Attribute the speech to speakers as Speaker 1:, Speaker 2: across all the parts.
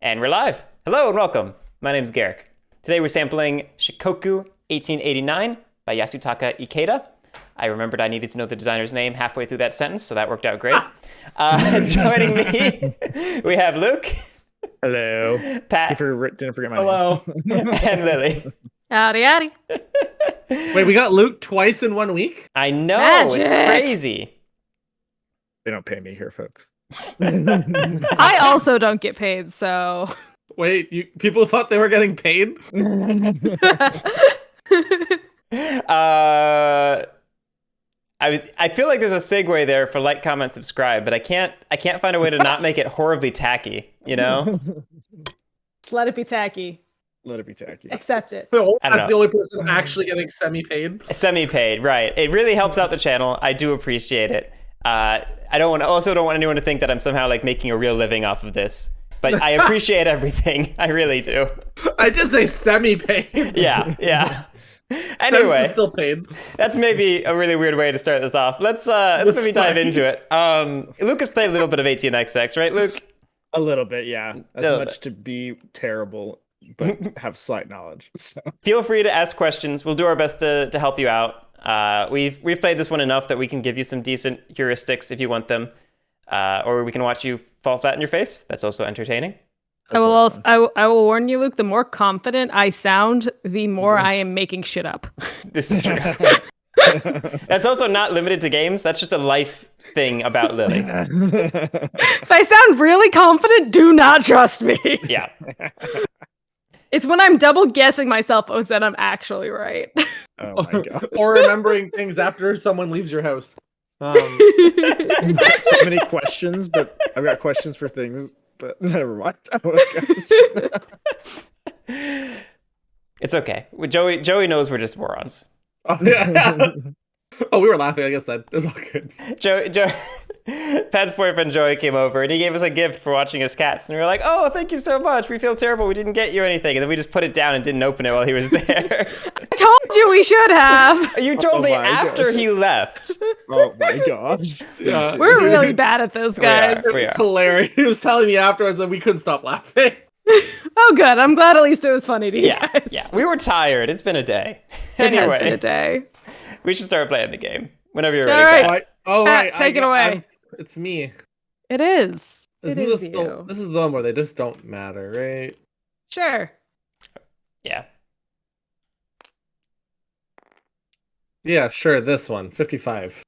Speaker 1: And we're live. Hello and welcome. My name's Garrick. Today we're sampling Shikoku 1889 by Yasutaka Ikeda. I remembered I needed to know the designer's name halfway through that sentence, so that worked out great. Joining me, we have Luke.
Speaker 2: Hello.
Speaker 1: Pat.
Speaker 2: Didn't forget my
Speaker 3: Hello.
Speaker 2: name.
Speaker 1: And Lily.
Speaker 4: Howdy, howdy.
Speaker 3: Wait, we got Luke twice in 1 week?
Speaker 1: I know,
Speaker 4: Magic.
Speaker 1: It's crazy.
Speaker 2: They don't pay me here, folks.
Speaker 4: I also don't get paid, so.
Speaker 3: Wait, people thought they were getting paid?
Speaker 1: I feel like there's a segue there for like, comment, subscribe, but I can't find a way to not make it horribly tacky, you know?
Speaker 4: Just let it be tacky.
Speaker 2: Let it be tacky.
Speaker 4: Accept it.
Speaker 1: I don't
Speaker 3: That's
Speaker 1: know.
Speaker 3: the only person actually getting semi-paid?
Speaker 1: Semi-paid, right. It really helps out the channel. I do appreciate it. I don't want anyone to think that I'm somehow like making a real living off of this, but I appreciate everything. I really do.
Speaker 3: I did say semi-paid.
Speaker 1: Yeah.
Speaker 3: Sense
Speaker 1: Anyway,
Speaker 3: is still paid.
Speaker 1: that's maybe a really weird way to start this off. Let's maybe dive into it. Luke has played a little bit of 18XX, right, Luke?
Speaker 2: A little bit, yeah. As
Speaker 1: Little
Speaker 2: much to be terrible, but have slight knowledge. So.
Speaker 1: Feel free to ask questions. We'll do our best to help you out. We've played this one enough that we can give you some decent heuristics if you want them, or we can watch you fall flat in your face. That's also entertaining.
Speaker 4: I will warn you, Luke, the more confident I sound, the more I am making shit up.
Speaker 1: This is true. That's also not limited to games. That's just a life thing about Lily.
Speaker 4: If I sound really confident, do not trust me.
Speaker 1: Yeah.
Speaker 4: It's when I'm double guessing myself that I'm actually right.
Speaker 2: Oh my god.
Speaker 3: Or remembering things after someone leaves your house.
Speaker 2: So many questions, but I've got questions for things, but never mind.
Speaker 1: It's okay. Joey knows we're just morons.
Speaker 3: Oh, yeah. Oh, we were laughing. I guess that was all good.
Speaker 1: Pat's boyfriend Joey came over and he gave us a gift for watching his cats, and we were like, "Oh, thank you so much. We feel terrible. We didn't get you anything," and then we just put it down and didn't open it while he was there.
Speaker 4: I told you we should have.
Speaker 1: You told me
Speaker 2: my
Speaker 1: after
Speaker 2: gosh.
Speaker 1: he left.
Speaker 2: Oh my gosh.
Speaker 3: Yeah.
Speaker 4: We're really bad at this, guys.
Speaker 1: We
Speaker 3: It's
Speaker 1: are.
Speaker 3: hilarious. He was telling me afterwards that we couldn't stop laughing.
Speaker 4: Oh, good. I'm glad at least it was funny to you
Speaker 1: Yeah,
Speaker 4: guys.
Speaker 1: yeah. We were tired. It's been a day.
Speaker 4: It has been a
Speaker 1: Anyway,
Speaker 4: day.
Speaker 1: we should start playing the game whenever you're
Speaker 4: All
Speaker 1: ready.
Speaker 4: right.
Speaker 1: Pat.
Speaker 4: Pat, take it away.
Speaker 3: It's me.
Speaker 4: It is.
Speaker 3: Isn't
Speaker 4: It is
Speaker 3: this
Speaker 4: you.
Speaker 3: this is the one where they just don't matter, right?
Speaker 4: Sure.
Speaker 1: Yeah.
Speaker 3: Yeah, sure. This one, 55.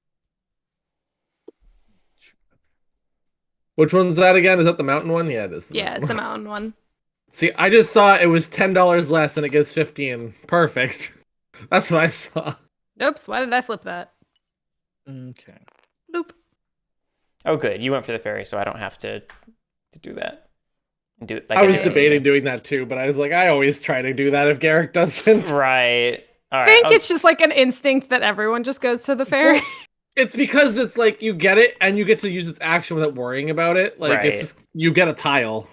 Speaker 3: Which one's that again? Is that the mountain one? Yeah, it is.
Speaker 4: Yeah,
Speaker 3: mountain
Speaker 4: it's the
Speaker 3: one.
Speaker 4: mountain one.
Speaker 3: See, I just saw it was $10 less and it gives 15. Perfect. That's what I saw.
Speaker 4: Oops, why did I flip that?
Speaker 2: Okay.
Speaker 4: Bloop.
Speaker 1: Oh, good. You went for the fairy, so I don't have to do that. Do it like
Speaker 3: I was
Speaker 4: Okay.
Speaker 3: debating doing that too, but I was like, I always try to do that if Garrick doesn't.
Speaker 1: Right. All
Speaker 4: I
Speaker 1: right.
Speaker 4: think it's just like an instinct that everyone just goes to the fairy.
Speaker 3: It's because it's like you get it and you get to use its action without worrying about it. Like
Speaker 1: Right.
Speaker 3: it's just you get a tile.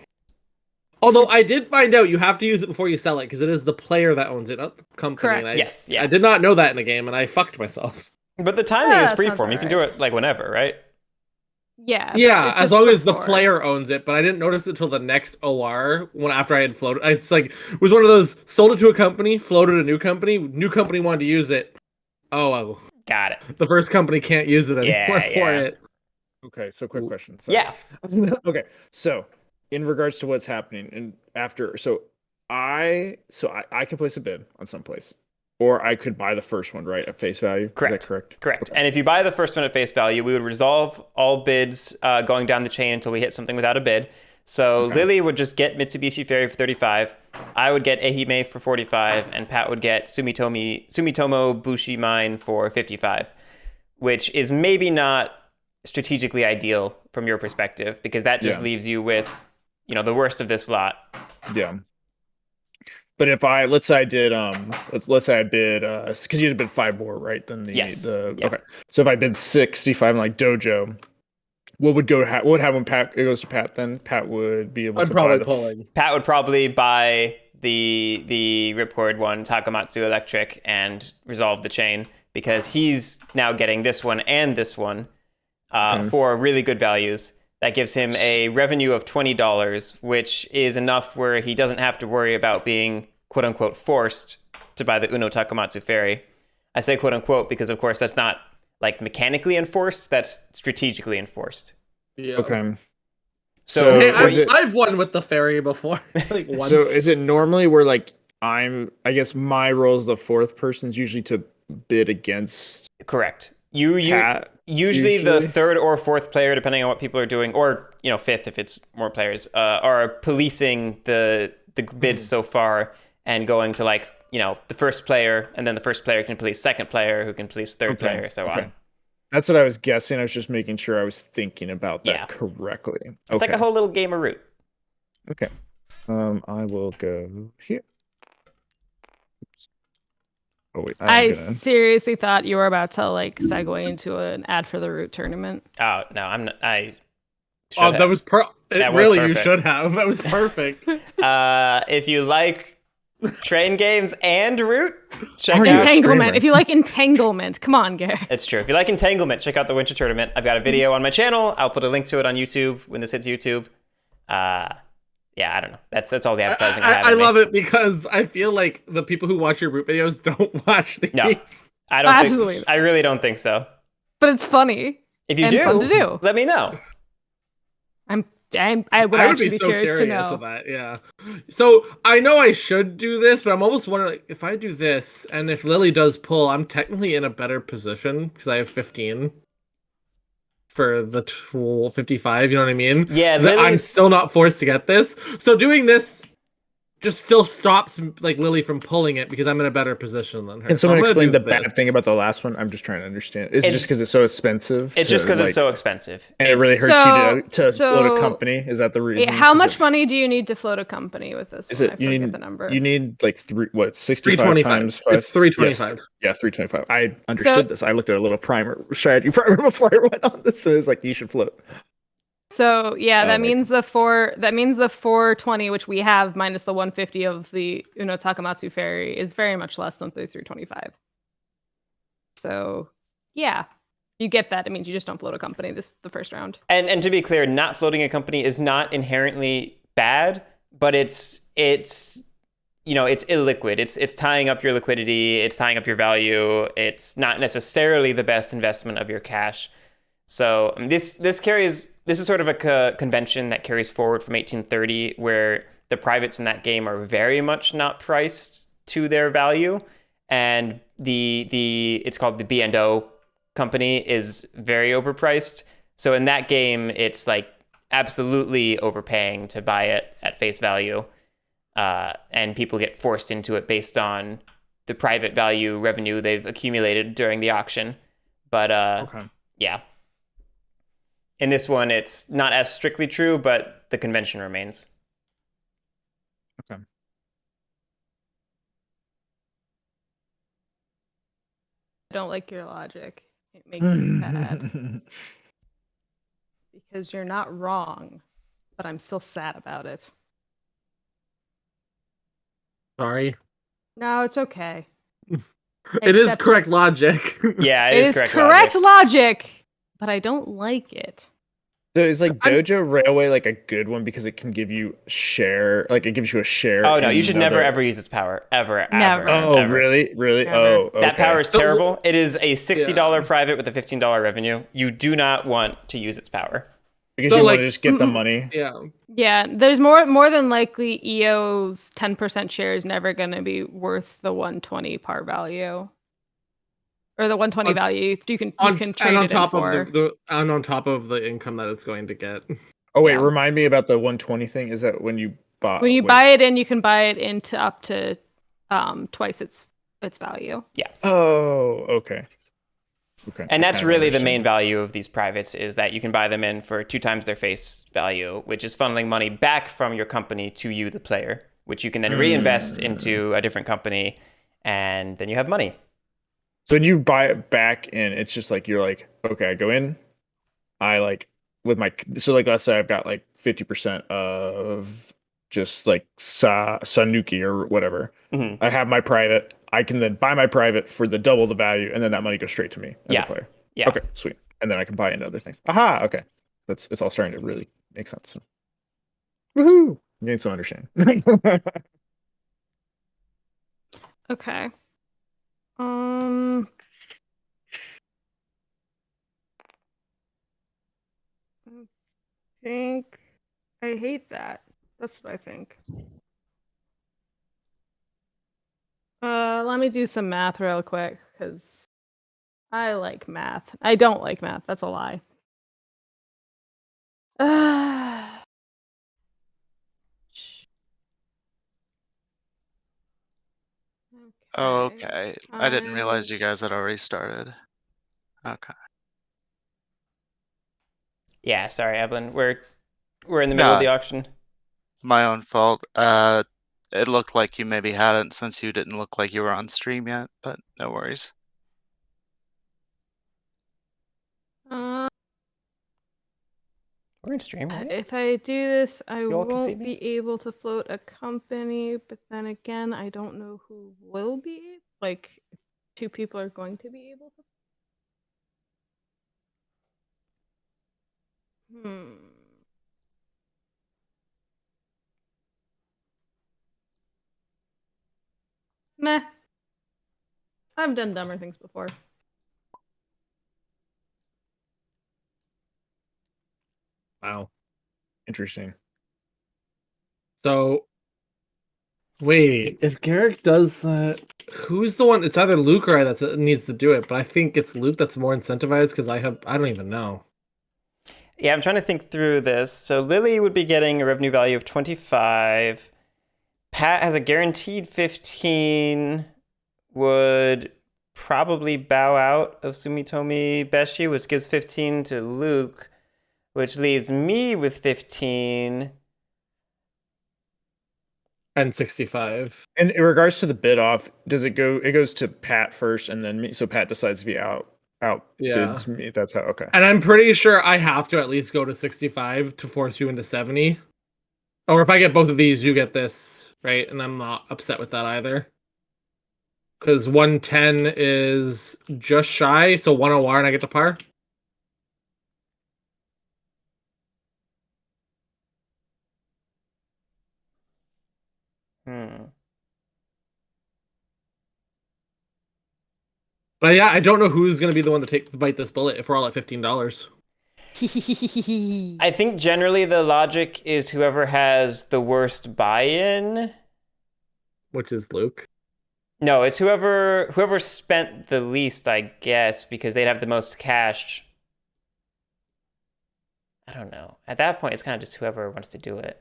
Speaker 3: Although I did find out you have to use it before you sell it because it is the player that owns it, not the company.
Speaker 4: Correct.
Speaker 3: And I,
Speaker 1: Yes, yeah.
Speaker 3: I did not know that in the game and I fucked myself.
Speaker 1: But the timing
Speaker 4: Yeah,
Speaker 1: is
Speaker 4: that sounds
Speaker 1: freeform. You can do it like whenever, right?
Speaker 4: Yeah. but
Speaker 3: Yeah,
Speaker 4: it's
Speaker 3: as
Speaker 4: just
Speaker 3: long as the
Speaker 4: before.
Speaker 3: player owns it, but I didn't notice it till the next OR when after I had floated. It's like it was one of those sold it to a company, floated a new company wanted to use it. Oh, well,
Speaker 1: Got it.
Speaker 3: the first company can't use it
Speaker 1: Yeah,
Speaker 3: anymore for
Speaker 1: yeah.
Speaker 3: it.
Speaker 2: Okay, so quick question. So,
Speaker 1: Yeah.
Speaker 2: okay, so in regards to what's happening and after, I can place a bid on some place, or I could buy the first one, right, at face value.
Speaker 1: Correct.
Speaker 2: Is that correct?
Speaker 1: Correct.
Speaker 2: Okay.
Speaker 1: And if you buy the first one at face value, we would resolve all bids going down the chain until we hit something without a bid. So
Speaker 2: Okay.
Speaker 1: Lily would just get Mitsubishi Ferry for 35. I would get Ehime for 45, and Pat would get Sumitomo Bushi Mine for 55, which is maybe not strategically ideal from your perspective because that just
Speaker 2: Yeah.
Speaker 1: leaves you with, the worst of this lot.
Speaker 2: Yeah. But if let's say I bid because you had to bid 5 more, right? Than
Speaker 1: Yes. Yeah.
Speaker 2: Okay. So if I bid 65 like Dojo, what would happen when Pat it goes to Pat? Then Pat would be able
Speaker 3: I'm
Speaker 2: to
Speaker 3: probably
Speaker 2: buy the
Speaker 3: pulling.
Speaker 1: Pat would probably buy the Ripcord one, Takamatsu Electric, and resolve the chain because he's now getting this one and this one for really good values. That gives him a revenue of $20, which is enough where he doesn't have to worry about being quote unquote forced to buy the Uno Takamatsu ferry. I say quote unquote because of course that's not like mechanically enforced, that's strategically enforced.
Speaker 3: Yeah.
Speaker 2: Okay.
Speaker 1: So
Speaker 3: Hey,
Speaker 2: is it-
Speaker 3: I've won with the ferry before. Like once.
Speaker 2: So is it normally where like I guess my role as the fourth person is usually to bid against
Speaker 1: correct.
Speaker 2: Cat?
Speaker 1: Usually the
Speaker 2: usually?
Speaker 1: third or fourth player, depending on what people are doing, or fifth if it's more players, are policing the bids so far and going to like the first player, and then the first player can police second player, who can police third player, so on.
Speaker 2: That's what I was guessing. I was just making sure I was thinking about that
Speaker 1: Yeah.
Speaker 2: correctly.
Speaker 1: It's like a whole little game of Root.
Speaker 2: Okay. I will go here. Oops. Oh wait,
Speaker 4: I seriously thought you were about to like segue into an ad for the Root tournament.
Speaker 1: Oh no, I'm not. I.
Speaker 3: Oh, that was
Speaker 1: That was
Speaker 3: really you
Speaker 1: perfect.
Speaker 3: should have. That was perfect.
Speaker 1: If you like train games and Root, check
Speaker 2: Are you
Speaker 1: out.
Speaker 4: Entanglement.
Speaker 2: streamer?
Speaker 4: If you like entanglement, come on, Garrett.
Speaker 1: It's true. If you like Entanglement, check out the Winter Tournament. I've got a video on my channel. I'll put a link to it on YouTube when this hits YouTube. Yeah, I don't know. That's all the advertising I have.
Speaker 3: I love it because I feel like the people who watch your Root videos don't watch these.
Speaker 1: No. I don't
Speaker 4: Absolutely.
Speaker 1: think. I really don't think so.
Speaker 4: But it's funny.
Speaker 1: If you
Speaker 4: And
Speaker 1: do,
Speaker 4: fun to do.
Speaker 1: let me know.
Speaker 4: I would
Speaker 3: I would
Speaker 4: actually
Speaker 3: be
Speaker 4: be
Speaker 3: so
Speaker 4: curious to
Speaker 3: curious
Speaker 4: know.
Speaker 3: of that. Yeah. So I know I should do this, but I'm almost wondering like, if I do this and if Lily does pull, I'm technically in a better position because I have 15 for the 55. You know what I mean?
Speaker 1: Yeah,
Speaker 3: So I'm
Speaker 1: Lily's-
Speaker 3: still not forced to get this. So doing this just still stops like Lily from pulling it because I'm in a better position than her.
Speaker 2: Can
Speaker 3: So
Speaker 2: someone
Speaker 3: I'm gonna
Speaker 2: explain
Speaker 3: do
Speaker 2: the bad
Speaker 3: this.
Speaker 2: thing about the last one? I'm just trying to understand. Is it
Speaker 1: It's-
Speaker 2: just because it's so expensive?
Speaker 1: It's just because it's so expensive.
Speaker 2: And it really
Speaker 1: It's-
Speaker 2: hurts you to float a
Speaker 4: So-
Speaker 2: company. Is that the reason?
Speaker 4: Yeah, how
Speaker 2: Is
Speaker 4: much
Speaker 2: it-
Speaker 4: money do you need to float a company with this
Speaker 2: Is
Speaker 4: one?
Speaker 2: it
Speaker 4: I
Speaker 2: you
Speaker 4: forget
Speaker 2: need
Speaker 4: the number.
Speaker 2: You need like 65
Speaker 3: 325.
Speaker 2: times 5.
Speaker 3: It's 325.
Speaker 2: Yes, yeah, 325. I understood this. I looked at a little strategy primer before I went on this. So it was like you should float.
Speaker 4: So yeah, that
Speaker 2: like-
Speaker 4: means the 420, which we have minus the 150 of the Uno Takamatsu ferry, is very much less than the 325. So yeah, you get that. It means you just don't float a company the first round.
Speaker 1: And to be clear, not floating a company is not inherently bad, but it's illiquid. It's tying up your liquidity. It's tying up your value. It's not necessarily the best investment of your cash. So this is sort of a convention that carries forward from 1830, where the privates in that game are very much not priced to their value, and it's called the B&O company is very overpriced. So in that game, it's like absolutely overpaying to buy it at face value, and people get forced into it based on the private value revenue they've accumulated during the auction. But
Speaker 2: Okay.
Speaker 1: yeah. In this one, it's not as strictly true, but the convention remains.
Speaker 2: Okay.
Speaker 4: I don't like your logic. It makes me sad because you're not wrong, but I'm still sad about it.
Speaker 3: Sorry.
Speaker 4: No, it's okay.
Speaker 3: It is
Speaker 4: Except-
Speaker 3: correct logic.
Speaker 1: Yeah,
Speaker 4: It is correct logic, but I don't like it.
Speaker 2: So is like Dojo Railway like a good one because it can give you share, like it gives you a share.
Speaker 1: Oh no,
Speaker 2: in
Speaker 1: you should never
Speaker 2: another-
Speaker 1: ever use its power. Ever.
Speaker 4: Never.
Speaker 2: Oh
Speaker 1: ever.
Speaker 2: really?
Speaker 4: Never.
Speaker 2: Oh, okay.
Speaker 1: That power is
Speaker 3: So-
Speaker 1: terrible. It is a $60 private with a $15 revenue. You do not want to use its power.
Speaker 2: because
Speaker 3: So,
Speaker 2: you
Speaker 3: like-
Speaker 2: want to just get the money.
Speaker 3: Yeah.
Speaker 4: Yeah, there's more than likely EO's 10% share is never going to be worth the 120 par value. Or the 120
Speaker 3: On-
Speaker 4: value. You can trade
Speaker 3: And on
Speaker 4: it
Speaker 3: top
Speaker 4: in
Speaker 3: of
Speaker 4: for.
Speaker 3: and on top of the income that it's going to get.
Speaker 2: Oh wait,
Speaker 4: Yeah.
Speaker 2: remind me about the 120 thing. Is that when you buy?
Speaker 4: When you
Speaker 2: wait.
Speaker 4: buy it in, you can buy it into up to twice its value.
Speaker 2: Oh, okay. Okay.
Speaker 1: And
Speaker 2: I
Speaker 1: that's
Speaker 2: kind of
Speaker 1: really the
Speaker 2: understand.
Speaker 1: main value of these privates, is that you can buy them in for 2 times their face value, which is funneling money back from your company to you, the player, which you can then reinvest into a different company, and then you have money.
Speaker 2: So when you buy it back in, it's just like you're like, okay, I go in, I like with my like let's say I've got like 50% of just like Sanuki or whatever.
Speaker 1: Mhm.
Speaker 2: I have my private. I can then buy my private for the double the value, and then that money goes straight to me as
Speaker 1: Yeah.
Speaker 2: a player.
Speaker 1: Yeah.
Speaker 2: Okay, sweet. And then I can buy into other things. Aha. Okay. it's all starting to really make sense. Woohoo! Gain some understanding.
Speaker 4: Okay. I think I hate that. That's what I think. Let me do some math real quick because I like math. I don't like math. That's a lie.
Speaker 5: Oh, okay. I didn't realize you
Speaker 4: Times-
Speaker 5: guys had already started. Okay.
Speaker 1: Yeah, sorry, Evelyn. We're in the middle of the
Speaker 5: Yeah,
Speaker 1: auction.
Speaker 5: my own fault. It looked like you maybe hadn't since you didn't look like you were on stream yet, but no worries.
Speaker 4: Uh,
Speaker 1: We're in stream, right?
Speaker 4: if I do this, I
Speaker 1: You all can see
Speaker 4: won't
Speaker 1: me?
Speaker 4: be able to float a company. But then again, I don't know who will be. Like, if 2 people are going to be able to. Meh. I've done dumber things before.
Speaker 2: Wow. Interesting.
Speaker 3: So wait, if Garrick does that, who's the one? It's either Luke or I that needs to do it, but I think it's Luke that's more incentivized because I don't even know.
Speaker 1: Yeah, I'm trying to think through this. So Lily would be getting a revenue value of 25. Pat has a guaranteed 15. Would probably bow out of Sumitomi Beshi, which gives 15 to Luke, which leaves me with 15.
Speaker 3: And 65.
Speaker 2: And in regards to the bid off, does it go? It goes to Pat first, and then me. So Pat decides to be out
Speaker 3: Yeah.
Speaker 2: bids me. That's how. Okay.
Speaker 3: And I'm pretty sure I have to at least go to 65 to force you into 70. Or if I get both of these, you get this, right? And I'm not upset with that either. Because 110 is just shy, so 1 OR and I get to par. But yeah, I don't know who's going to be the one to bite this bullet if we're all at $15.
Speaker 1: I think generally the logic is whoever has the worst buy-in.
Speaker 3: Which is Luke.
Speaker 1: No, it's whoever spent the least, I guess, because they'd have the most cash. I don't know. At that point, it's kind of just whoever wants to do it.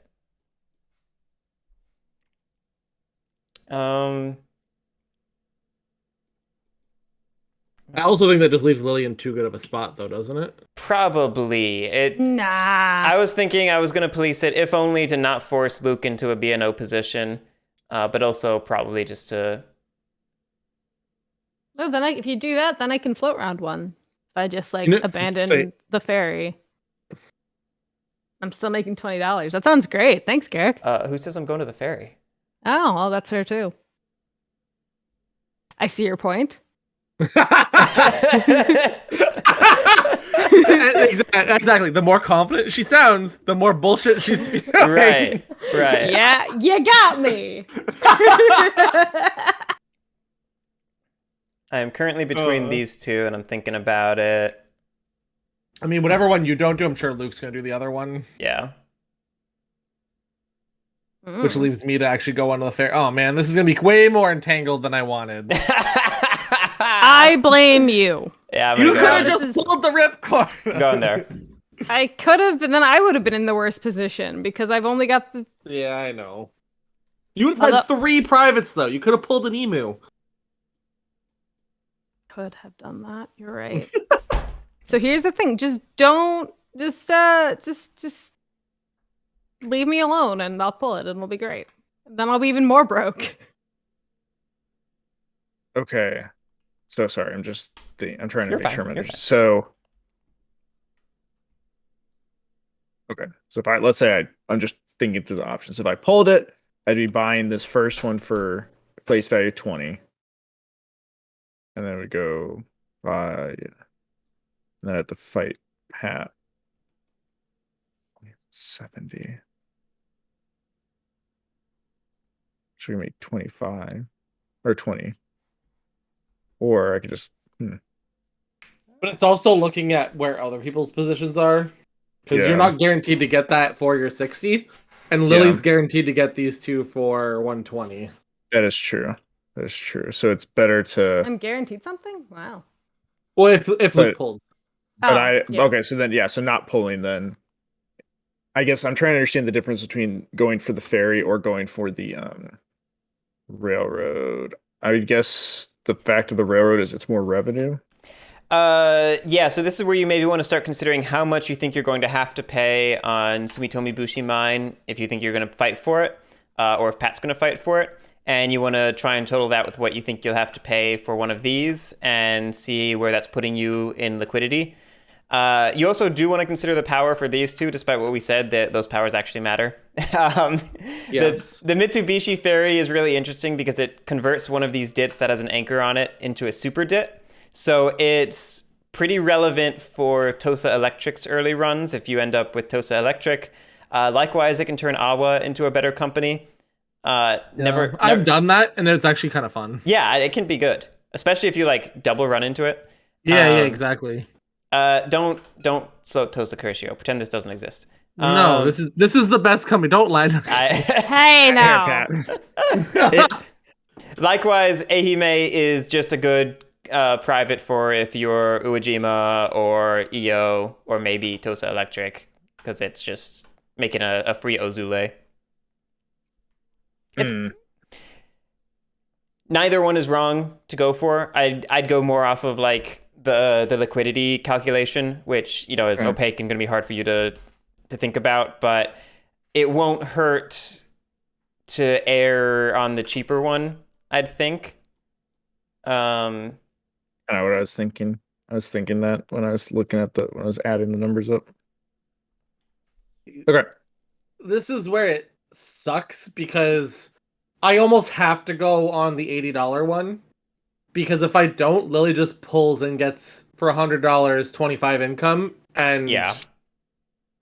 Speaker 3: I also think that just leaves Lily in too good of a spot, though, doesn't it?
Speaker 1: Probably.
Speaker 4: Nah.
Speaker 1: I was thinking I was going to police it, if only to not force Luke into a BNO position, but also probably just to...
Speaker 4: Oh, then if you do that, then I can float round 1. If I just abandon
Speaker 2: say-
Speaker 4: the ferry. I'm still making $20. That sounds great. Thanks, Garrick.
Speaker 1: Who says I'm going to the ferry?
Speaker 4: Oh, well, that's her too. I see your point.
Speaker 3: Exactly. The more confident she sounds, the more bullshit she's feeling.
Speaker 1: Right.
Speaker 4: Yeah, you got me.
Speaker 1: I am currently between these two, and I'm thinking about it.
Speaker 3: I mean, whatever one you don't do, I'm sure Luke's gonna do the other one.
Speaker 1: Yeah.
Speaker 3: Which leaves me to actually go onto the fair. Oh man, this is gonna be way more entangled than I wanted.
Speaker 4: I blame you.
Speaker 1: Yeah,
Speaker 3: You could have
Speaker 1: go.
Speaker 3: just pulled the ripcord.
Speaker 1: Go in there.
Speaker 4: I could have, but then I would have been in the worst position because I've only got the.
Speaker 3: Yeah, I know. You would have had 3 privates though. You could have pulled an emu.
Speaker 4: Could have done that. You're right. So here's the thing: just leave me alone, and I'll pull it, and it'll be great. Then I'll be even more broke.
Speaker 2: Okay. So sorry. I'm trying to
Speaker 1: You're
Speaker 2: make
Speaker 1: fine,
Speaker 2: sure I'm
Speaker 1: you're
Speaker 2: understanding.
Speaker 1: fine.
Speaker 2: So. Okay. So let's say I'm just thinking through the options. If I pulled it, I'd be buying this first one for face value 20. And then we go buy. And then I have to fight Pat. 70. Should we make 25 or 20? Or I could just.
Speaker 3: But it's also looking at where other people's positions are. Because you're
Speaker 2: Yeah.
Speaker 3: not guaranteed to get that for your 60. And Lily's guaranteed to get these two for 120.
Speaker 2: That is true. That is true. So it's better to.
Speaker 4: I'm guaranteed something? Wow.
Speaker 3: Well, if Luke pulled.
Speaker 2: But
Speaker 4: yeah.
Speaker 2: okay, so then so not pulling then. I guess I'm trying to understand the difference between going for the ferry or going for the railroad. I would guess the fact of the railroad is it's more revenue.
Speaker 1: Yeah, so this is where you maybe want to start considering how much you think you're going to have to pay on Sumitomi Bushi Mine if you think you're going to fight for it, or if Pat's going to fight for it. And you want to try and total that with what you think you'll have to pay for one of these and see where that's putting you in liquidity. You also do want to consider the power for these two, despite what we said, that those powers actually matter.
Speaker 3: Yes.
Speaker 1: The Mitsubishi ferry is really interesting because it converts one of these dits that has an anchor on it into a super dit. So it's pretty relevant for Tosa Electric's early runs if you end up with Tosa Electric. Likewise, it can turn Awa into a better company.
Speaker 3: I've done that, and it's actually kind of fun.
Speaker 1: Yeah, it can be good, especially if you like double run into it.
Speaker 3: Yeah, exactly.
Speaker 1: Don't float Tosa Curcio. Pretend this doesn't exist.
Speaker 3: No, this is the best company. Don't lie to me.
Speaker 4: Hey, now.
Speaker 1: Likewise, Ehime is just a good private for if you're Uejima or EO or maybe Tosa Electric, because it's just making a free Ozule. Neither one is wrong to go for. I'd go more off of like the liquidity calculation, which is opaque and going to be hard for you to think about, but it won't hurt to err on the cheaper one, I'd think.
Speaker 2: Kind of what I was thinking. I was thinking that when I was looking at when I was adding the numbers up. Okay.
Speaker 3: This is where it sucks because I almost have to go on the $80 one, because if I don't, Lily just pulls and gets for $100 25 income, and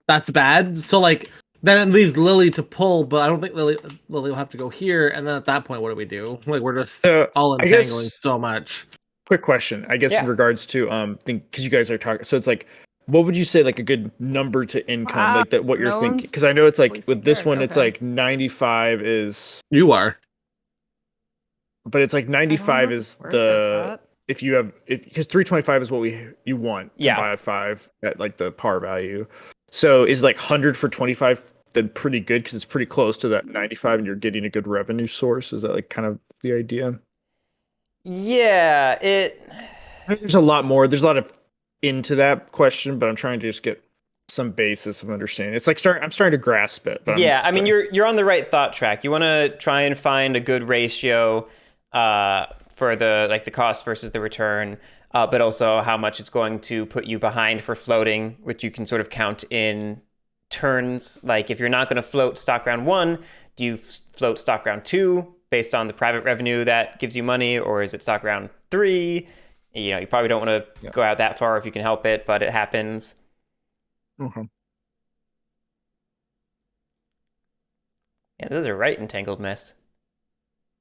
Speaker 3: that's bad. So like then it leaves Lily to pull, but I don't think Lily will have to go here, and then at that point, what do we do? Like we're just all entangling so much.
Speaker 2: Quick question, I guess, in regards to because you guys are talking, so it's like, what would you say like a good number to income, like that what you're thinking? Because I know it's like with this one, it's like 95 is but it's like 95 is the if you have because 325 is what you want to buy a 5 at like the par value. So is like 100 for 25 then pretty good because it's pretty close to that 95 and you're getting a good revenue source? Is that like kind of the idea?
Speaker 1: Yeah,
Speaker 2: there's a lot more. There's a lot of into that question, but I'm trying to just get some basis of understanding. It's like I'm starting to grasp it. But
Speaker 1: I mean, you're on the right thought track. You want to try and find a good ratio for the cost versus the return, but also how much it's going to put you behind for floating, which you can sort of count in turns. Like if you're not going to float stock round 1, do you float stock round 2 based on the private revenue that gives you money, or is it stock round 3? You probably don't want to go out that far if you can help it, but it happens.
Speaker 2: Okay.
Speaker 1: Yeah, this is a right entangled mess.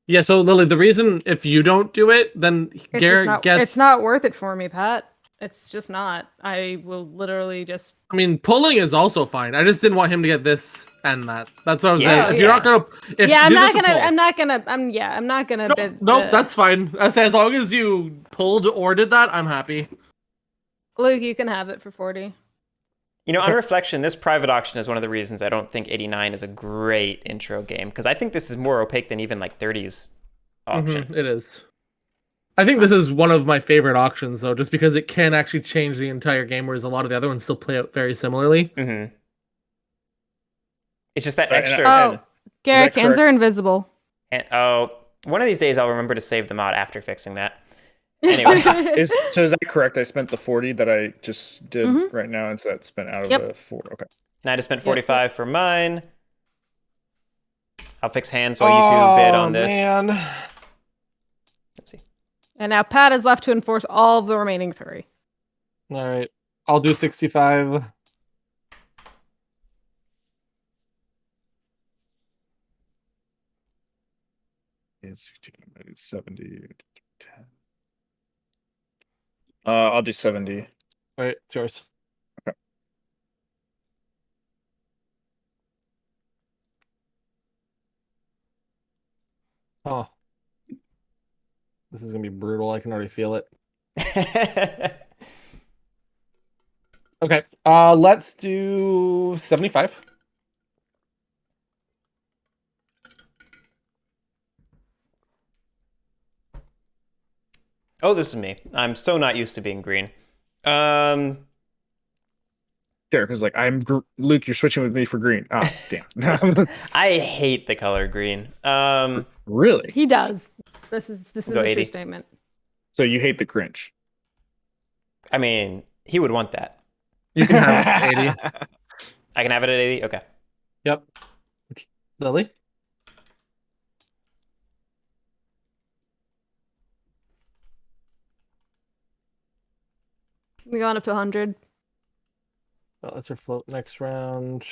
Speaker 3: Yeah, so Lily, the reason if you don't do it, then Garrett gets...
Speaker 4: It's not worth it for me, Pat. It's just not. I will literally just...
Speaker 3: I mean, pulling is also fine. I just didn't want him to get this and that. That's what I was saying. If you're not gonna... I'm not gonna... Nope, that's fine. As long as you pulled or did that, I'm happy.
Speaker 4: Luke, you can have it for 40.
Speaker 1: On reflection, this private auction is one of the reasons I don't think 89 is a great intro game, because I think this is more opaque than even like 30's auction.
Speaker 3: It is. I think this is one of my favorite auctions, though, just because it can actually change the entire game, whereas a lot of the other ones still play out very similarly.
Speaker 1: Mm-hmm. It's just that extra...
Speaker 4: Garrett, hands are invisible.
Speaker 1: And, one of these days I'll remember to save them out after fixing that. Anyway.
Speaker 2: So is that correct? I spent the 40 that I just did right now, and so that's spent out of the 4. Okay.
Speaker 1: And I just spent 45 for mine. I'll fix hands while you two bid on this.
Speaker 3: Man.
Speaker 1: Oopsie.
Speaker 4: And now Pat is left to enforce all of the remaining 3.
Speaker 3: All right. I'll do 65.
Speaker 2: It's 70. 10. I'll do 70.
Speaker 3: All right, it's yours.
Speaker 2: Okay.
Speaker 3: Oh, this is gonna be brutal. I can already feel it. Okay, let's do 75.
Speaker 1: Oh, this is me. I'm so not used to being green.
Speaker 2: Derek was like, Luke, you're switching with me for green. Ah, damn.
Speaker 1: I hate the color green.
Speaker 2: Really?
Speaker 4: He does. This is
Speaker 1: Go
Speaker 4: a true
Speaker 1: 80.
Speaker 4: statement.
Speaker 2: So you hate the Grinch?
Speaker 1: I mean, he would want that.
Speaker 3: You can have 80.
Speaker 1: I can have it at 80? Okay.
Speaker 3: Yep. Lily?
Speaker 4: We going up to 100.
Speaker 3: Well, let's float next round.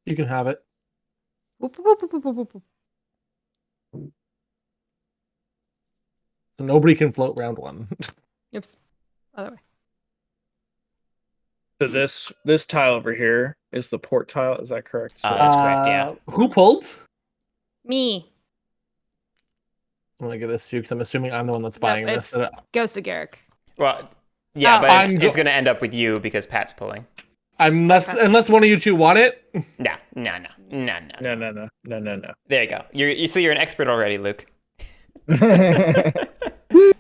Speaker 3: You can have it.
Speaker 4: Whoop, whoop, whoop, whoop, whoop, whoop.
Speaker 3: So nobody can float round one.
Speaker 4: Oops. Other way.
Speaker 2: So this tile over here is the port tile. Is that correct? So,
Speaker 1: That's correct, yeah.
Speaker 3: Who pulled?
Speaker 4: Me.
Speaker 3: I'm gonna give this to you because I'm assuming I'm the one that's buying
Speaker 4: Nope,
Speaker 3: this.
Speaker 4: Goes to Garrick.
Speaker 1: Well, yeah,
Speaker 4: Oh.
Speaker 1: but it's going to end up with you because Pat's pulling.
Speaker 3: Unless one of you two want it.
Speaker 1: No.
Speaker 2: no.
Speaker 1: There you go. You see, you're an expert already, Luke.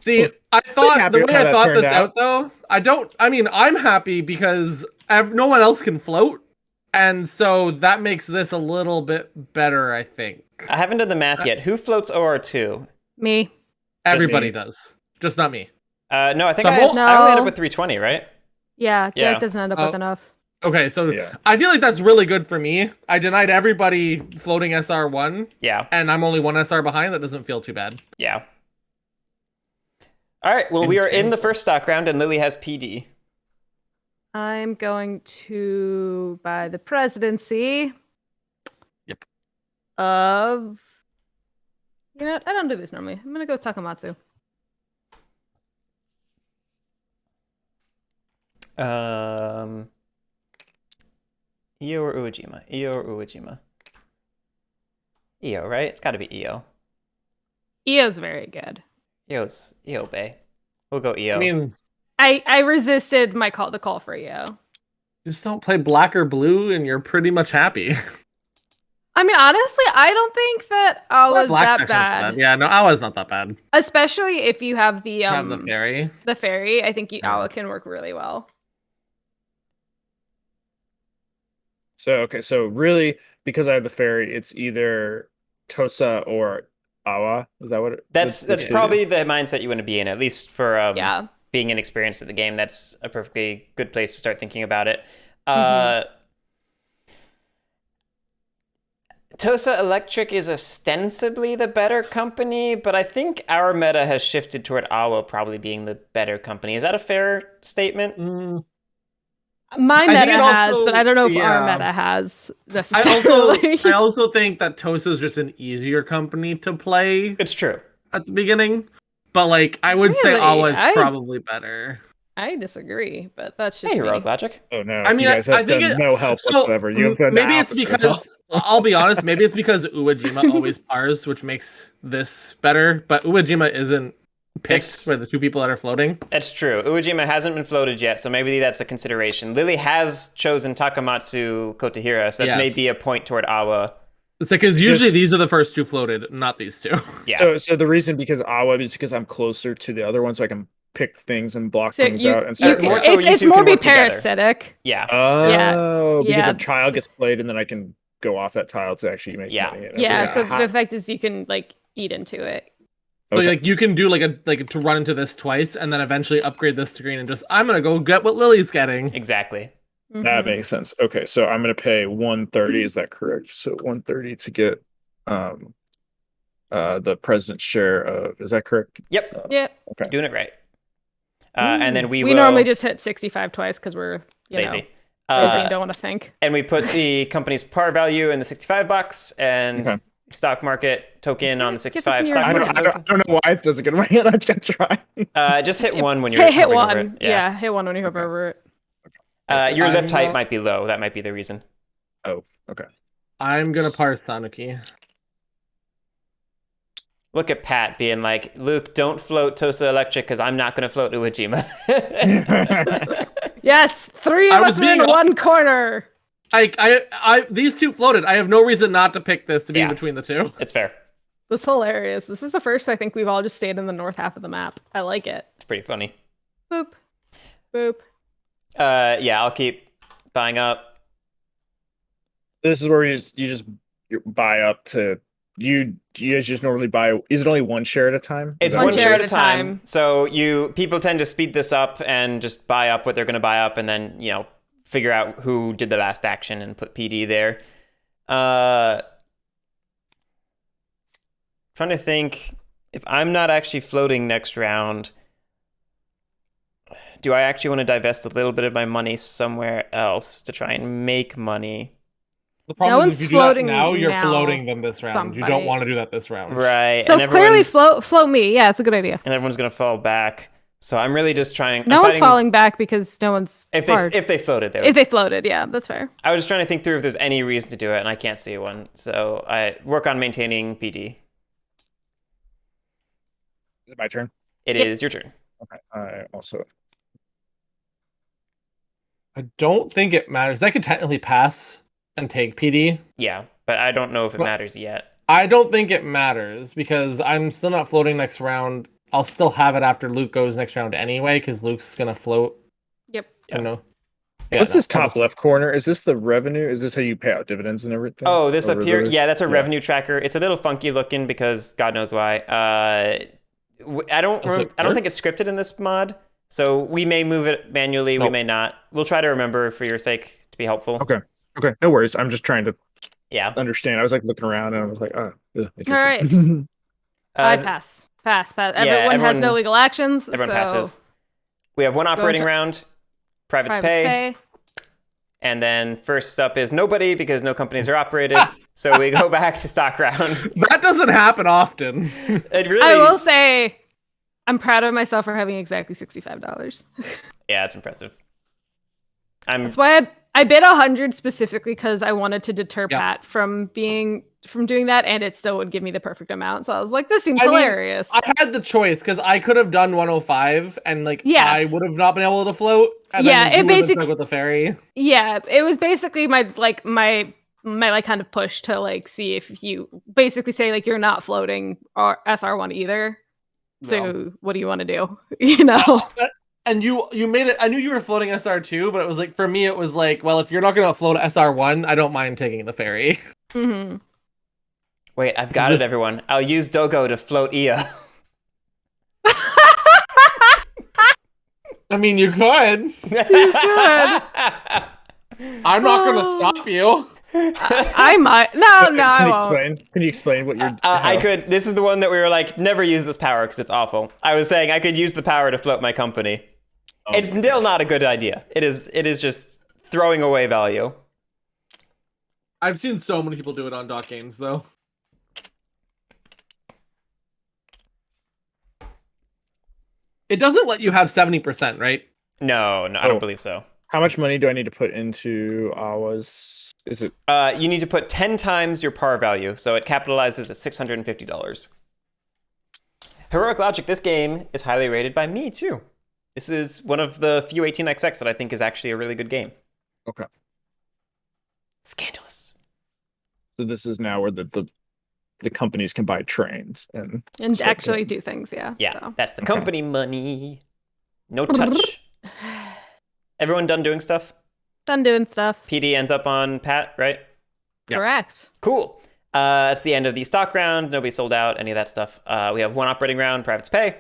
Speaker 3: See, I thought
Speaker 2: happy
Speaker 3: the
Speaker 2: with
Speaker 3: way
Speaker 2: how
Speaker 3: I
Speaker 2: that
Speaker 3: thought
Speaker 2: turned
Speaker 3: this out though, I'm happy because no one else can float, and so that makes this a little bit better, I think.
Speaker 1: I haven't done the math yet. Who floats OR2?
Speaker 4: Me.
Speaker 3: Everybody
Speaker 2: me.
Speaker 3: does, just not me.
Speaker 1: No, I think
Speaker 3: So
Speaker 1: I only ended up
Speaker 4: No.
Speaker 1: with 320, right?
Speaker 4: Yeah,
Speaker 1: Yeah.
Speaker 4: Garrick doesn't end up with enough.
Speaker 3: Okay, so
Speaker 2: Yeah.
Speaker 3: I feel like that's really good for me. I denied everybody floating SR1,
Speaker 1: Yeah.
Speaker 3: and I'm only one SR behind. That doesn't feel too bad.
Speaker 1: Yeah. All right. Well, we are in the first stock round, and Lily has PD.
Speaker 4: I'm going to buy the presidency.
Speaker 3: Yep.
Speaker 4: Of. You know what? I don't do this normally. I'm gonna go Takamatsu.
Speaker 1: Io or Uejima? Io or Uejima? Io, right? It's got to be Io.
Speaker 4: Io's very good.
Speaker 1: Io's Io Bay. We'll go Io.
Speaker 3: I mean,
Speaker 4: I resisted the call for Io.
Speaker 3: just don't play black or blue, and you're pretty much happy.
Speaker 4: I mean, honestly, I don't think that Awa's
Speaker 3: Black's
Speaker 4: that
Speaker 3: actually not
Speaker 4: bad.
Speaker 3: Yeah, no, Awa's not that bad.
Speaker 4: Especially if you have the
Speaker 3: Have the fairy.
Speaker 4: The fairy. I think Awa can work really well.
Speaker 2: So really, because I have the fairy, it's either Tosa or Awa. Is that what it?
Speaker 1: That's probably the mindset you want to be in, at least for
Speaker 4: Yeah.
Speaker 1: being inexperienced at the game. That's a perfectly good place to start thinking about it. Tosa Electric is ostensibly the better company, but I think our meta has shifted toward Awa probably being the better company. Is that a fair statement?
Speaker 4: My
Speaker 3: I think
Speaker 4: meta
Speaker 3: it
Speaker 4: has,
Speaker 3: also-
Speaker 4: but I don't know if our
Speaker 3: yeah.
Speaker 4: meta has
Speaker 3: I
Speaker 4: necessarily.
Speaker 3: also think that Tosa's just an easier company to play
Speaker 1: It's true.
Speaker 3: at the beginning. But like I would say
Speaker 4: Really?
Speaker 3: Awa is
Speaker 4: I-
Speaker 3: probably better.
Speaker 4: I disagree, but that's just
Speaker 1: Hey,
Speaker 4: me.
Speaker 1: Heroic Logic.
Speaker 2: Oh no!
Speaker 3: I mean,
Speaker 2: you guys have
Speaker 3: I think
Speaker 2: done no help
Speaker 3: so,
Speaker 2: whatsoever. You have done
Speaker 3: maybe
Speaker 2: the
Speaker 3: it's
Speaker 2: opposite of
Speaker 3: because I'll be honest, maybe it's because Uejima always pars, which makes this better. But Uejima isn't picked
Speaker 1: It's-
Speaker 3: for the two people that are floating.
Speaker 1: That's true. Uejima hasn't been floated yet, so maybe that's a consideration. Lily has chosen Takamatsu Kotahira, so that's
Speaker 3: Yes.
Speaker 1: maybe a point toward Awa.
Speaker 3: It's like because usually
Speaker 2: Just-
Speaker 3: these are the first two floated, not these two.
Speaker 1: Yeah.
Speaker 2: So the reason because Awa is because I'm closer to the other one, so I can pick things and block
Speaker 4: So
Speaker 2: things
Speaker 4: you,
Speaker 2: out. And
Speaker 4: you
Speaker 2: stuff.
Speaker 4: can,
Speaker 1: more so you
Speaker 4: it's
Speaker 1: two
Speaker 4: more
Speaker 1: can
Speaker 4: be
Speaker 1: work together.
Speaker 4: parasitic.
Speaker 1: Yeah.
Speaker 2: Oh, because
Speaker 4: Yeah.
Speaker 2: a child gets played, and then I can go off that tile to actually make
Speaker 1: Yeah.
Speaker 2: money.
Speaker 4: Yeah, so
Speaker 3: Yeah.
Speaker 4: the effect is you can like eat into it.
Speaker 3: So
Speaker 2: Okay.
Speaker 3: like you can do like to run into this twice and then eventually upgrade this to green and just I'm gonna go get what Lily's getting.
Speaker 1: Exactly.
Speaker 2: That
Speaker 4: Mhm.
Speaker 2: makes sense. Okay, so I'm gonna pay 130. Is that correct? So 130 to get the president's share of. Is that correct?
Speaker 1: Yep.
Speaker 4: Yep.
Speaker 2: Okay.
Speaker 1: Doing it right. And then we
Speaker 4: We
Speaker 1: will...
Speaker 4: normally just hit 65 twice because we're
Speaker 1: lazy.
Speaker 4: Lazy and don't want to think.
Speaker 1: And we put the company's par value in the 65 bucks and
Speaker 2: Okay.
Speaker 1: stock market token on the
Speaker 4: Get this
Speaker 1: 65
Speaker 4: in your
Speaker 1: stock
Speaker 2: I
Speaker 1: market
Speaker 4: hand.
Speaker 2: don't, I,
Speaker 1: token.
Speaker 2: don't, I don't know why it doesn't get in my head. I just try.
Speaker 1: Just hit one when you're
Speaker 4: hit
Speaker 1: hovering over
Speaker 4: one.
Speaker 1: it.
Speaker 4: Yeah, hit one when you hover over it.
Speaker 1: Your lift
Speaker 3: I'm
Speaker 1: height
Speaker 3: not-
Speaker 1: might be low. That might be the reason.
Speaker 2: Oh, okay.
Speaker 3: I'm gonna parse Sanuki.
Speaker 1: Look at Pat being like, Luke, don't float Tosa Electric because I'm not going to float Uejima.
Speaker 4: Yes, three
Speaker 3: I
Speaker 4: of
Speaker 3: was
Speaker 4: us are in
Speaker 3: being
Speaker 4: one
Speaker 3: honest.
Speaker 4: corner.
Speaker 3: These two floated. I have no reason not to pick this to be
Speaker 1: Yeah.
Speaker 3: between the two.
Speaker 1: It's fair.
Speaker 4: That's hilarious. This is the first I think we've all just stayed in the north half of the map. I like it.
Speaker 1: It's pretty funny.
Speaker 4: Boop. Boop.
Speaker 1: Yeah, I'll keep buying up.
Speaker 2: This is where you buy up to you guys just normally buy. Is it only one share at a time?
Speaker 1: It's
Speaker 2: Is that
Speaker 1: one
Speaker 2: what it
Speaker 1: share
Speaker 2: is?
Speaker 1: at a time. So people tend to speed this up and just buy up what they're going to buy up and then, figure out who did the last action and put PD there. Trying to think, if I'm not actually floating next round, do I actually want to divest a little bit of my money somewhere else to try and make money?
Speaker 3: The problem
Speaker 4: No
Speaker 3: is
Speaker 4: one's
Speaker 3: if you do that
Speaker 4: floating
Speaker 3: now, you're
Speaker 4: now.
Speaker 3: floating them this round. You
Speaker 4: Somebody.
Speaker 3: don't want to do that this round.
Speaker 1: Right.
Speaker 4: So
Speaker 1: and
Speaker 4: clearly
Speaker 1: everyone's-
Speaker 4: float me. Yeah, it's a good idea.
Speaker 1: And everyone's going to fall back. So I'm really just trying.
Speaker 4: No
Speaker 1: I'm
Speaker 4: one's
Speaker 1: fighting-
Speaker 4: falling back because no one's
Speaker 1: If
Speaker 4: hard.
Speaker 1: they floated, they would.
Speaker 4: If they floated, yeah, that's fair.
Speaker 1: I was just trying to think through if there's any reason to do it, and I can't see one. So I work on maintaining PD.
Speaker 2: Is it my turn?
Speaker 1: It is your turn.
Speaker 2: Okay. I also.
Speaker 3: I don't think it matters. I could technically pass and take PD.
Speaker 1: Yeah, but I don't know if it
Speaker 3: Well-
Speaker 1: matters yet.
Speaker 3: I don't think it matters because I'm still not floating next round. I'll still have it after Luke goes next round anyway because Luke's gonna float.
Speaker 4: Yep.
Speaker 3: I know.
Speaker 2: What's this top left corner? Is this the revenue? Is this how you pay out dividends and everything?
Speaker 1: Oh, this
Speaker 2: Or
Speaker 1: up here?
Speaker 2: reserves?
Speaker 1: Yeah, that's a
Speaker 2: Yeah.
Speaker 1: revenue tracker. It's a little funky looking because God knows why. I don't
Speaker 3: Is it
Speaker 1: think it's scripted in this mod, so we may move it manually. We
Speaker 3: Nope.
Speaker 1: may not. We'll try to remember for your sake to be helpful.
Speaker 2: Okay. Okay. No worries. I'm just trying to
Speaker 1: Yeah.
Speaker 2: understand. I was like looking around and I was like, oh, interesting.
Speaker 4: All right. I pass. Pass. Everyone has no
Speaker 1: everyone-
Speaker 4: legal actions.
Speaker 1: Everyone
Speaker 4: so
Speaker 1: passes. We have one operating
Speaker 4: to-
Speaker 1: round. Private's pay. And then first up is nobody because no companies are operated. So we go back to stock round.
Speaker 3: That doesn't happen often.
Speaker 1: It really,
Speaker 4: I will say, I'm proud of myself for having exactly $65.
Speaker 1: yeah, it's impressive.
Speaker 4: That's why I bid 100 specifically because I wanted to deter
Speaker 3: Yeah.
Speaker 4: Pat from doing that, and it still would give me the perfect amount. So I was like, this seems
Speaker 3: I mean,
Speaker 4: hilarious.
Speaker 3: I had the choice because I could have done 105 and
Speaker 4: Yeah.
Speaker 3: I would have not been able to float. And
Speaker 4: Yeah,
Speaker 3: then
Speaker 4: it
Speaker 3: you would have
Speaker 4: basic-
Speaker 3: stuck with the ferry.
Speaker 4: Yeah, it was basically my kind of push to like see if you basically say like you're not floating or SR1 either. So
Speaker 3: No.
Speaker 4: what do you want to do? You know?
Speaker 3: And you made it. I knew you were floating SR2, but it was like for me, it was like, well, if you're not gonna float SR1, I don't mind taking the ferry.
Speaker 4: hmm
Speaker 1: Wait, I've got it, everyone. I'll use Dogo to float Ia.
Speaker 3: I mean, you could. I'm not gonna stop you.
Speaker 4: I might. No, I
Speaker 2: Can you
Speaker 4: won't.
Speaker 2: explain? Can you explain what you're?
Speaker 1: I could. This is the one that we were like, never use this power because it's awful. I was saying I could use the power to float my company.
Speaker 2: Oh
Speaker 1: It's still not a good idea. It is just throwing away value.
Speaker 3: I've seen so many people do it on dock games, though. It doesn't let you have 70%, right?
Speaker 1: No, I don't believe so.
Speaker 2: How much money do I need to put into Awa's? Is it?
Speaker 1: You need to put 10 times your par value, so it capitalizes at $650. Heroic Logic, this game is highly rated by me too. This is one of the few 18xx that I think is actually a really good game.
Speaker 2: Okay.
Speaker 1: Scandalous.
Speaker 2: So this is now where the companies can buy trains and
Speaker 4: And
Speaker 2: stuff,
Speaker 4: actually do things, yeah.
Speaker 1: Yeah,
Speaker 4: so.
Speaker 1: that's the company money. No touch. Everyone done doing stuff?
Speaker 4: Done doing stuff.
Speaker 1: PD ends up on Pat, right?
Speaker 2: Yeah.
Speaker 4: Correct.
Speaker 1: Cool. That's the end of the stock round. Nobody sold out, any of that stuff. We have one operating round, Private's pay.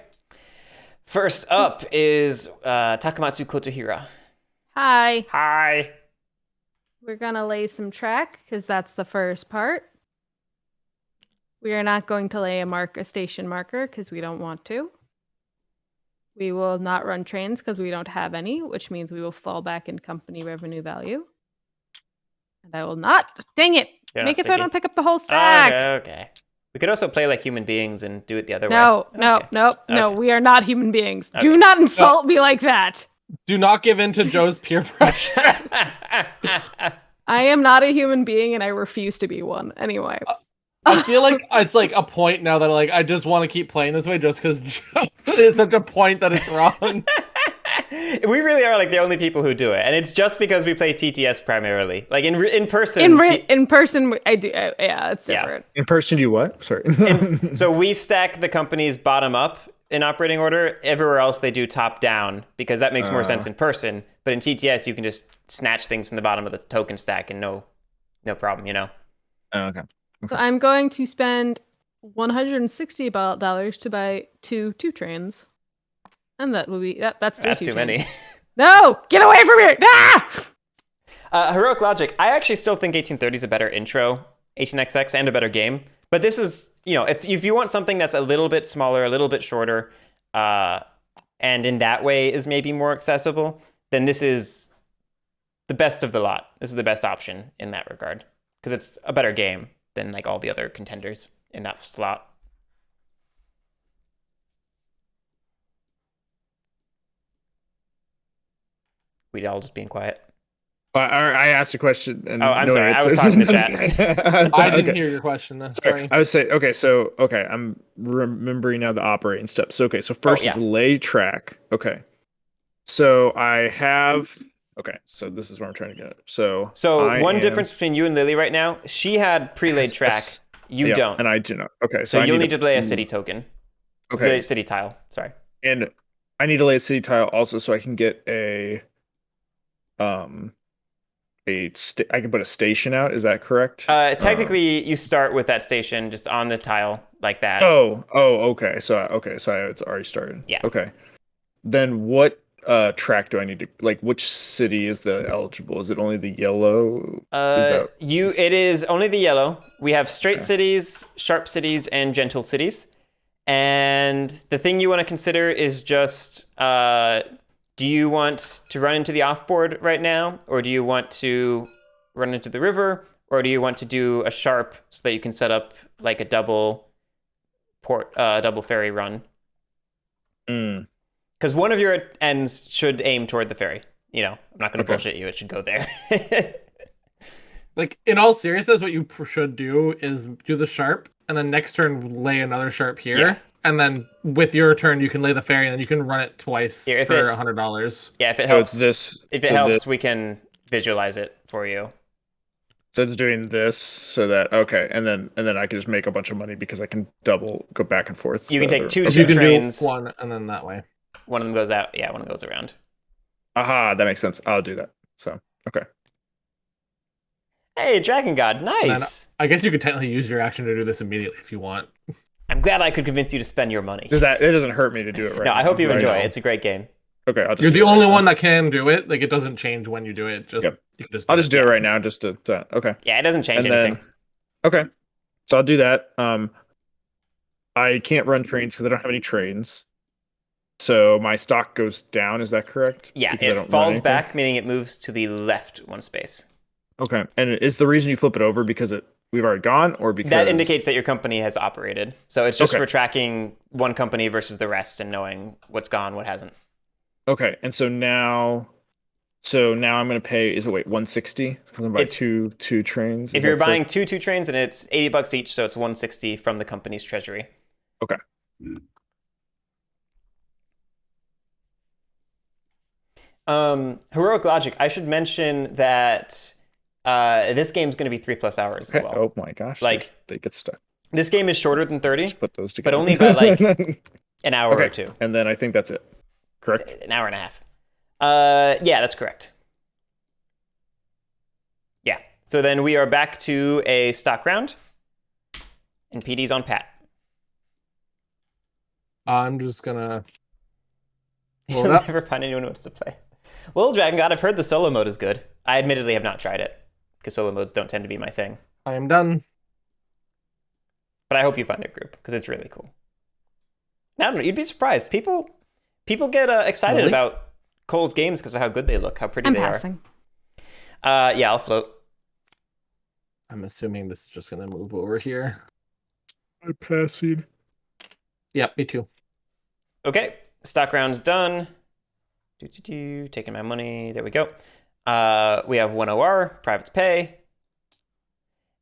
Speaker 1: First up is Takamatsu Kotohira.
Speaker 4: Hi.
Speaker 1: Hi.
Speaker 4: We're gonna lay some track because that's the first part. We are not going to lay a station marker because we don't want to. We will not run trains because we don't have any, which means we will fall back in company revenue value. And I will not. Dang it!
Speaker 1: You're
Speaker 4: Make
Speaker 1: not
Speaker 4: it so I
Speaker 1: sticky.
Speaker 4: don't pick up the whole stack.
Speaker 1: Okay. We could also play like human beings and do it the other way.
Speaker 4: No.
Speaker 1: Okay.
Speaker 4: We are not human beings.
Speaker 1: Okay.
Speaker 4: Do not insult me like that.
Speaker 3: Do not give in to Joe's peer pressure.
Speaker 4: I am not a human being, and I refuse to be one. Anyway.
Speaker 3: I feel like it's like a point now that like I just want to keep playing this way just because Joe is such a point that it's wrong.
Speaker 1: We really are like the only people who do it, and it's just because we play TTS primarily. Like in person.
Speaker 4: In person, I do. Yeah, it's different.
Speaker 2: In person, you what? Sorry.
Speaker 1: So we stack the companies bottom up in operating order. Everywhere else, they do top down because that makes more sense in person. But in TTS, you can just snatch things from the bottom of the token stack and no problem, you know?
Speaker 2: Okay.
Speaker 4: So I'm going to spend $160 to buy two trains. And that will be that's
Speaker 1: That's too
Speaker 4: trains.
Speaker 1: many.
Speaker 4: No, get away from here! Ah!
Speaker 1: Heroic Logic. I actually still think 1830 is a better intro 18XX and a better game. But this is, if you want something that's a little bit smaller, a little bit shorter, and in that way is maybe more accessible, then this is the best of the lot. This is the best option in that regard because it's a better game than like all the other contenders in that slot. We'd all just being quiet.
Speaker 2: I asked a question. And
Speaker 1: I'm sorry. I was talking to chat.
Speaker 3: I didn't hear your question. Sorry.
Speaker 2: I was saying, okay, I'm remembering now the operating steps. So, so first it's lay track. Okay. So I have, so this is what I'm trying to get. So
Speaker 1: one difference between you and Lily right now, she had pre-laid track. You don't.
Speaker 2: And I do not. Okay.
Speaker 1: So you'll need to lay a city token.
Speaker 2: Okay.
Speaker 1: City tile. Sorry.
Speaker 2: And I need to lay a city tile also so I can get I can put a station out. Is that correct?
Speaker 1: Technically, you start with that station just on the tile like that.
Speaker 2: Okay. So it's already started.
Speaker 1: Yeah.
Speaker 2: Okay. Then what track do I need to which city is the eligible? Is it only the yellow?
Speaker 1: It is only the yellow. We have straight cities, sharp cities, and gentle cities. And the thing you want to consider is just do you want to run into the offboard right now, or do you want to run into the river, or do you want to do a sharp so that you can set up like a double ferry run? Because one of your ends should aim toward the ferry. I'm not going to bullshit you. It should go there.
Speaker 3: Like, in all seriousness, what you should do is do the sharp, and then next turn lay another sharp here. Yeah. And then with your turn, you can lay the ferry, and then you can run it twice for $100.
Speaker 1: Yeah, if it helps, we can visualize it for you.
Speaker 2: So it's doing this so that and then I can just make a bunch of money because I can go back and forth.
Speaker 1: You can take two
Speaker 3: trains.
Speaker 1: Do
Speaker 3: one, and then that way.
Speaker 1: One of them goes out. Yeah, one of them goes around.
Speaker 2: Aha, that makes sense. I'll do that. So okay.
Speaker 1: Hey, Dragon God, nice.
Speaker 3: I guess you could technically use your action to do this immediately if you want.
Speaker 1: I'm glad I could convince you to spend your money.
Speaker 2: It doesn't hurt me to do it right.
Speaker 1: No, I hope you
Speaker 2: right
Speaker 1: enjoy
Speaker 2: now.
Speaker 1: it. It's a great game.
Speaker 2: Okay,
Speaker 3: You're the only one that can do it. Like, it doesn't change when you do it. You can just.
Speaker 2: I'll just do it right now. Just to okay.
Speaker 1: Yeah, it doesn't change anything.
Speaker 2: Okay, so I'll do that. I can't run trains because I don't have any trains. So my stock goes down. Is that correct?
Speaker 1: Yeah, it falls back, meaning it moves to the left one space.
Speaker 2: Okay, and is the reason you flip it over because we've already gone, or because
Speaker 1: that indicates that your company has operated? So it's just for tracking one company versus the rest and knowing what's gone, what hasn't. Okay,
Speaker 2: and so now I'm going to pay. Is it 160? Because I'm buying two trains.
Speaker 1: If you're buying two trains, and it's $80 each, so it's 160 from the company's treasury.
Speaker 2: Okay.
Speaker 1: Heroic Logic. I should mention that this game's going to be 3+ hours as well.
Speaker 2: Oh my gosh!
Speaker 1: Like,
Speaker 2: they get stuck.
Speaker 1: This game is shorter than 30.
Speaker 2: Just put those together.
Speaker 1: But only by like an hour or two.
Speaker 2: And then I think that's it. Correct?
Speaker 1: An hour and a half. Yeah, that's correct. Yeah. So then we are back to a stock round. And PD's on Pat.
Speaker 3: I'm just gonna.
Speaker 1: You'll never find anyone who wants to play. Well, Dragon God, I've heard the solo mode is good. I admittedly have not tried it, because solo modes don't tend to be my thing.
Speaker 3: I am done.
Speaker 1: But I hope you find a group, because it's really cool. Now, I don't know, you'd be surprised. People People get excited
Speaker 3: Really?
Speaker 1: about Cole's games because of how good they look, how pretty
Speaker 4: I'm
Speaker 1: they
Speaker 4: passing.
Speaker 1: are. Yeah, I'll float.
Speaker 3: I'm assuming this is just gonna move over here.
Speaker 2: I passed.
Speaker 3: Yep, me too.
Speaker 1: Okay, stock round's done. Taking my money. There we go. We have 1 OR, privates pay.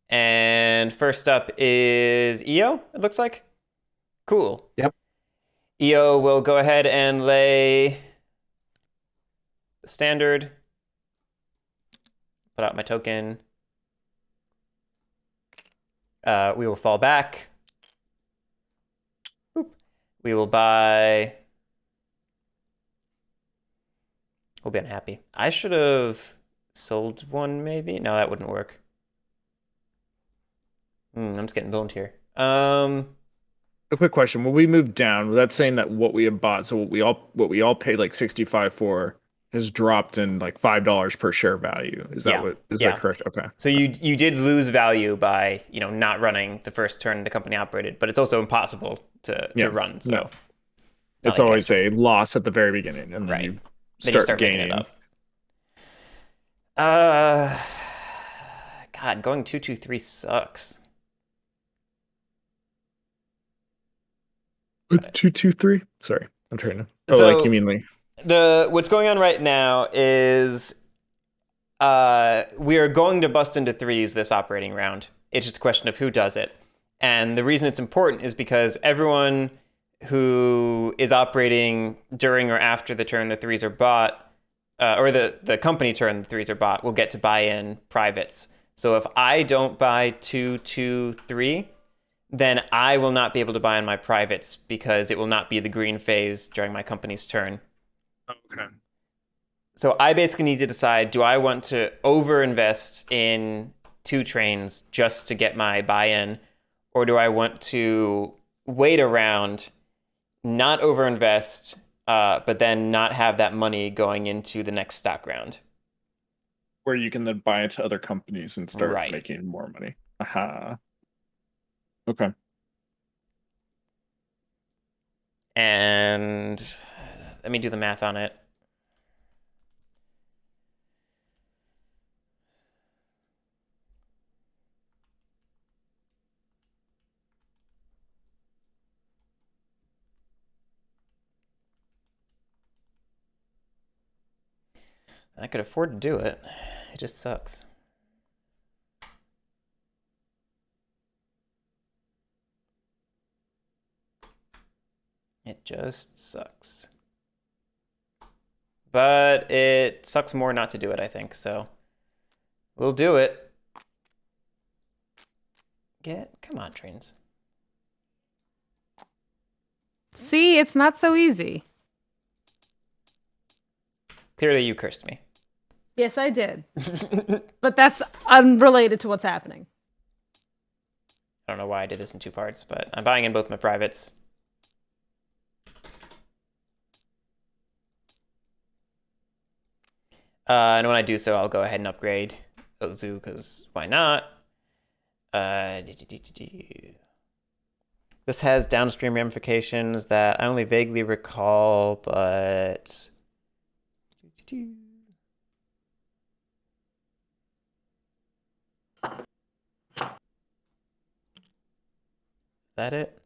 Speaker 1: And first up is EO, it looks like. Cool.
Speaker 3: Yep.
Speaker 1: EO will go ahead and lay the standard. Put out my token. We will fall back. Oop. We will buy. We'll be unhappy. I should have sold one, maybe. No, that wouldn't work. I'm just getting boned here.
Speaker 2: A quick question: when we move down, was that saying that what we have bought, so what we all paid like 65 for, has dropped in like $5 per share value? Is that that correct? Okay.
Speaker 1: So you did lose value by not running the first turn the company operated, but it's also impossible to run. So
Speaker 2: no. It's always a loss at the very beginning, and then you start gaining.
Speaker 1: Making it up. God, going 2-2-3 sucks.
Speaker 2: With 2-2-3. Sorry, I'm trying to. Oh,
Speaker 1: So-
Speaker 2: like you mean like
Speaker 1: What's going on right now is we are going to bust into threes this operating round. It's just a question of who does it. And the reason it's important is because everyone who is operating during or after the turn the threes are bought, or the company turn the threes are bought, will get to buy in privates. So if I don't buy 2-2-3, then I will not be able to buy in my privates because it will not be the green phase during my company's turn.
Speaker 2: okay.
Speaker 1: So I basically need to decide, do I want to overinvest in 2 trains just to get my buy-in, or do I want to wait around, not overinvest, but then not have that money going into the next stock round?
Speaker 2: Where you can then buy into other companies and start
Speaker 1: Right.
Speaker 2: making more money. Aha. Okay.
Speaker 1: And let me do the math on it. I could afford to do it. It just sucks. It just sucks. But it sucks more not to do it, I think. So we'll do it. Come on, trains.
Speaker 4: See, it's not so easy.
Speaker 1: Clearly you cursed me.
Speaker 4: Yes, I did. But that's unrelated to what's happening.
Speaker 1: I don't know why I did this in 2 parts, but I'm buying in both my privates. And when I do so, I'll go ahead and upgrade Ozu, because why not? This has downstream ramifications that I only vaguely recall, but... Is that it?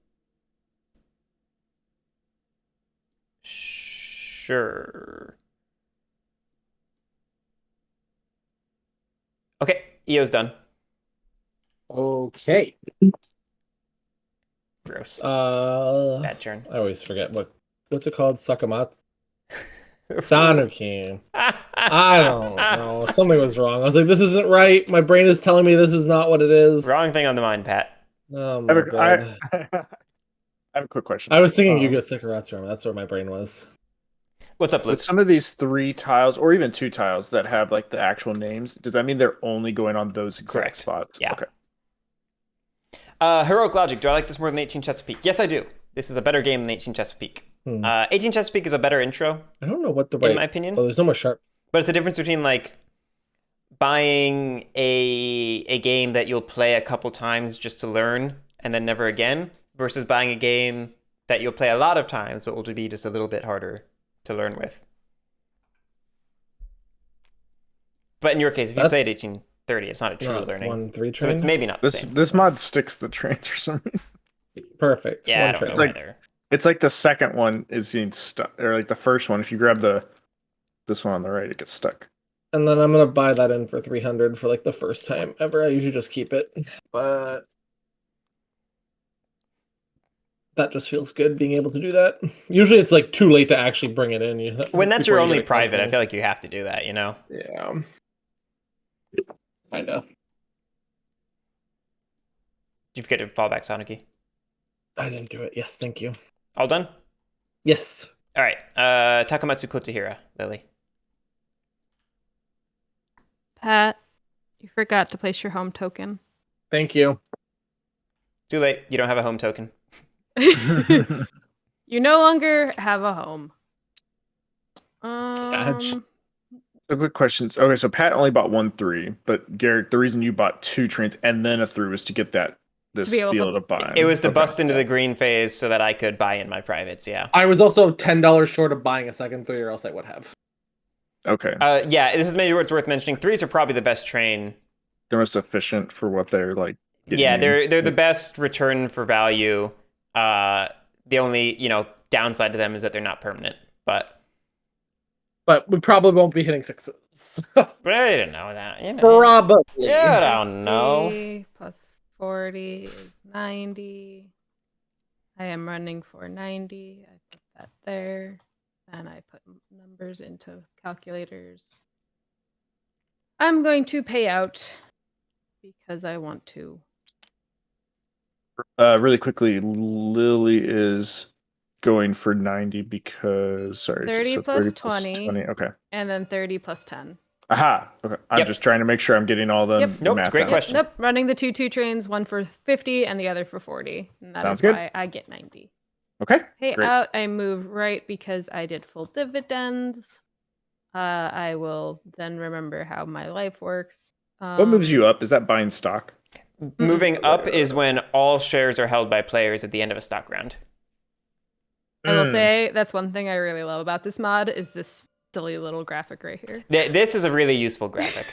Speaker 1: Sure. Okay, EO's done.
Speaker 3: Okay.
Speaker 1: Gross.
Speaker 3: I
Speaker 1: Bad turn.
Speaker 3: always forget what's it called? Sakamatsu? Tanuki. I don't know. Something was wrong. I was like, this isn't right. My brain is telling me this is not what it is.
Speaker 1: Wrong thing on the mind, Pat.
Speaker 3: Oh
Speaker 2: I
Speaker 3: my
Speaker 2: have,
Speaker 3: god.
Speaker 2: I have a quick question.
Speaker 3: I was thinking Yuga Sakaratsu. That's where my brain was.
Speaker 1: What's up, Luke?
Speaker 2: With some of these 3 tiles, or even 2 tiles that have like the actual names, does that mean they're only going on those exact
Speaker 1: Correct.
Speaker 2: spots?
Speaker 1: Yeah.
Speaker 2: Okay.
Speaker 1: Heroic Logic, do I like this more than 18 Chesapeake? Yes, I do. This is a better game than 18 Chesapeake. 18 Chesapeake is a better intro,
Speaker 3: I don't know what the right...
Speaker 1: in my opinion.
Speaker 3: Oh, there's no more sharp.
Speaker 1: But it's the difference between like buying a game that you'll play a couple times just to learn and then never again, versus buying a game that you'll play a lot of times, but will be just a little bit harder to learn with. But in your case, if you played 1830, it's not a true learning.
Speaker 3: 1-3
Speaker 1: So it's
Speaker 3: train.
Speaker 1: maybe not the same.
Speaker 2: This mod sticks the trains for some reason.
Speaker 3: Perfect.
Speaker 1: Yeah, I
Speaker 3: One
Speaker 1: don't
Speaker 3: train.
Speaker 1: know
Speaker 2: like-
Speaker 1: either.
Speaker 2: It's like the second one is being stuck, or like the first one. If you grab this one on the right, it gets stuck.
Speaker 3: And then I'm gonna buy that in for 300 for like the first time ever. I usually just keep it, but that just feels good being able to do that. Usually it's like too late to actually bring it in.
Speaker 1: When that's your
Speaker 3: before you
Speaker 1: only
Speaker 3: get a
Speaker 1: private, I
Speaker 3: company.
Speaker 1: feel like you have to do that, you know?
Speaker 3: Yeah. I know.
Speaker 1: You've got a fallback Sonic.
Speaker 3: I didn't do it. Yes, thank you.
Speaker 1: All done?
Speaker 3: Yes.
Speaker 1: All right. Takamatsu Kotahira, Lily.
Speaker 4: Pat, you forgot to place your home token.
Speaker 3: Thank you.
Speaker 1: Too late. You don't have a home token.
Speaker 4: You no longer have a home.
Speaker 3: Sad.
Speaker 2: So quick questions. Okay, so Pat only bought 1-3, but Garrett, the reason you bought 2 trains and then a 3 was to get this
Speaker 4: be able to-
Speaker 2: deal to buy.
Speaker 1: It was to
Speaker 2: Okay.
Speaker 1: bust into the green phase so that I could buy in my privates, yeah.
Speaker 3: I was also $10 short of buying a second 3, or else I would have.
Speaker 2: Okay,
Speaker 1: Yeah, this is maybe what's worth mentioning. 3s are probably the best train.
Speaker 2: they're most efficient for what they're like.
Speaker 1: Yeah,
Speaker 2: getting
Speaker 1: they're the best return for value. The only, downside to them is that they're not permanent. But
Speaker 3: But we probably won't be hitting 6s.
Speaker 1: I don't know that.
Speaker 3: Probably.
Speaker 1: You don't know.
Speaker 4: 50 plus 40 is 90. I am running for 90. I put that there. And I put numbers into calculators. I'm going to pay out because I want to.
Speaker 2: Really quickly, Lily is going for 90 because
Speaker 4: 30 plus 20.
Speaker 2: Okay.
Speaker 4: And then 30 plus 10.
Speaker 2: Aha. Okay. I'm
Speaker 1: Yep.
Speaker 2: just trying to make sure I'm getting all the
Speaker 4: Yep.
Speaker 1: Nope, it's
Speaker 2: math
Speaker 1: a great
Speaker 2: down.
Speaker 1: question.
Speaker 4: Nope, running the two trains, one for 50 and the other for 40. And that
Speaker 2: Sounds
Speaker 4: is
Speaker 2: good.
Speaker 4: why I get 90.
Speaker 2: Okay.
Speaker 4: Pay
Speaker 2: Great.
Speaker 4: out, I move right because I did full dividends. I will then remember how my life works.
Speaker 2: What moves you up? Is that buying stock?
Speaker 1: Moving up is when all shares are held by players at the end of a stock round.
Speaker 4: I will say that's one thing I really love about this mod is this silly little graphic right here.
Speaker 1: This is a really useful graphic.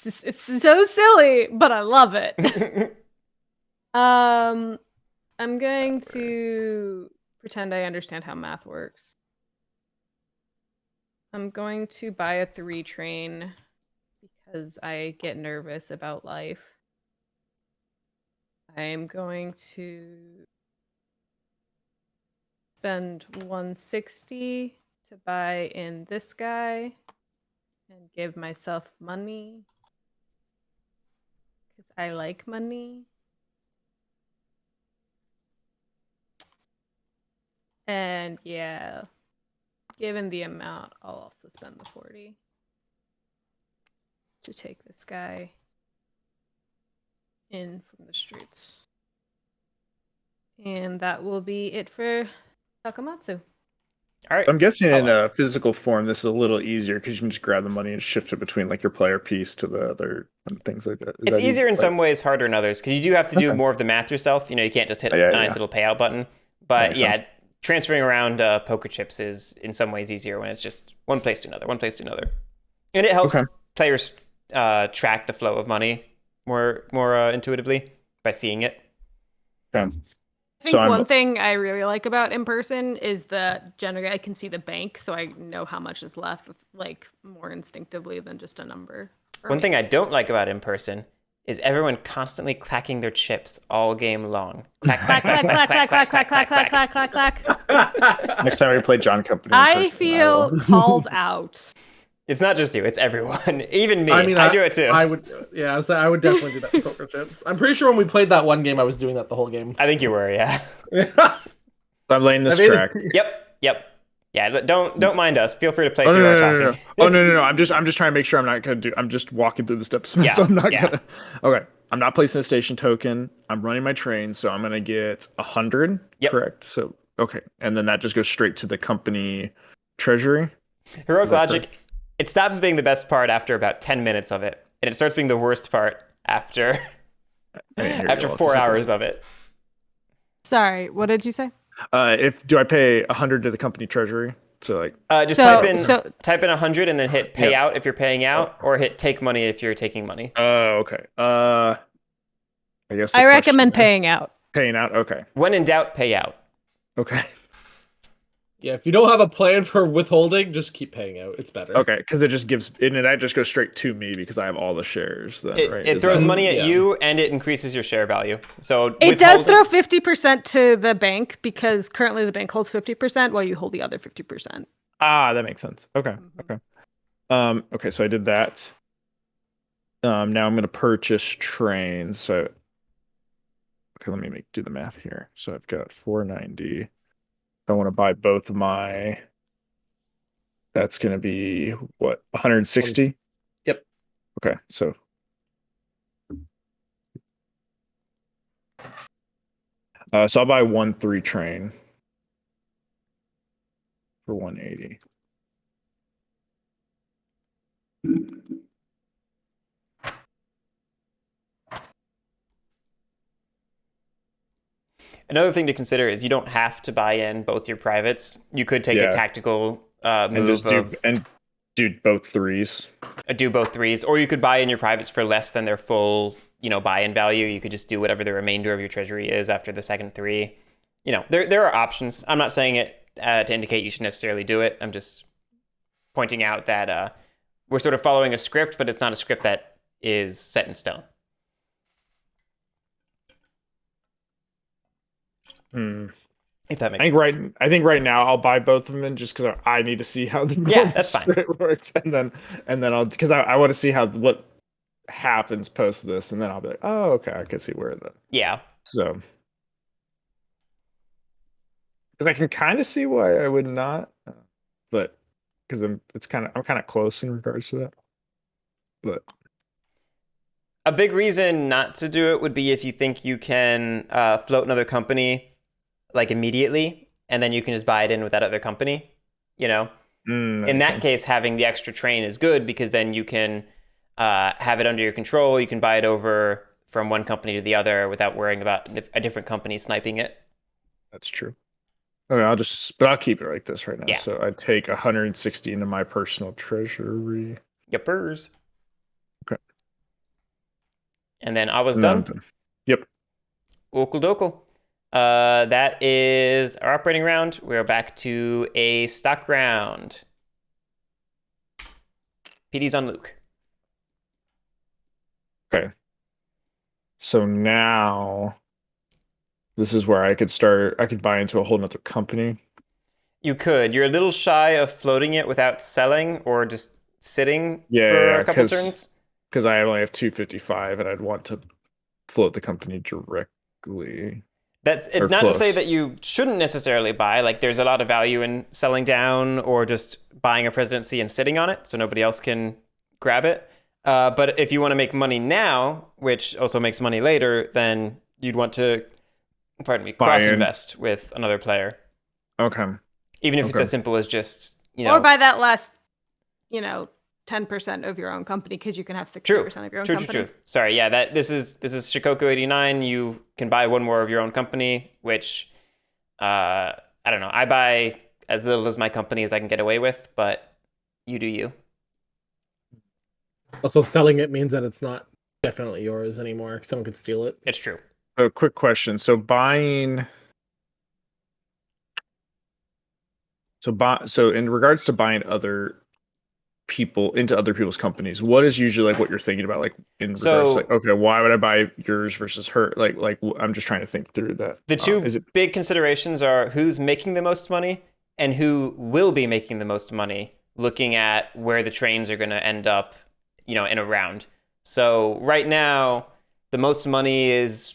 Speaker 4: It's so silly, but I love it. I'm going to pretend I understand how math works. I'm going to buy a 3 train because I get nervous about life. I'm going to spend 160 to buy in this guy and give myself money because I like money. And yeah, given the amount, I'll also spend the 40 to take this guy in from the streets. And that will be it for Takamatsu.
Speaker 1: All right.
Speaker 2: I'm guessing in
Speaker 1: Hello.
Speaker 2: physical form, this is a little easier because you can just grab the money and shift it between like your player piece to the other and things like that. Is
Speaker 1: It's
Speaker 2: that
Speaker 1: easier in
Speaker 2: like-
Speaker 1: some ways, harder in others, because you do have to do
Speaker 2: Okay.
Speaker 1: more of the math yourself. You can't just hit
Speaker 2: Yeah,
Speaker 1: a nice
Speaker 2: yeah.
Speaker 1: little payout button. But
Speaker 2: Makes
Speaker 1: yeah,
Speaker 2: sense.
Speaker 1: transferring around poker chips is in some ways easier when it's just one place to another, one place to another. And it helps
Speaker 2: Okay.
Speaker 1: players track the flow of money more intuitively by seeing it.
Speaker 2: Okay.
Speaker 4: I think
Speaker 2: So
Speaker 4: one thing I really like about in person is that generally I can see the bank, so I know how much is left, like more instinctively than just a number.
Speaker 1: One thing I don't like about in person is everyone constantly clacking their chips all game long. Clack,
Speaker 4: clack clack clack clack clack clack clack clack clack clack clack.
Speaker 2: Next time we play John Company, in
Speaker 4: I
Speaker 2: person,
Speaker 4: feel
Speaker 2: will.
Speaker 4: called out.
Speaker 1: It's not just you, it's everyone. Even me.
Speaker 3: I mean,
Speaker 1: I do it too.
Speaker 3: I would, yeah, so I would definitely do that with poker chips. I'm pretty sure when we played that one game, I was doing that the whole game.
Speaker 1: I think you were, yeah.
Speaker 2: I'm laying this
Speaker 3: I mean,
Speaker 2: track.
Speaker 1: Yep. Yeah, don't mind us. Feel free to play
Speaker 2: Oh
Speaker 1: through
Speaker 2: no,
Speaker 1: our
Speaker 2: no, no,
Speaker 1: talking.
Speaker 2: no. Oh no. I'm just trying to make sure I'm not gonna do. I'm just walking through the steps,
Speaker 1: Yeah,
Speaker 2: so I'm not
Speaker 1: yeah.
Speaker 2: gonna. Okay, I'm not placing a station token. I'm running my train, so I'm gonna get 100.
Speaker 1: Yep.
Speaker 2: Correct. So okay, and then that just goes straight to the company treasury.
Speaker 1: Heroic
Speaker 2: Is that
Speaker 1: logic, it stops being the best part after about 10 minutes of it, and it starts being the worst part after
Speaker 2: I didn't hear you
Speaker 1: after
Speaker 2: all.
Speaker 1: 4 hours of it.
Speaker 4: Sorry, what did you say?
Speaker 2: Do I pay 100 to the company treasury? So like,
Speaker 1: Just type in 100 and then hit pay out if you're paying out, or hit take money if you're taking money.
Speaker 2: oh, okay. I guess
Speaker 4: I
Speaker 2: the
Speaker 4: recommend
Speaker 2: question is
Speaker 4: paying out.
Speaker 2: paying out. Okay.
Speaker 1: When in doubt, pay out.
Speaker 2: Okay.
Speaker 3: Yeah, if you don't have a plan for withholding, just keep paying out. It's better.
Speaker 2: Okay, because it just gives, and that just goes straight to me because I have all the shares. Then, right?
Speaker 1: It throws
Speaker 2: that-
Speaker 1: money at
Speaker 3: Yeah.
Speaker 1: you, and it increases your share value. So
Speaker 4: It does
Speaker 1: withholding-
Speaker 4: throw 50% to the bank because currently the bank holds 50% while you hold the other 50%.
Speaker 2: Ah, that makes sense. Okay. Okay. Okay, so I did that. Now I'm gonna purchase trains. So okay, let me do the math here. So I've got 490. I want to buy both of my. That's gonna be what, 160?
Speaker 3: Yep.
Speaker 2: Okay, so so I'll buy 1-3 train for 180.
Speaker 1: Another thing to consider is you don't have to buy in both your privates. You could take
Speaker 2: Yeah.
Speaker 1: a tactical
Speaker 2: And
Speaker 1: move
Speaker 2: just do both threes.
Speaker 1: do both threes, or you could buy in your privates for less than their full, buy-in value. You could just do whatever the remainder of your treasury is after the second three. There are options. I'm not saying it to indicate you should necessarily do it. I'm just pointing out that we're sort of following a script, but it's not a script that is set in stone. If that makes sense.
Speaker 2: I think right now I'll buy both of them just because I need to see how the
Speaker 1: that's fine.
Speaker 2: script works, and then I'll, because I want to see what happens post this, and then I'll be like, oh, okay, I can see where the
Speaker 1: Yeah.
Speaker 2: so because I can kind of see why I would not, but because I'm kind of close in regards to that, but
Speaker 1: A big reason not to do it would be if you think you can float another company like immediately, and then you can just buy it in with that other company. In that case, having the extra train is good because then you can have it under your control. You can buy it over from one company to the other without worrying about a different company sniping it.
Speaker 2: that's true. Okay, I'll keep it like this right now.
Speaker 1: Yeah.
Speaker 2: So I take 160 into my personal treasury.
Speaker 1: Yepers.
Speaker 2: Okay.
Speaker 1: And then I was
Speaker 2: And then I'm
Speaker 1: done.
Speaker 2: done. Yep.
Speaker 1: Okul dokul. That is our operating round. We're back to a stock round. PD's on Luke.
Speaker 2: Okay. So now this is where I could buy into a whole nother company.
Speaker 1: You could. You're a little shy of floating it without selling or just sitting for a couple turns.
Speaker 2: Because I only have 255 and I'd want to float the company directly.
Speaker 1: That's
Speaker 2: Or
Speaker 1: not to say
Speaker 2: close.
Speaker 1: that you shouldn't necessarily buy. Like, there's a lot of value in selling down or just buying a presidency and sitting on it so nobody else can grab it. But if you want to make money now, which also makes money later, then you'd want to, cross-invest with another player.
Speaker 2: Okay.
Speaker 1: Even if it's as simple as just,
Speaker 4: Or buy that last, 10% of your own company because you can have 60% of your own company.
Speaker 1: True. Sorry, yeah, this is Shikoku 89. You can buy one more of your own company, which I don't know. I buy as little as my company as I can get away with, but you do you.
Speaker 3: Also, selling it means that it's not definitely yours anymore. Someone could steal it.
Speaker 1: It's true.
Speaker 2: So quick question. So in regards to buying other people into other people's companies, what is usually like what you're thinking about, like in regards to like, okay, why would I buy yours versus her? I'm just trying to think through that.
Speaker 1: The two big considerations are who's making the most money and who will be making the most money, looking at where the trains are going to end up, in a round. So right now, the most money is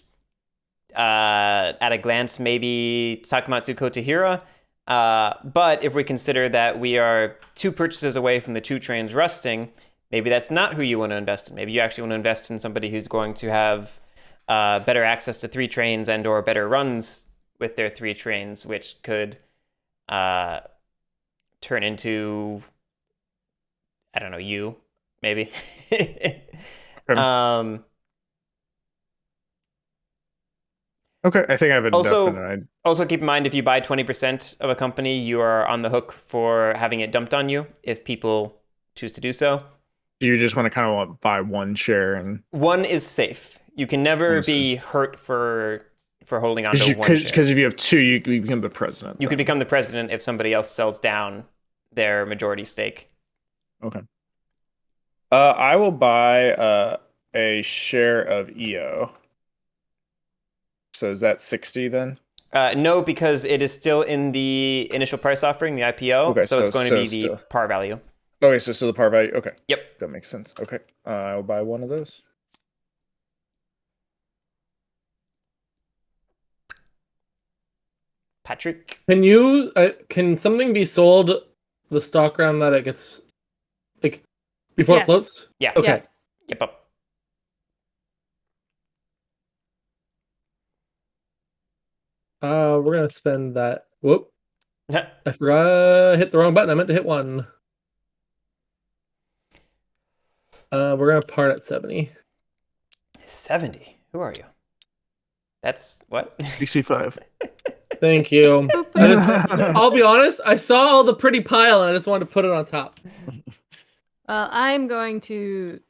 Speaker 1: at a glance maybe Takamatsu Kotahira. But if we consider that we are 2 purchases away from the 2 trains rusting, maybe that's not who you want to invest in. Maybe you actually want to invest in somebody who's going to have better access to 3 trains and or better runs with their 3 trains, which could turn into, I don't know, you, maybe.
Speaker 2: Okay, I think I have a
Speaker 1: Also,
Speaker 2: definite.
Speaker 1: also keep in mind if you buy 20% of a company, you are on the hook for having it dumped on you if people choose to do so.
Speaker 2: You just want to kind of buy one share and
Speaker 1: One is safe. You can never
Speaker 2: One is
Speaker 1: be hurt for holding on to one share.
Speaker 2: because if you have two, you become the president.
Speaker 1: You could become the president if somebody else sells down their majority stake.
Speaker 2: Okay. I will buy a share of EO. So is that 60 then?
Speaker 1: No, because it is still in the initial price offering, the IPO.
Speaker 2: Okay,
Speaker 1: so it's going to be the
Speaker 2: still.
Speaker 1: par value.
Speaker 2: Okay, so still the par value. Okay.
Speaker 1: Yep.
Speaker 2: That makes sense. Okay. I'll buy one of those.
Speaker 1: Patrick.
Speaker 3: Can something be sold the stock round that it gets like before it
Speaker 4: Yes.
Speaker 3: floats?
Speaker 1: Yeah.
Speaker 3: Okay.
Speaker 4: Yes.
Speaker 1: Yep. Up.
Speaker 3: We're gonna spend that. Whoop! I forgot. Hit the wrong button. I meant to hit one. We're gonna part at 70.
Speaker 1: 70. Who are you? That's what?
Speaker 2: 65.
Speaker 3: Thank you. I'll be honest. I saw all the pretty pile and I just wanted to put it on top.
Speaker 4: Well, I'm going to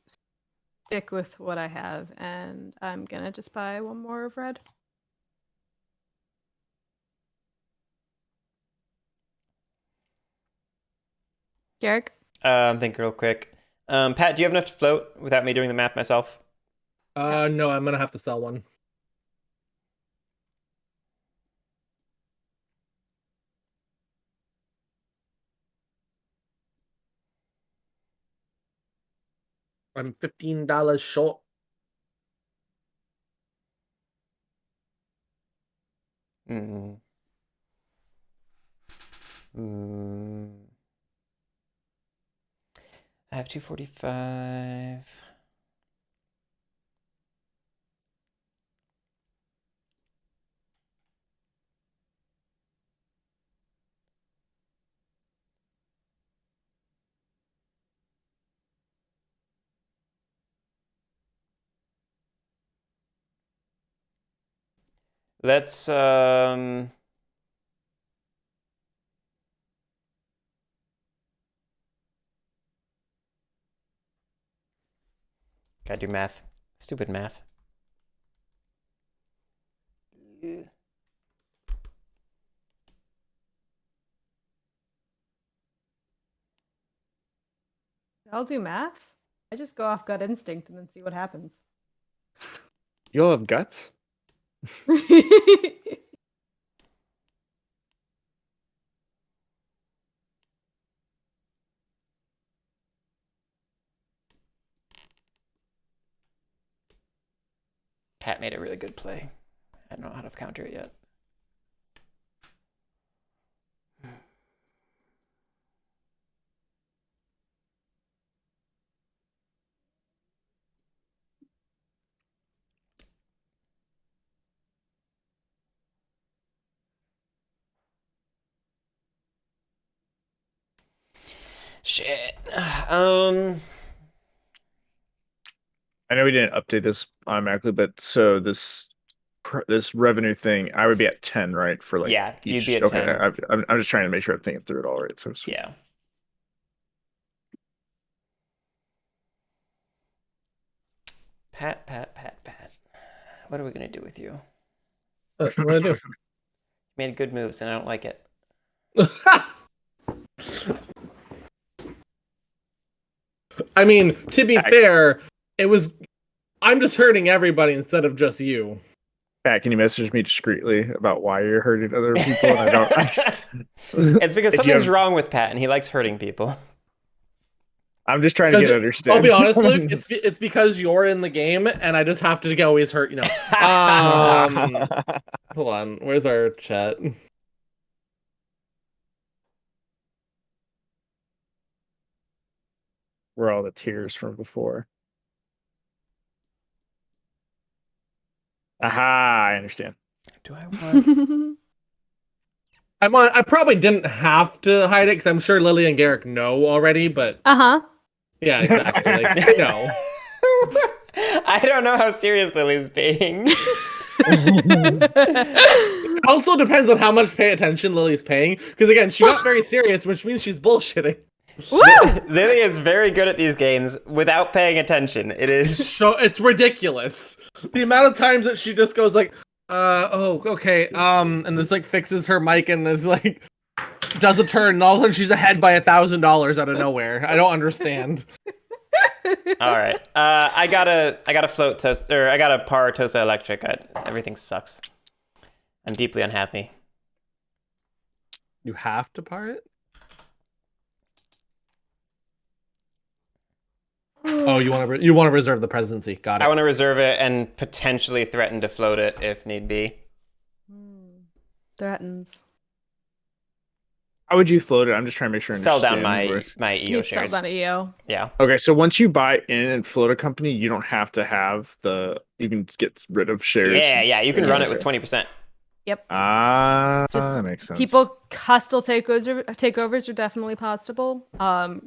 Speaker 4: stick with what I have, and I'm gonna just buy one more of red. Garrick?
Speaker 1: Think real quick. Pat, do you have enough to float without me doing the math myself?
Speaker 3: No, I'm gonna have to sell one. I'm $15 short.
Speaker 1: Mm. I have 245. Let's gotta do math. Stupid math.
Speaker 4: I'll do math. I just go off gut instinct and then see what happens.
Speaker 2: You all have guts?
Speaker 1: Pat made a really good play. I don't know how to counter it yet. Shit.
Speaker 2: I know we didn't update this automatically, but so this revenue thing, I would be at 10, right? For like
Speaker 1: Yeah, you'd
Speaker 2: each.
Speaker 1: be at
Speaker 2: Okay,
Speaker 1: 10.
Speaker 2: I'm just trying to make sure I'm thinking through it all right. So
Speaker 1: Yeah. Pat. What are we gonna do with you?
Speaker 3: What do I do?
Speaker 1: You made good moves, and I don't like it.
Speaker 3: I mean, to be fair, I'm just hurting everybody instead of just you.
Speaker 2: Pat, can you message me discreetly about why you're hurting other people? And I don't.
Speaker 1: It's because something's wrong with Pat, and he likes hurting people.
Speaker 2: I'm just trying to get understood.
Speaker 3: I'll be honest, Luke. It's because you're in the game, and I just have to always hurt. Hold on. Where's our chat?
Speaker 2: Where all the tears from before. Aha! I understand.
Speaker 1: Do I want?
Speaker 3: I probably didn't have to hide it because I'm sure Lily and Garrick know already, but
Speaker 4: Uh-huh.
Speaker 3: yeah, exactly. Like, they know.
Speaker 1: I don't know how serious Lily's being.
Speaker 3: It also depends on how much pay attention Lily's paying. Because again, she got very serious, which means she's bullshitting.
Speaker 4: Woo!
Speaker 1: Lily is very good at these games without paying attention. It is.
Speaker 3: It's ridiculous. The amount of times that she just goes like, oh, okay, and just like fixes her mic and is like, does a turn, and all of a sudden she's ahead by $1,000 out of nowhere. I don't understand.
Speaker 1: All right. I got a float toast, or I got a par Tosa electric. Everything sucks. I'm deeply unhappy.
Speaker 3: You have to par it? Oh, you want to reserve the presidency. Got it.
Speaker 1: I want to reserve it and potentially threaten to float it if need be.
Speaker 4: Threatens.
Speaker 2: How would you float it? I'm just trying to make sure I
Speaker 1: Sell down
Speaker 2: understand
Speaker 1: my EO
Speaker 4: You
Speaker 1: shares.
Speaker 4: sell down EO.
Speaker 1: Yeah.
Speaker 2: Okay, so once you buy in and float a company, you don't have to have you can get rid of shares.
Speaker 1: Yeah. You can run it with 20%.
Speaker 2: That makes sense.
Speaker 4: People hostile takeovers are definitely possible.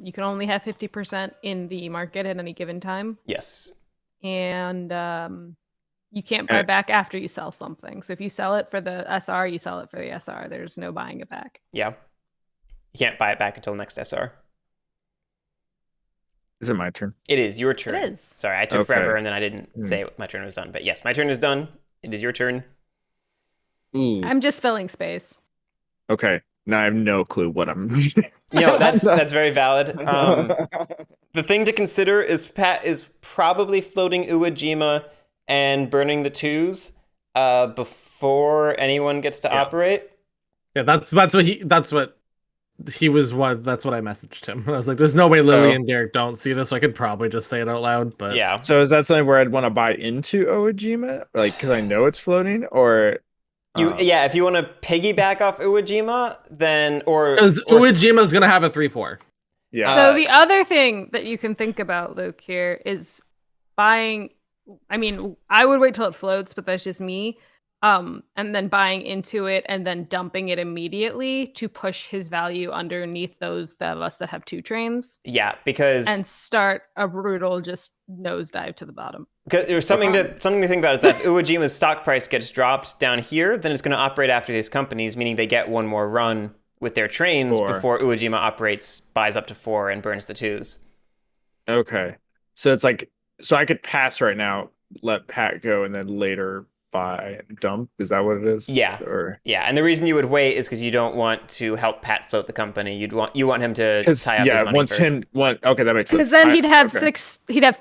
Speaker 4: You can only have 50% in the market at any given time,
Speaker 1: Yes.
Speaker 4: and you can't buy back after you sell something. So if you sell it for the SR, you sell it for the SR. There's no buying it back.
Speaker 1: Yeah. You can't buy it back until next SR.
Speaker 2: Is it my turn?
Speaker 1: It is your turn.
Speaker 4: It is.
Speaker 1: Sorry, I took
Speaker 2: Okay.
Speaker 1: forever and then I didn't say my turn was done. But yes, my turn is done. It is your turn.
Speaker 2: Ooh.
Speaker 4: I'm just filling space.
Speaker 2: Okay. Now I have no clue what I'm.
Speaker 1: That's very valid. The thing to consider is Pat is probably floating Uwajima and burning the twos before anyone gets to operate.
Speaker 3: Yeah, that's what he was. That's what I messaged him. I was like, "There's no way Lily and Garrett don't see this. So I could probably just say it out loud." But
Speaker 1: Yeah.
Speaker 2: So is that something where I'd want to buy into Owajima, like because I know it's floating, or
Speaker 1: If you want to piggyback off Uwajima, then
Speaker 3: because Uejima's gonna have a 3/4.
Speaker 2: yeah.
Speaker 4: So the other thing that you can think about, Luke, here is buying. I mean, I would wait till it floats, but that's just me. And then buying into it and then dumping it immediately to push his value underneath those of us that have 2 trains.
Speaker 1: Yeah, because
Speaker 4: And start a brutal just nosedive to the bottom.
Speaker 1: there's something to think about is that if Uwajima's stock price gets dropped down here, then it's going to operate after these companies, meaning they get one more run with their trains before Uwajima buys up to 4 and burns the 2s.
Speaker 2: Okay. So it's like, so I could pass right now, let Pat go, and then later buy and dump. Is that what it is?
Speaker 1: Yeah. Yeah, and the reason you would wait is because you don't want to help Pat float the company. You want him to tie up his money first.
Speaker 2: Okay, that makes sense.
Speaker 4: Because then he'd have he'd have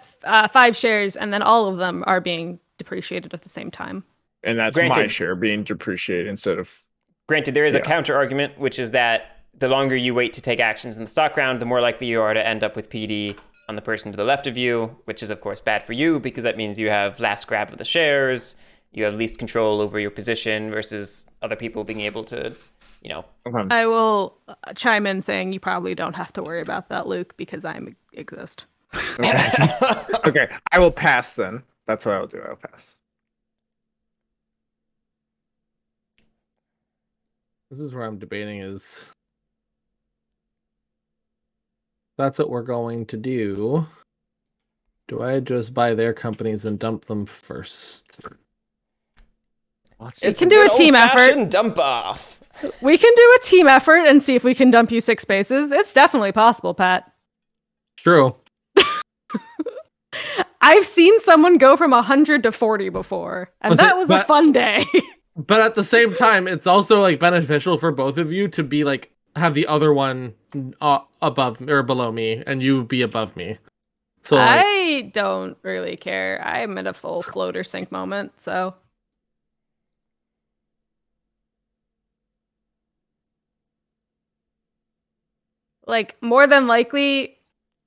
Speaker 4: 5 shares, and then all of them are being depreciated at the same time.
Speaker 2: And that's my share being depreciated instead of.
Speaker 1: Granted, there is a counter argument, which is that the longer you wait to take actions in the stock round, the more likely you are to end up with PD on the person to the left of you, which is of course bad for you because that means you have last grab of the shares. You have least control over your position versus other people being able to,
Speaker 4: I will chime in saying you probably don't have to worry about that, Luke, because I exist.
Speaker 2: Okay. Okay, I will pass then. That's what I'll do. I'll pass.
Speaker 3: This is where I'm debating is. That's what we're going to do. Do I just buy their companies and dump them first?
Speaker 4: We can do a team effort.
Speaker 1: Dump off.
Speaker 4: We can do a team effort and see if we can dump you 6 spaces. It's definitely possible, Pat.
Speaker 3: True.
Speaker 4: I've seen someone go from 100 to 40 before, and that was a fun day.
Speaker 3: But at the same time, it's also like beneficial for both of you to be like have the other one above or below me, and you be above me. So
Speaker 4: I don't really care. I'm in a full floater sync moment, so. Like, more than likely,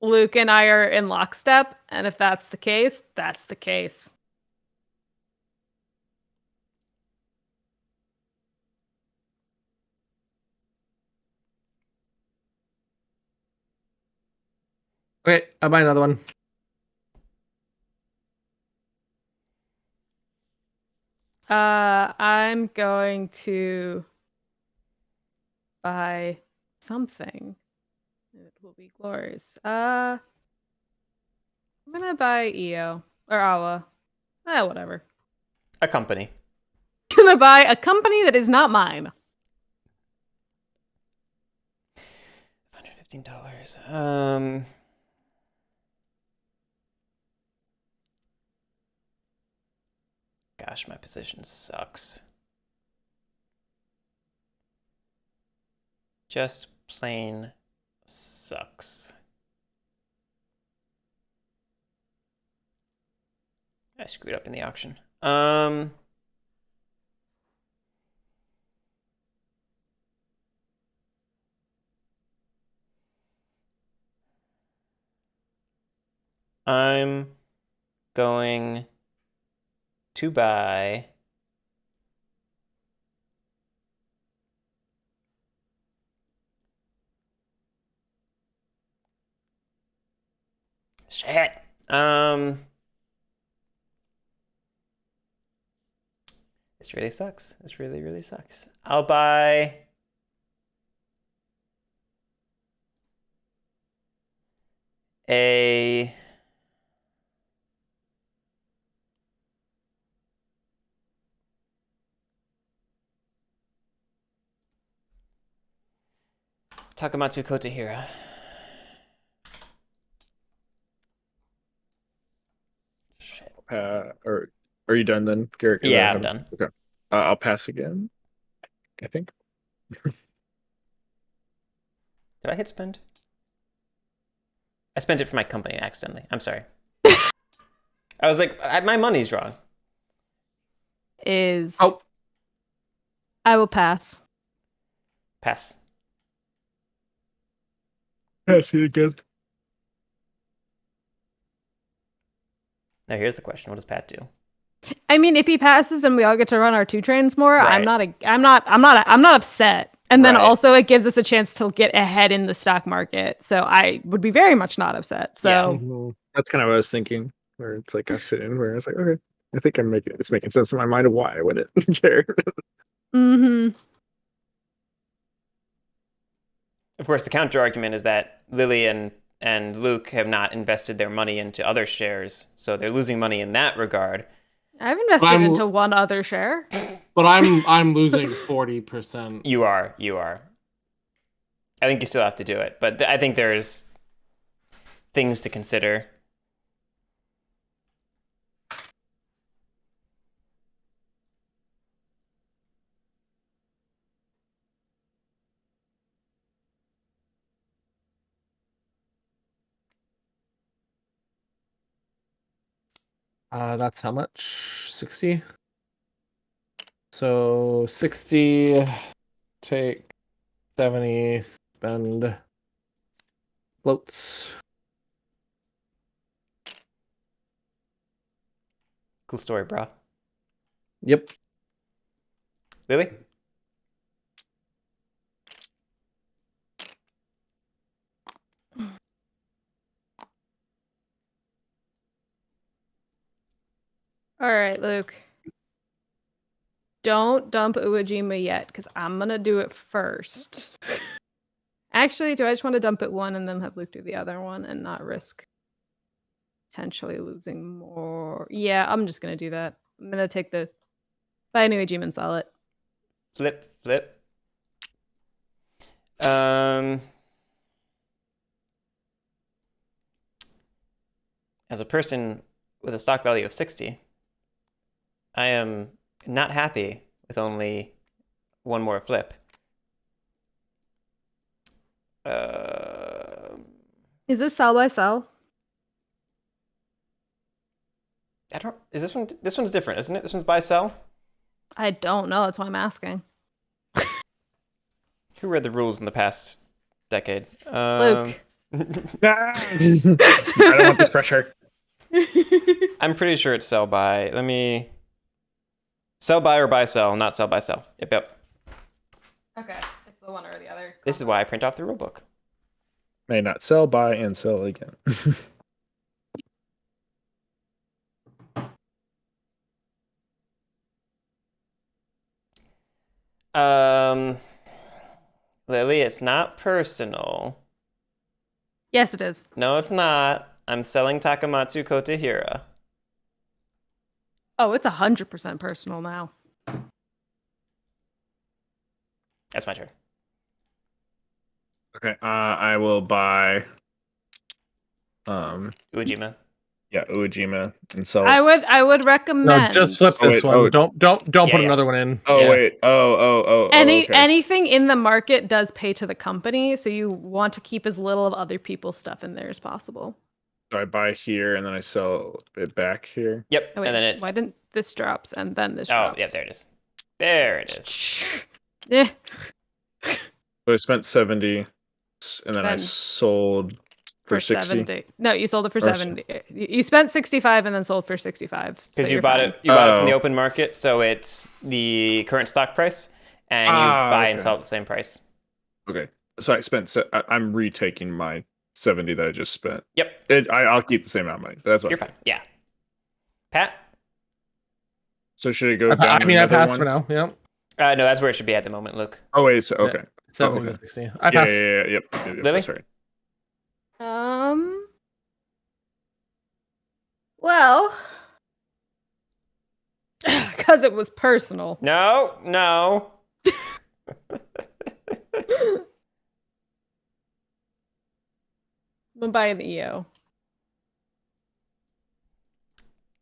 Speaker 4: Luke and I are in lockstep, and if that's the case, that's the case.
Speaker 3: okay, I buy another one.
Speaker 4: I'm going to buy something. It will be glorious. I'm gonna buy EO or Awa. Whatever.
Speaker 1: A company.
Speaker 4: gonna buy a company that is not mine.
Speaker 1: $115. Gosh, my position sucks. Just plain sucks. I screwed up in the auction. I'm going to buy shit. This really sucks. This really, really sucks. I'll buy a Takamatsu Kotahira. Shit.
Speaker 2: Or are you done then, Garrett?
Speaker 1: Yeah, I'm done.
Speaker 2: Okay. I'll pass again. I think.
Speaker 1: Did I hit spend? I spent it for my company accidentally. I'm sorry. I was like, my money's wrong.
Speaker 4: Is
Speaker 3: Oh.
Speaker 4: I will pass.
Speaker 1: Pass.
Speaker 2: Pass it again.
Speaker 1: Now here's the question: what does Pat do?
Speaker 4: I mean, if he passes and we all get to run our 2 trains more,
Speaker 1: Right.
Speaker 4: I'm not upset. And then
Speaker 1: Right.
Speaker 4: also it gives us a chance to get ahead in the stock market. So I would be very much not upset. So
Speaker 2: That's kind of what I was thinking. Where it's like I sit in where I was like, okay, I think it's making sense in my mind of why I wouldn't care.
Speaker 4: mhm.
Speaker 1: Of course, the counter argument is that Lily and Luke have not invested their money into other shares, so they're losing money in that regard.
Speaker 4: I've invested
Speaker 3: I'm-
Speaker 4: into one other share.
Speaker 3: But I'm losing 40%.
Speaker 1: You are. I think you still have to do it, but I think there's things to consider.
Speaker 3: That's how much? 60? So 60, take 70, spend floats.
Speaker 1: Cool story, bro.
Speaker 3: Yep.
Speaker 1: Lily?
Speaker 4: All right, Luke. Don't dump Uejima yet, because I'm going to do it first. Actually, do I just want to dump it one and then have Luke do the other one and not risk potentially losing more? Yeah, I'm just going to do that. I'm going to take the buy a new Uejima and sell it.
Speaker 1: Flip. As a person with a stock value of 60, I am not happy with only one more flip.
Speaker 4: Is this sell by sell?
Speaker 1: I don't. Is this one? This one's different, isn't it? This one's buy sell.
Speaker 4: I don't know. That's why I'm asking.
Speaker 1: Who read the rules in the past decade?
Speaker 4: Luke.
Speaker 2: I don't want this pressure.
Speaker 1: I'm pretty sure it's sell buy. Let me. Sell buy or buy sell, not sell buy sell. Yep.
Speaker 4: Okay, it's the one or the other.
Speaker 1: This is why I print off the rule book.
Speaker 2: May not sell, buy, and sell again.
Speaker 1: Lily, it's not personal.
Speaker 4: Yes, it is.
Speaker 1: No, it's not. I'm selling Takamatsu Kotahira.
Speaker 4: Oh, it's 100% personal now.
Speaker 1: That's my turn.
Speaker 2: Okay. I will buy.
Speaker 1: Uejima.
Speaker 2: Yeah, Uejima and sell.
Speaker 4: I would recommend
Speaker 3: No, just flip
Speaker 2: Oh,
Speaker 3: this
Speaker 2: wait,
Speaker 3: one.
Speaker 2: oh.
Speaker 3: Don't
Speaker 1: Yeah,
Speaker 3: put
Speaker 1: yeah.
Speaker 3: another one in.
Speaker 2: Oh
Speaker 3: Yeah.
Speaker 2: wait. Oh. Okay.
Speaker 4: anything in the market does pay to the company, so you want to keep as little of other people's stuff in there as possible.
Speaker 2: So I buy here and then I sell it back here.
Speaker 1: Yep.
Speaker 4: Oh, wait,
Speaker 1: And then it.
Speaker 4: why didn't this drops and then this
Speaker 1: Oh,
Speaker 4: drops?
Speaker 1: yeah, there it is. There it is.
Speaker 4: Yeah.
Speaker 2: So I spent 70, and then I
Speaker 4: Then
Speaker 2: sold for 60.
Speaker 4: 70. No, you sold it for
Speaker 2: Or
Speaker 4: 70. You spent 65 and then sold for 65. So
Speaker 1: Because you
Speaker 4: you're
Speaker 1: bought
Speaker 4: fine.
Speaker 1: it. You bought it from the
Speaker 2: Oh.
Speaker 1: open market, so it's the current stock price, and you buy and
Speaker 2: okay.
Speaker 1: sell at the same price.
Speaker 2: Okay. So I spent. I'm retaking my 70 that I just spent.
Speaker 1: Yep.
Speaker 2: I'll keep the same amount of money. That's what.
Speaker 1: You're fine. Yeah. Pat?
Speaker 2: So should it go down?
Speaker 3: I mean, I
Speaker 2: another
Speaker 3: passed
Speaker 2: one?
Speaker 3: for now. Yeah.
Speaker 1: No, that's where it should be at the moment, Luke.
Speaker 2: Oh wait. So okay.
Speaker 3: 70
Speaker 2: okay.
Speaker 3: to 60. I
Speaker 2: Yeah.
Speaker 3: passed.
Speaker 2: Yep.
Speaker 1: Lily?
Speaker 2: Sorry.
Speaker 4: Well, because it was personal.
Speaker 1: No, no.
Speaker 4: I'm buying the EO.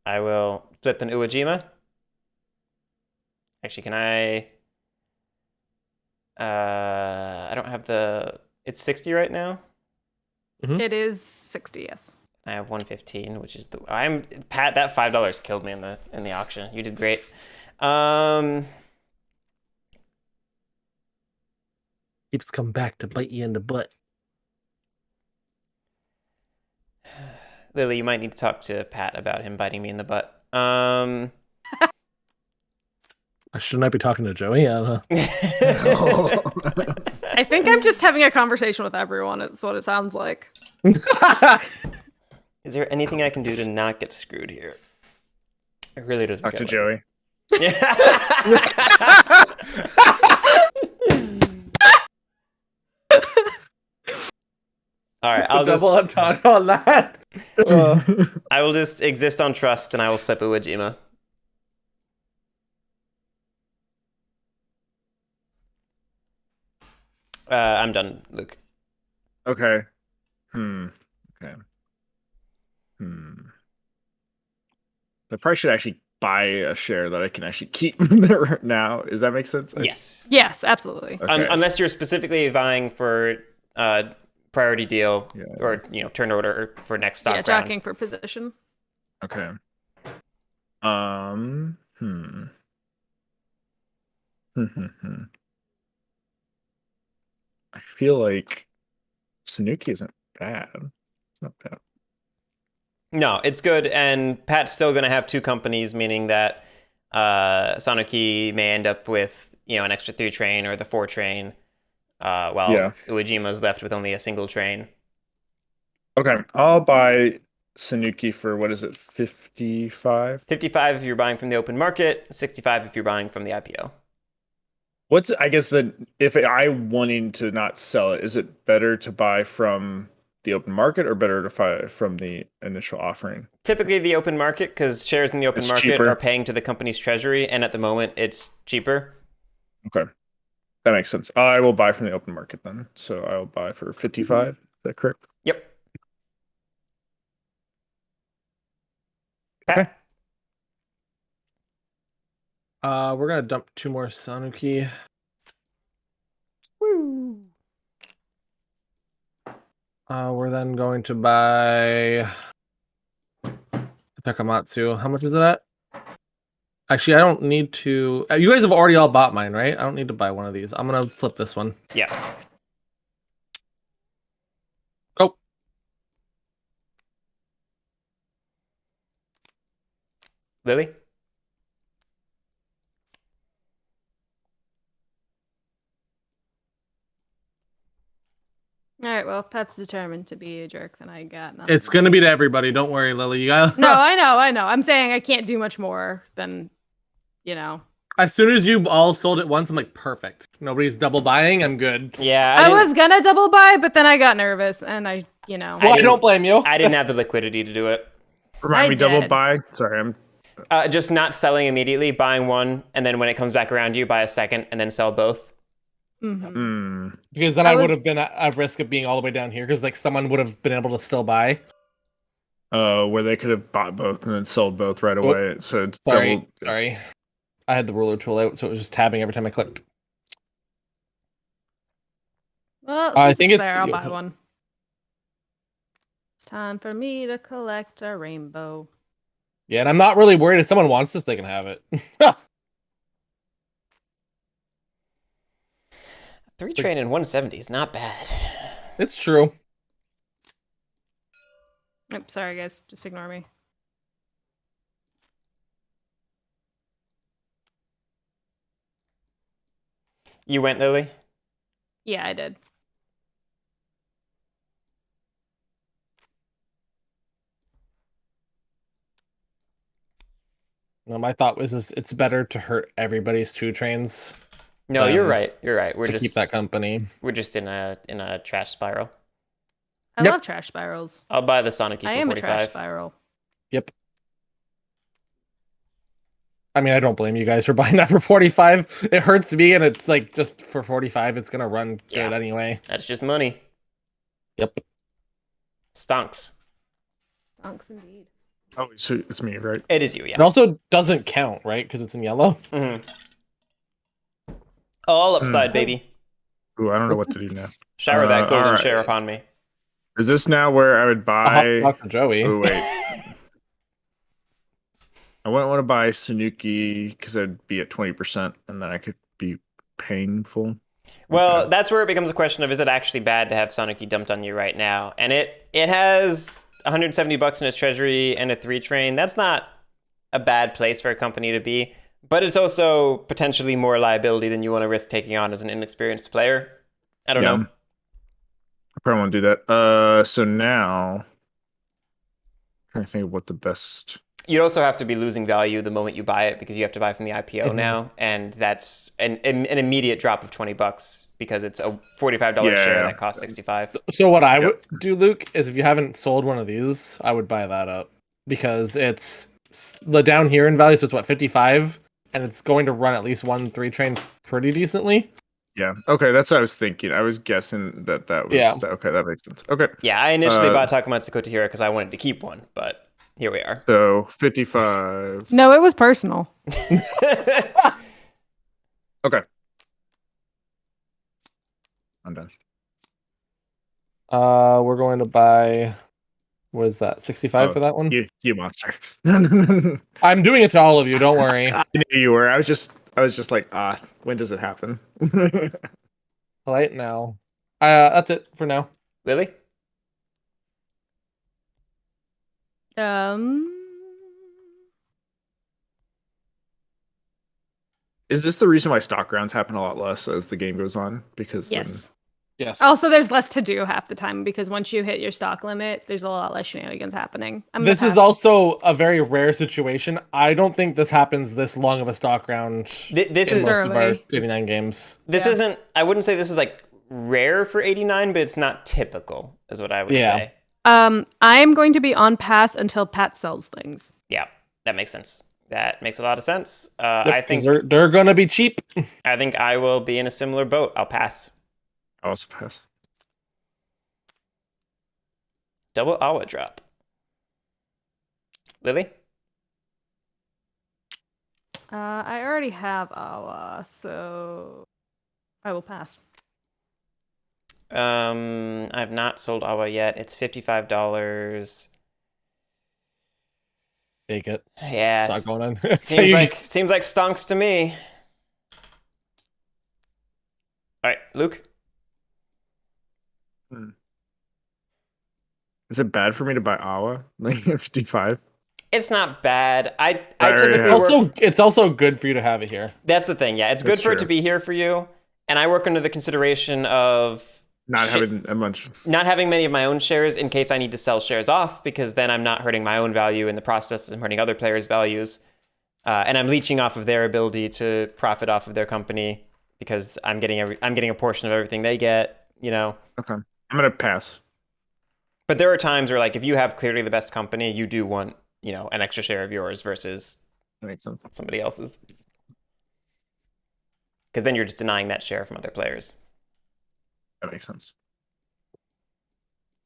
Speaker 1: I will flip an Uejima. Actually, can I? I don't have the. It's 60 right now.
Speaker 4: It is 60, yes.
Speaker 1: I have 115, which is the. I'm Pat. That $5 killed me in the auction. You did great.
Speaker 3: Keeps coming back to bite you in the butt.
Speaker 1: Lily, you might need to talk to Pat about him biting me in the butt.
Speaker 3: Shouldn't I be talking to Joey? I don't know.
Speaker 4: I think I'm just having a conversation with everyone. It's what it sounds like.
Speaker 1: Is there anything I can do to not get screwed here? It really doesn't.
Speaker 2: Talk to Joey.
Speaker 1: Yeah. All right, I'll just.
Speaker 3: double entendre on that.
Speaker 1: I will just exist on trust, and I will flip Uejima. I'm done, Luke.
Speaker 2: Okay. Okay. I probably should actually buy a share that I can actually keep there now. Does that make sense?
Speaker 1: Yes.
Speaker 4: Yes, absolutely.
Speaker 2: Okay.
Speaker 1: Unless you're specifically vying for priority deal or turn order for next stock round.
Speaker 4: Jockeying for position.
Speaker 2: Okay. I feel like Sanuki isn't bad. It's not bad.
Speaker 1: No, it's good, and Pat's still going to have two companies, meaning that Sanuki may end up with an extra 3 train or the 4 train, while Uejima's left with only a single train.
Speaker 2: Okay, I'll buy Sanuki for what is it, 55?
Speaker 1: 55 if you're buying from the open market, 65 if you're buying from the IPO.
Speaker 2: I guess if I wanting to not sell it, is it better to buy from the open market or better to buy from the initial offering?
Speaker 1: Typically the open market, because shares in the open market
Speaker 2: cheaper.
Speaker 1: are paying to the company's treasury, and at the moment it's cheaper.
Speaker 2: Okay, that makes sense. I will buy from the open market then. So I will buy for 55. Is that correct?
Speaker 1: Yep. Pat?
Speaker 2: Okay.
Speaker 3: We're gonna dump 2 more Sanuki.
Speaker 1: Woo.
Speaker 3: We're then going to buy Pekamatsu. How much is it at? Actually, I don't need to. You guys have already all bought mine, right? I don't need to buy one of these. I'm gonna flip this one.
Speaker 1: Yeah.
Speaker 3: Oh.
Speaker 1: Lily?
Speaker 4: All right, well, if Pat's determined to be a jerk, then I got nothing.
Speaker 3: It's gonna be to everybody. Don't worry, Lily. You got.
Speaker 4: No, I know. I'm saying I can't do much more than,
Speaker 3: As soon as you all sold it once, I'm like, perfect. Nobody's double buying. I'm good.
Speaker 1: Yeah.
Speaker 4: I was gonna double buy, but then I got nervous, and I.
Speaker 3: Well, I don't blame you.
Speaker 1: I didn't have the liquidity to do it.
Speaker 2: Remind
Speaker 4: I
Speaker 2: me, double
Speaker 4: did.
Speaker 2: buy. Sorry, I'm
Speaker 1: Just not selling immediately, buying one, and then when it comes back around, you buy a second, and then sell both.
Speaker 4: Mhm.
Speaker 3: Because then
Speaker 4: I
Speaker 3: I would
Speaker 4: was-
Speaker 3: have been at risk of being all the way down here because like someone would have been able to still buy.
Speaker 2: Where they could have bought both and then sold both right away. So it's
Speaker 3: Sorry. I had the ruler tool out, so it was just tabbing every time I clicked.
Speaker 4: Well,
Speaker 3: I
Speaker 4: since
Speaker 3: think
Speaker 4: it's
Speaker 3: it's-
Speaker 4: there, I'll buy one. It's time for me to collect a rainbow.
Speaker 3: Yeah, and I'm not really worried if someone wants this, they can have it.
Speaker 1: 3 train and 170 is not bad.
Speaker 3: It's true.
Speaker 4: Oops, sorry guys, just ignore me.
Speaker 1: You went, Lily?
Speaker 4: Yeah, I did.
Speaker 3: My thought was it's better to hurt everybody's 2 trains
Speaker 1: No, you're
Speaker 3: Um,
Speaker 1: right. You're right. We're
Speaker 3: to
Speaker 1: just
Speaker 3: keep that company.
Speaker 1: we're just in a trash spiral.
Speaker 4: I
Speaker 3: Yep.
Speaker 4: love trash spirals.
Speaker 1: I'll buy the Sonic E
Speaker 4: I
Speaker 1: for
Speaker 4: am a trash
Speaker 1: 45.
Speaker 4: spiral.
Speaker 3: Yep. I mean, I don't blame you guys for buying that for 45. It hurts me, and it's like just for 45, it's gonna run
Speaker 1: Yeah.
Speaker 3: good anyway.
Speaker 1: That's just money.
Speaker 3: Yep.
Speaker 1: Stonks.
Speaker 4: Donks indeed.
Speaker 2: Oh, so it's me, right?
Speaker 1: It is you, yeah.
Speaker 3: It also doesn't count, right? Because it's in yellow.
Speaker 1: Mm-hmm. All upside, baby.
Speaker 2: Ooh, I don't know what to do now.
Speaker 1: Shower that golden
Speaker 2: alright.
Speaker 1: share upon me.
Speaker 2: Is this now where I would
Speaker 3: A
Speaker 2: buy?
Speaker 3: hot for Joey.
Speaker 2: Oh wait, I wouldn't want to buy Sanuki because I'd be at 20%, and then I could be painful.
Speaker 1: Well,
Speaker 2: Okay.
Speaker 1: that's where it becomes a question of, is it actually bad to have Sonic E dumped on you right now? And it has 170 bucks in its treasury and a 3 train. That's not a bad place for a company to be, but it's also potentially more liability than you want to risk taking on as an inexperienced player. I don't know.
Speaker 2: I probably won't do that. So now, I'm trying to think of what the best.
Speaker 1: You'd also have to be losing value the moment you buy it because you have to buy from the IPO
Speaker 3: Mhm.
Speaker 1: now, and that's an immediate drop of 20 bucks because it's a $45 share
Speaker 2: Yeah.
Speaker 1: that costs 65.
Speaker 3: So what I
Speaker 2: Yep.
Speaker 3: would do, Luke, is if you haven't sold one of these, I would buy that up because it's the down here in value. So it's what 55, and it's going to run at least 1 3 train pretty decently.
Speaker 2: Yeah. Okay, that's what I was thinking. I was guessing that was.
Speaker 3: Yeah.
Speaker 2: Okay, that makes sense. Okay.
Speaker 1: Yeah, I initially
Speaker 2: Uh,
Speaker 1: bought Takamatsu Kotohira because I wanted to keep one, but here we are.
Speaker 2: So 55.
Speaker 4: No, it was personal.
Speaker 2: Okay. I'm done.
Speaker 3: We're going to buy. What is that? 65
Speaker 2: Oh,
Speaker 3: for that one.
Speaker 2: You monster. I
Speaker 3: I'm doing it to all of you. Don't worry.
Speaker 2: knew you were. I was just like, when does it happen?
Speaker 3: Right now. That's it for now.
Speaker 1: Lily?
Speaker 2: Is this the reason why stock rounds happen a lot less as the game goes on? Because
Speaker 4: Yes.
Speaker 3: Yes.
Speaker 4: Also, there's less to do half the time because once you hit your stock limit, there's a lot less shenanigans happening.
Speaker 3: This is also a very rare situation. I don't think this happens this long of a stock round
Speaker 1: This
Speaker 3: in
Speaker 1: is
Speaker 3: most of our
Speaker 4: early.
Speaker 3: 89 games.
Speaker 1: this
Speaker 4: Yeah.
Speaker 1: isn't. I wouldn't say this is like rare for 89, but it's not typical, is what I would
Speaker 3: Yeah.
Speaker 1: say.
Speaker 4: I'm going to be on pass until Pat sells things.
Speaker 1: Yeah, that makes sense. That makes a lot of sense.
Speaker 3: Yep,
Speaker 1: I
Speaker 3: 'cause
Speaker 1: think
Speaker 3: they're gonna be cheap.
Speaker 1: I will be in a similar boat. I'll pass.
Speaker 2: I'll also pass.
Speaker 1: Double Awa drop. Lily?
Speaker 4: I already have Awa, so I will pass.
Speaker 1: I've not sold Awa yet. It's $55.
Speaker 3: Take it.
Speaker 1: Yeah.
Speaker 3: It's not going on. So
Speaker 1: Seems
Speaker 3: you-
Speaker 1: seems like stonks to me. All right, Luke.
Speaker 2: Is it bad for me to buy Awa? Like 55?
Speaker 1: It's not bad. I
Speaker 2: Sorry,
Speaker 1: typically
Speaker 2: yeah.
Speaker 1: work.
Speaker 3: it's also good for you to have it here.
Speaker 1: That's the thing. Yeah, it's good
Speaker 2: That's
Speaker 1: for it to
Speaker 2: true.
Speaker 1: be here for you, and I work under the consideration of
Speaker 2: Not
Speaker 1: Shit.
Speaker 2: having a bunch.
Speaker 1: not having many of my own shares in case I need to sell shares off, because then I'm not hurting my own value in the process. I'm hurting other players' values, and I'm leeching off of their ability to profit off of their company because I'm getting a portion of everything they get. You know.
Speaker 2: Okay. I'm gonna pass.
Speaker 1: But there are times where, like, if you have clearly the best company, you do want, you know, an extra share of yours versus
Speaker 2: That makes sense.
Speaker 1: somebody else's. because then you're just denying that share from other players.
Speaker 2: That makes sense.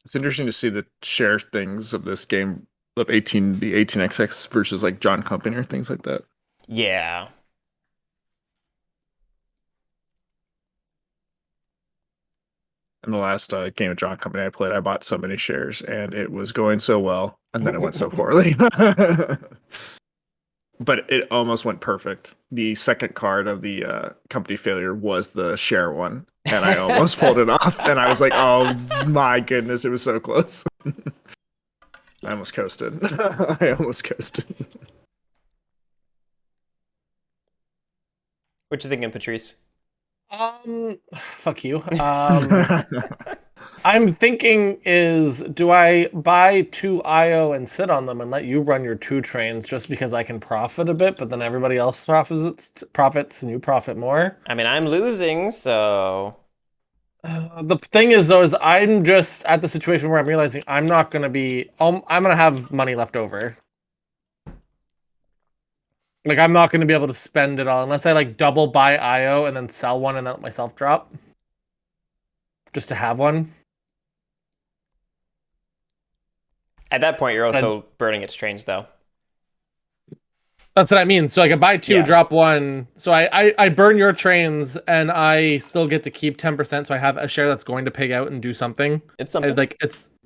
Speaker 2: It's interesting to see the share things of this game of the 18XX versus like John Company or things like that.
Speaker 1: Yeah.
Speaker 2: In the last game of John Company I played, I bought so many shares and it was going so well, and then it went so poorly. But it almost went perfect. The second card of the company failure was the share one, and I almost pulled it off. And I was like, "Oh my goodness, it was so close." I almost coasted. I almost coasted.
Speaker 1: What you thinking, Patrice?
Speaker 3: Fuck you. I'm thinking do I buy 2 IO and sit on them and let you run your 2 trains just because I can profit a bit, but then everybody else profits and you profit more?
Speaker 1: I mean, I'm losing, so
Speaker 3: The thing is, though, is I'm just at the situation where I'm realizing I'm not going to be... I'm going to have money left over. Like, I'm not going to be able to spend it all unless I, like, double buy IO and then sell one and then let myself drop. Just to have one.
Speaker 1: at that point, you're also burning its trains, though.
Speaker 3: That's what I mean. So I can buy 2,
Speaker 1: Yeah.
Speaker 3: drop 1. So I burn your trains and I still get to keep 10%. So I have a share that's going to pay out and do something.
Speaker 1: It's something.
Speaker 3: Like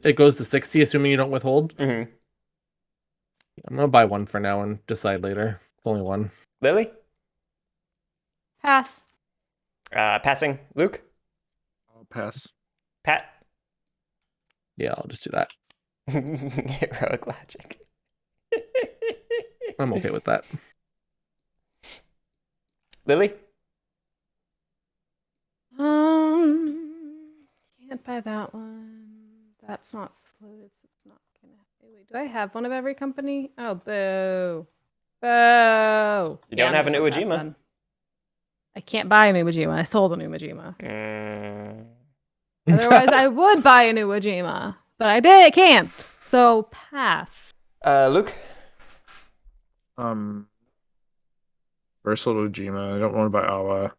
Speaker 3: it goes to 60, assuming you don't withhold.
Speaker 1: Mm-hmm.
Speaker 3: I'm gonna buy 1 for now and decide later. It's only 1.
Speaker 1: Lily?
Speaker 4: Pass.
Speaker 1: Passing. Luke?
Speaker 2: I'll pass.
Speaker 1: Pat?
Speaker 3: Yeah, I'll just do that.
Speaker 1: Heroic logic.
Speaker 3: I'm okay with that.
Speaker 1: Lily?
Speaker 4: Can't buy that one. That's not floated, so it's not gonna. Wait, do I have one of every company? Oh, boo. Boo.
Speaker 1: You don't have an
Speaker 4: an
Speaker 1: Uwajima.
Speaker 4: Then. I can't buy an Uwajima. I sold an Uwajima. Otherwise, I would buy an Uwajima. But I can't. So, pass.
Speaker 1: Luke?
Speaker 2: Versatile Ujima. I don't want to buy Awa.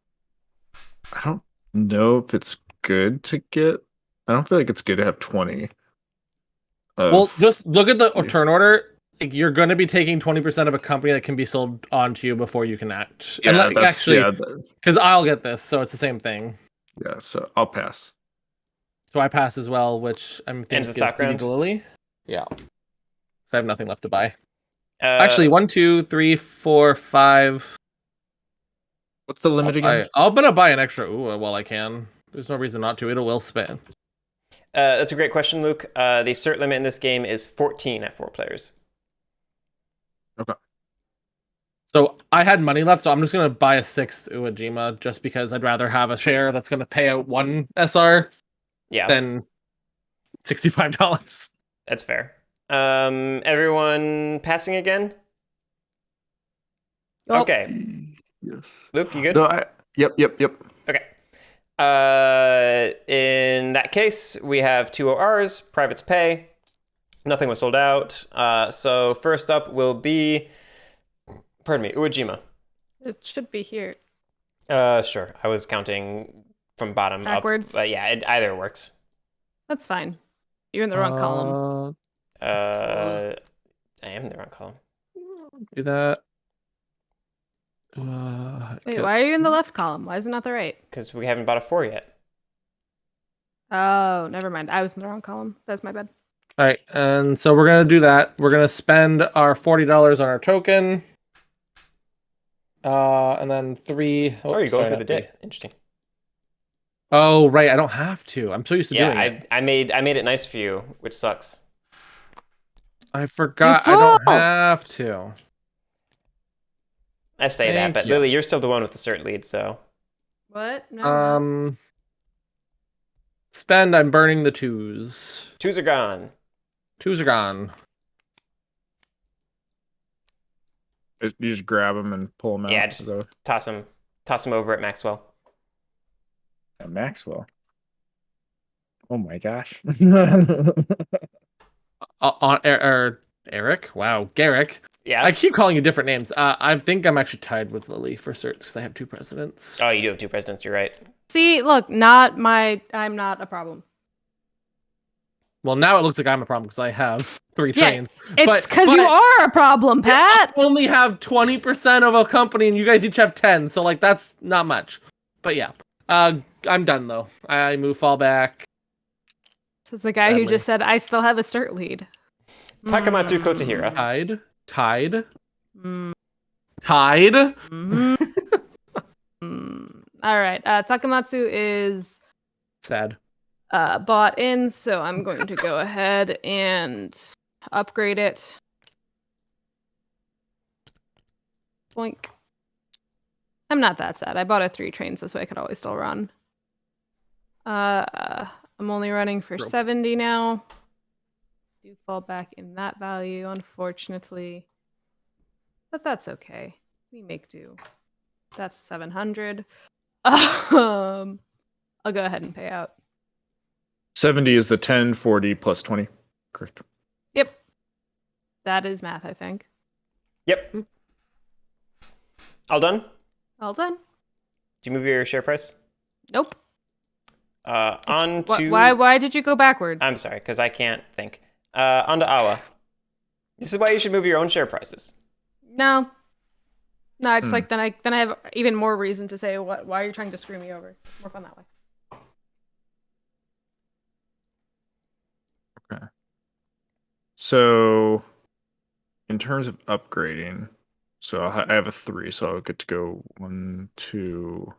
Speaker 2: I don't know if it's good to get. I don't feel like it's good to have 20.
Speaker 3: Well, just look at the turn order. Like, you're going to be taking 20% of a company that can be sold onto you before you can act.
Speaker 2: Yeah,
Speaker 3: and like,
Speaker 2: that's
Speaker 3: actually,
Speaker 2: yeah,
Speaker 3: because I'll get this, so it's the same thing.
Speaker 2: yeah. So I'll pass.
Speaker 3: So I pass as well, which I'm thinking
Speaker 1: Ends the
Speaker 3: gives
Speaker 1: stock round?
Speaker 3: to Lily. Yeah. So I have nothing left to buy.
Speaker 1: Actually,
Speaker 3: Actually, 1, 2, 3, 4, 5.
Speaker 2: What's the limit again?
Speaker 3: I'm gonna buy an extra Uwa while I can. There's no reason not to. It will spin.
Speaker 1: that's a great question, Luke. The cert limit in this game is 14 at 4 players.
Speaker 2: Okay.
Speaker 3: So I had money left, so I'm just gonna buy a 6th Uwajima just because I'd rather have a share that's gonna pay out 1 SR
Speaker 1: Yeah,
Speaker 3: than $65.
Speaker 1: that's fair. Everyone passing again?
Speaker 4: Oh.
Speaker 1: Okay.
Speaker 2: Yes.
Speaker 1: Luke, you good?
Speaker 2: No, yep.
Speaker 1: Okay. In that case, we have 2 ORs, privates pay. Nothing was sold out. So first up will be, pardon me, Uwajima.
Speaker 4: It should be here.
Speaker 1: Sure. I was counting from bottom
Speaker 4: Backwards?
Speaker 1: up. But yeah, either works.
Speaker 4: That's fine. You're in the wrong column.
Speaker 1: I am in the wrong column.
Speaker 3: Do that.
Speaker 4: Wait, why are you in the left column? Why is it not the right?
Speaker 1: Because we haven't bought a 4 yet.
Speaker 4: Oh, never mind. I was in the wrong column. That's my bad.
Speaker 3: All right, and so we're gonna do that. We're gonna spend our $40 on our token, and then 3.
Speaker 1: Oh, you're going through the day. Interesting.
Speaker 3: Oh, right. I don't have to. I'm so used to doing
Speaker 1: Yeah,
Speaker 3: it.
Speaker 1: I made it nice for you, which sucks.
Speaker 3: I forgot.
Speaker 4: You
Speaker 3: I don't
Speaker 4: fool!
Speaker 3: have to.
Speaker 1: I say that,
Speaker 3: Thank
Speaker 1: but
Speaker 3: you.
Speaker 1: Lily, you're still the one with the cert lead, so
Speaker 4: What? No, I'm not.
Speaker 3: Spend. I'm burning the 2s.
Speaker 1: 2s are gone.
Speaker 3: 2s are gone.
Speaker 2: You just grab them and pull them out.
Speaker 1: Yeah, just toss them over at Maxwell.
Speaker 2: Maxwell. Oh my gosh.
Speaker 3: Eric. Wow, Garrick.
Speaker 1: Yeah.
Speaker 3: I keep calling you different names. I think I'm actually tied with Lily for certs because I have 2 presidents.
Speaker 1: Oh, you do have 2 presidents. You're right.
Speaker 4: See, look, I'm not a problem.
Speaker 3: Well, now it looks like I'm a problem because I have 3
Speaker 4: Yeah,
Speaker 3: trains.
Speaker 4: It's because you are a problem, Pat.
Speaker 3: I only have 20% of a company, and you guys each have 10. So like that's not much. But yeah, I'm done though. I move fall back.
Speaker 4: This is the guy
Speaker 3: Sadly.
Speaker 4: who just said I still have a cert lead.
Speaker 1: Takamatsu Kotahira.
Speaker 3: Tied.
Speaker 4: Mm.
Speaker 3: Tied.
Speaker 4: Mhm. All right. Takamatsu is
Speaker 3: Sad.
Speaker 4: bought in, so I'm going to go ahead and upgrade it. Boink. I'm not that sad. I bought a 3 trains this way I could always still run. I'm only running for 70 now. Do fall back in that value, unfortunately. But that's okay. We make do. That's 700. I'll go ahead and pay out.
Speaker 2: 70 is the 10, 40 plus 20. Correct.
Speaker 4: Yep. That is math, I think.
Speaker 1: Yep. All done?
Speaker 4: All done.
Speaker 1: Did you move your share price?
Speaker 4: Nope.
Speaker 1: On to...
Speaker 4: Why did you go backwards?
Speaker 1: I'm sorry, because I can't think. On to Awa. This is why you should move your own share prices.
Speaker 4: No. No, I just like then I have even more reason to say why are you trying to screw me over? It's more fun that way.
Speaker 2: Okay. So, in terms of upgrading, so I have a 3, so I'll get to go 1, 2.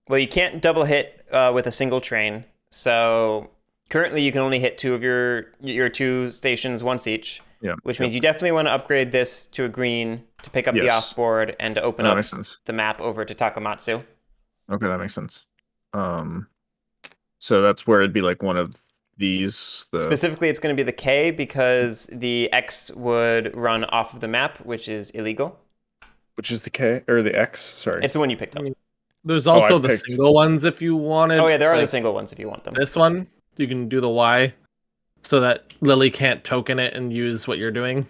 Speaker 1: Well, you can't double hit with a single train. So currently you can only hit 2 of your 2 stations once each.
Speaker 2: Yeah.
Speaker 1: Which means you definitely want to upgrade this to a green to pick up the off-board and to open up the map over to Takamatsu.
Speaker 2: Okay, that makes sense. So that's where it'd be like one of these.
Speaker 1: Specifically, it's going to be the K because the X would run off of the map, which is illegal.
Speaker 2: Which is the K or the X? Sorry.
Speaker 1: It's the one you picked up.
Speaker 3: There's also the single ones if you wanted.
Speaker 1: Oh yeah, there are the single ones if you want them.
Speaker 3: This one, you can do the Y so that Lily can't token it and use what you're doing.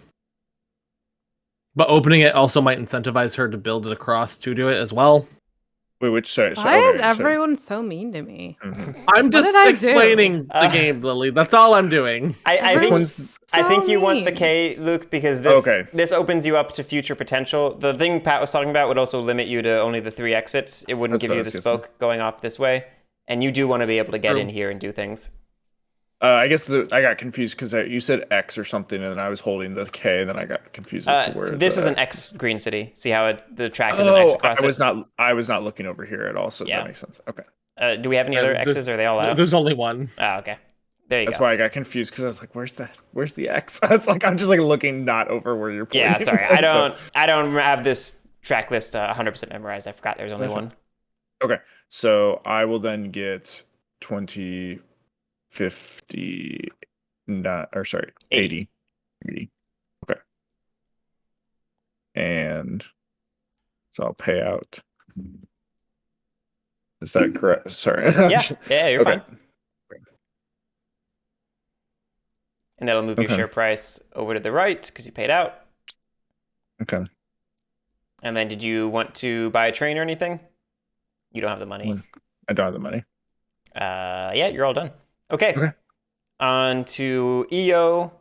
Speaker 3: But opening it also might incentivize her to build it across to do it as well.
Speaker 2: Wait, which sorry?
Speaker 4: Why is everyone so mean to me?
Speaker 3: I'm just explaining the game, Lily. That's all I'm doing.
Speaker 1: I think you want the K, Luke, because this opens you up to future potential. The thing Pat was talking about would also limit you to only the 3 exits. It wouldn't give you the spoke going off this way. And you do want to be able to get in here and do things.
Speaker 2: I guess I got confused because you said X or something, and I was holding the K, and then I got confused as to where.
Speaker 1: This is an X green city. See how the track is an X across
Speaker 2: I was not looking over here at all, so that makes sense. Okay.
Speaker 1: Do we have any other X's? Or are they all out?
Speaker 3: There's only one.
Speaker 1: Oh, okay. There you go.
Speaker 2: That's why I got confused because I was like, "Where's the X?" I was like, "I'm just like looking not over where you're pointing."
Speaker 1: Yeah, sorry. I don't have this track list 100% memorized. I forgot there's only one.
Speaker 2: Okay, so I will then get 20, 50. Or sorry, 80. Okay. And so I'll pay out. Is that correct? Sorry.
Speaker 1: Yeah, you're fine. And that'll move your share price over to the right because you paid out.
Speaker 2: Okay.
Speaker 1: And then did you want to buy a train or anything? You don't have the money.
Speaker 2: I don't have the money.
Speaker 1: Yeah, you're all done. Okay. On to EO.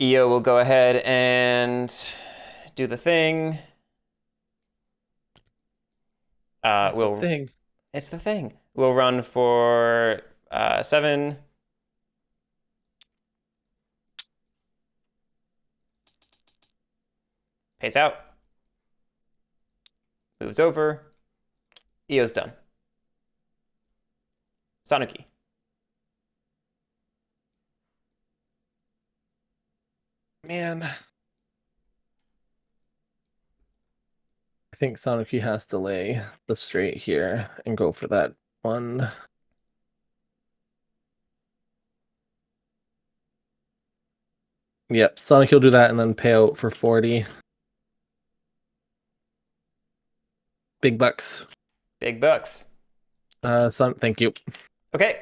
Speaker 1: EO will go ahead and do the thing. It's the thing. We'll run for 7. Pays out. Moves over. EO's done. Sanuki.
Speaker 3: Man. I think Sanuki has to lay the straight here and go for that one. Yep, Sanuki will do that and then pay out for 40. Big bucks.
Speaker 1: Big bucks.
Speaker 3: Thank you.
Speaker 1: Okay.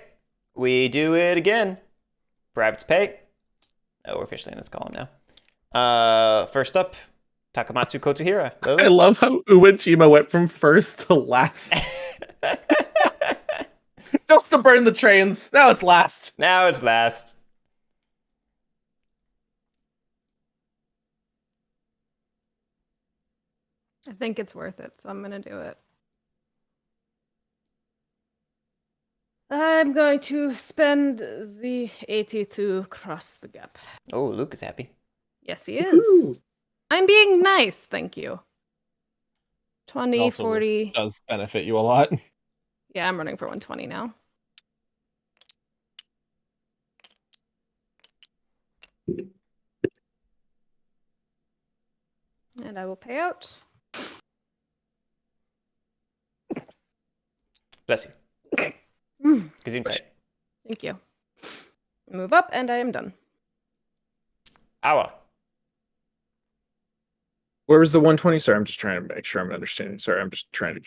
Speaker 1: We do it again. Private pay. Oh, we're officially in this column now. First up, Takamatsu Kotohira.
Speaker 3: I
Speaker 1: Lily?
Speaker 3: love how Uechima went from first to last. Just to burn the trains. Now it's last.
Speaker 1: Now it's last.
Speaker 4: I think it's worth it, so I'm gonna do it. I'm going to spend the 80 to cross the gap.
Speaker 1: Oh, Luke is happy.
Speaker 4: Yes, he is.
Speaker 3: Woohoo.
Speaker 4: I'm being nice, thank you. 20,
Speaker 3: Also
Speaker 4: 40.
Speaker 3: does benefit you a lot.
Speaker 4: Yeah, I'm running for 120 now. And I will pay out.
Speaker 1: Bless you.
Speaker 4: Mm,
Speaker 1: Gesundheit.
Speaker 4: Thank you. Move up, and I am done.
Speaker 1: Awa.
Speaker 2: Where was the 120? Sorry, I'm just trying to make sure I'm understanding. Sorry, I'm just trying to.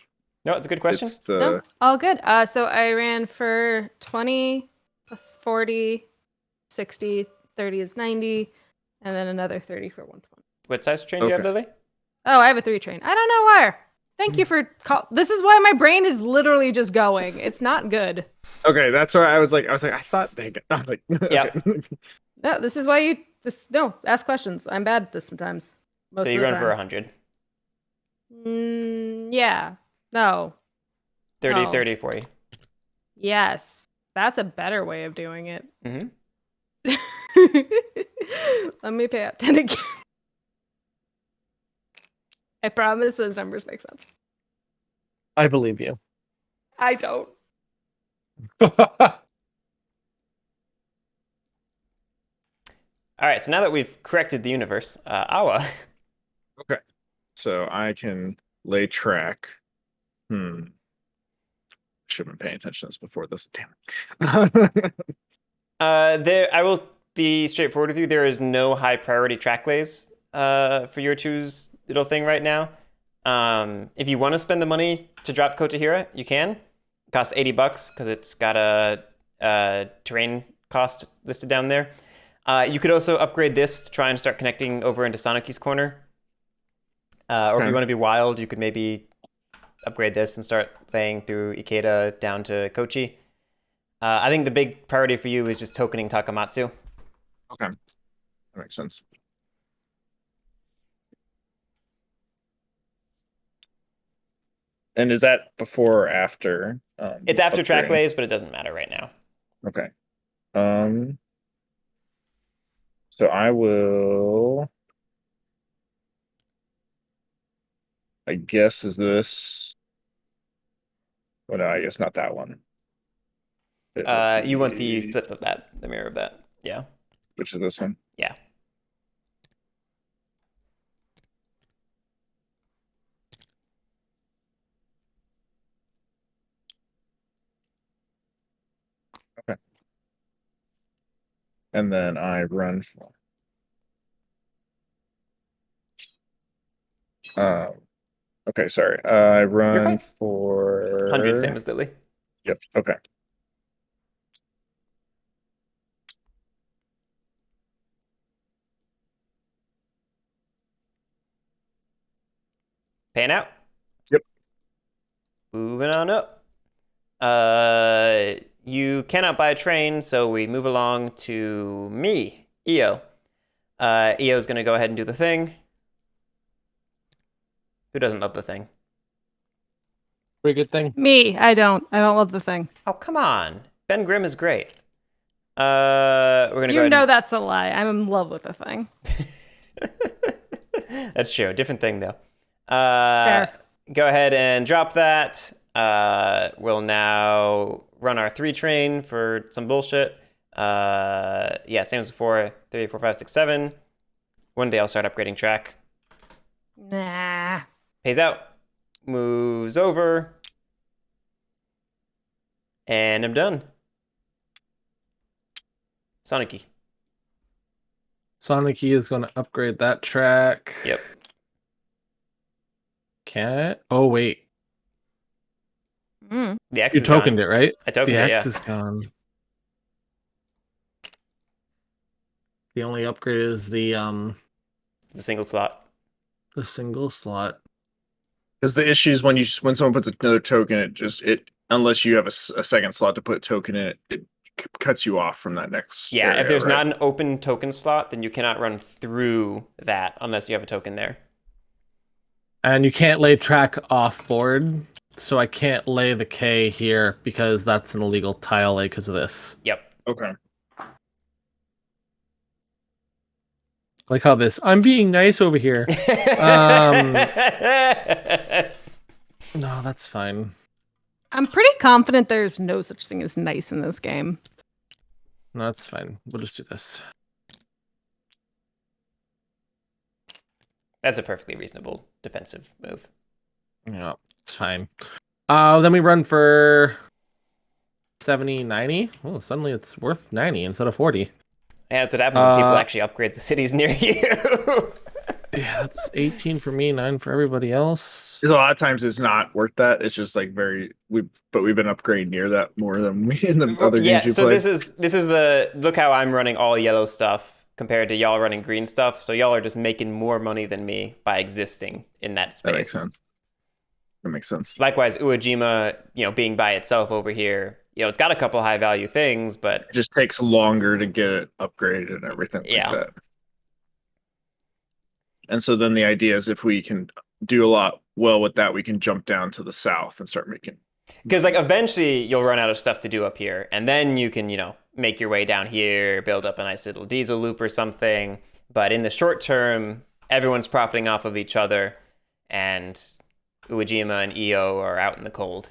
Speaker 1: No, it's a good question.
Speaker 2: It's the
Speaker 4: No, all good. So I ran for 20 plus 40, 60, 30 is 90, and then another 30 for 120.
Speaker 1: What size train do you have,
Speaker 2: Okay.
Speaker 1: Lily?
Speaker 4: Oh, I have a 3 train. I don't know why. Thank you for This is why my brain is literally just going. It's not good.
Speaker 2: okay. That's why I was like, I thought they got like.
Speaker 1: Yeah.
Speaker 2: okay.
Speaker 4: No, this is why no, ask questions. I'm bad at this sometimes. Most
Speaker 1: So
Speaker 4: of
Speaker 1: you
Speaker 4: the
Speaker 1: run
Speaker 4: time.
Speaker 1: for 100.
Speaker 4: Yeah. No.
Speaker 1: 30,
Speaker 4: No.
Speaker 1: 30, 40.
Speaker 4: Yes. That's a better way of doing it.
Speaker 1: Mm-hmm.
Speaker 4: Let me pay out 10 again. I promise those numbers make sense.
Speaker 3: I believe you.
Speaker 4: I don't.
Speaker 1: All right, so now that we've corrected the universe, Awa.
Speaker 2: Okay. So I can lay track. Should have been paying attention to this before this. Damn it.
Speaker 1: I will be straightforward with you. There is no high priority track lays for your choose little thing right now. If you want to spend the money to drop Kotohira, you can. It costs $80 because it's got a terrain cost listed down there. You could also upgrade this to try and start connecting over into Soniki's corner. Or if you want to be wild, you could maybe upgrade this and start playing through Ikeda down to Kochi. I think the big priority for you is just tokening Takamatsu.
Speaker 2: Okay. That makes sense. And is that before or after?
Speaker 1: It's after track
Speaker 2: upgrading?
Speaker 1: lays, but it doesn't matter right now.
Speaker 2: Okay. So I will. I guess is this. Well, no, I guess not that one.
Speaker 1: You want the flip of that, the mirror of that. Yeah.
Speaker 2: Which is this one?
Speaker 1: Yeah.
Speaker 2: Okay. And then I run for. Okay, sorry. I run
Speaker 1: fine.
Speaker 2: for
Speaker 1: 100, same as Lily.
Speaker 2: Yep. Okay.
Speaker 1: Paying out.
Speaker 2: Yep.
Speaker 1: Moving on up. You cannot buy a train, so we move along to me, Io. Io's gonna go ahead and do the thing. Who doesn't love the thing?
Speaker 3: Pretty good thing.
Speaker 4: Me, I don't. I don't love the thing.
Speaker 1: Oh, come on. Ben Grimm is great. We're gonna go
Speaker 4: You
Speaker 1: ahead
Speaker 4: know that's a lie. I'm in love with the thing.
Speaker 1: That's true. Different thing, though.
Speaker 4: Fair.
Speaker 1: Go ahead and drop that. We'll now run our 3 train for some bullshit. Yeah, same as before. 3, 4, 5, 6, 7. One day I'll start upgrading track.
Speaker 4: Nah.
Speaker 1: Pays out. Moves over. And I'm done. Sonic.
Speaker 3: Sonic is going to upgrade that track.
Speaker 1: Yep.
Speaker 3: Can it? Oh, wait.
Speaker 4: Mm.
Speaker 1: The X
Speaker 3: You
Speaker 1: is gone.
Speaker 3: tokened it, right?
Speaker 1: I tokened
Speaker 3: the
Speaker 1: it,
Speaker 3: X
Speaker 1: yeah.
Speaker 3: is gone. The only upgrade is the
Speaker 1: The single slot.
Speaker 3: The single slot.
Speaker 2: Because the issue is when someone puts another token, it unless you have a second slot to put a token in it cuts you off from that next.
Speaker 1: Yeah,
Speaker 2: area,
Speaker 1: if there's
Speaker 2: right?
Speaker 1: not an open token slot, then you cannot run through that unless you have a token there.
Speaker 3: And you can't lay track off board, so I can't lay the K here because that's an illegal tile lay because of this.
Speaker 1: Yep.
Speaker 2: Okay.
Speaker 3: Like how this, I'm being nice over here. No, that's fine.
Speaker 4: I'm pretty confident there's no such thing as nice in this game.
Speaker 3: No, that's fine. We'll just do this.
Speaker 1: That's a perfectly reasonable defensive move.
Speaker 3: Yeah, it's fine. Then we run for 70, 90. Oh, suddenly it's worth 90 instead of 40.
Speaker 1: Yeah, that's what happens when people actually upgrade the cities near you.
Speaker 3: Yeah, that's 18 for me, 9 for everybody else.
Speaker 2: Because a lot of times it's not worth that. It's just like we've been upgrading near that more than we in the other
Speaker 1: Yeah,
Speaker 2: games you
Speaker 1: so
Speaker 2: play.
Speaker 1: this is the look how I'm running all yellow stuff compared to y'all running green stuff. So y'all are just making more money than me by existing in that space.
Speaker 2: That makes sense. That makes sense.
Speaker 1: Likewise, Uejima, being by itself over here, it's got a couple high value things, but
Speaker 2: It just takes longer to get it upgraded and everything
Speaker 1: Yeah.
Speaker 2: like that. And so then the idea is if we can do a lot well with that, we can jump down to the south and start making.
Speaker 1: because like eventually you'll run out of stuff to do up here, and then you can make your way down here, build up a nice little diesel loop or something. But in the short term, everyone's profiting off of each other, and Uejima and Io are out in the cold.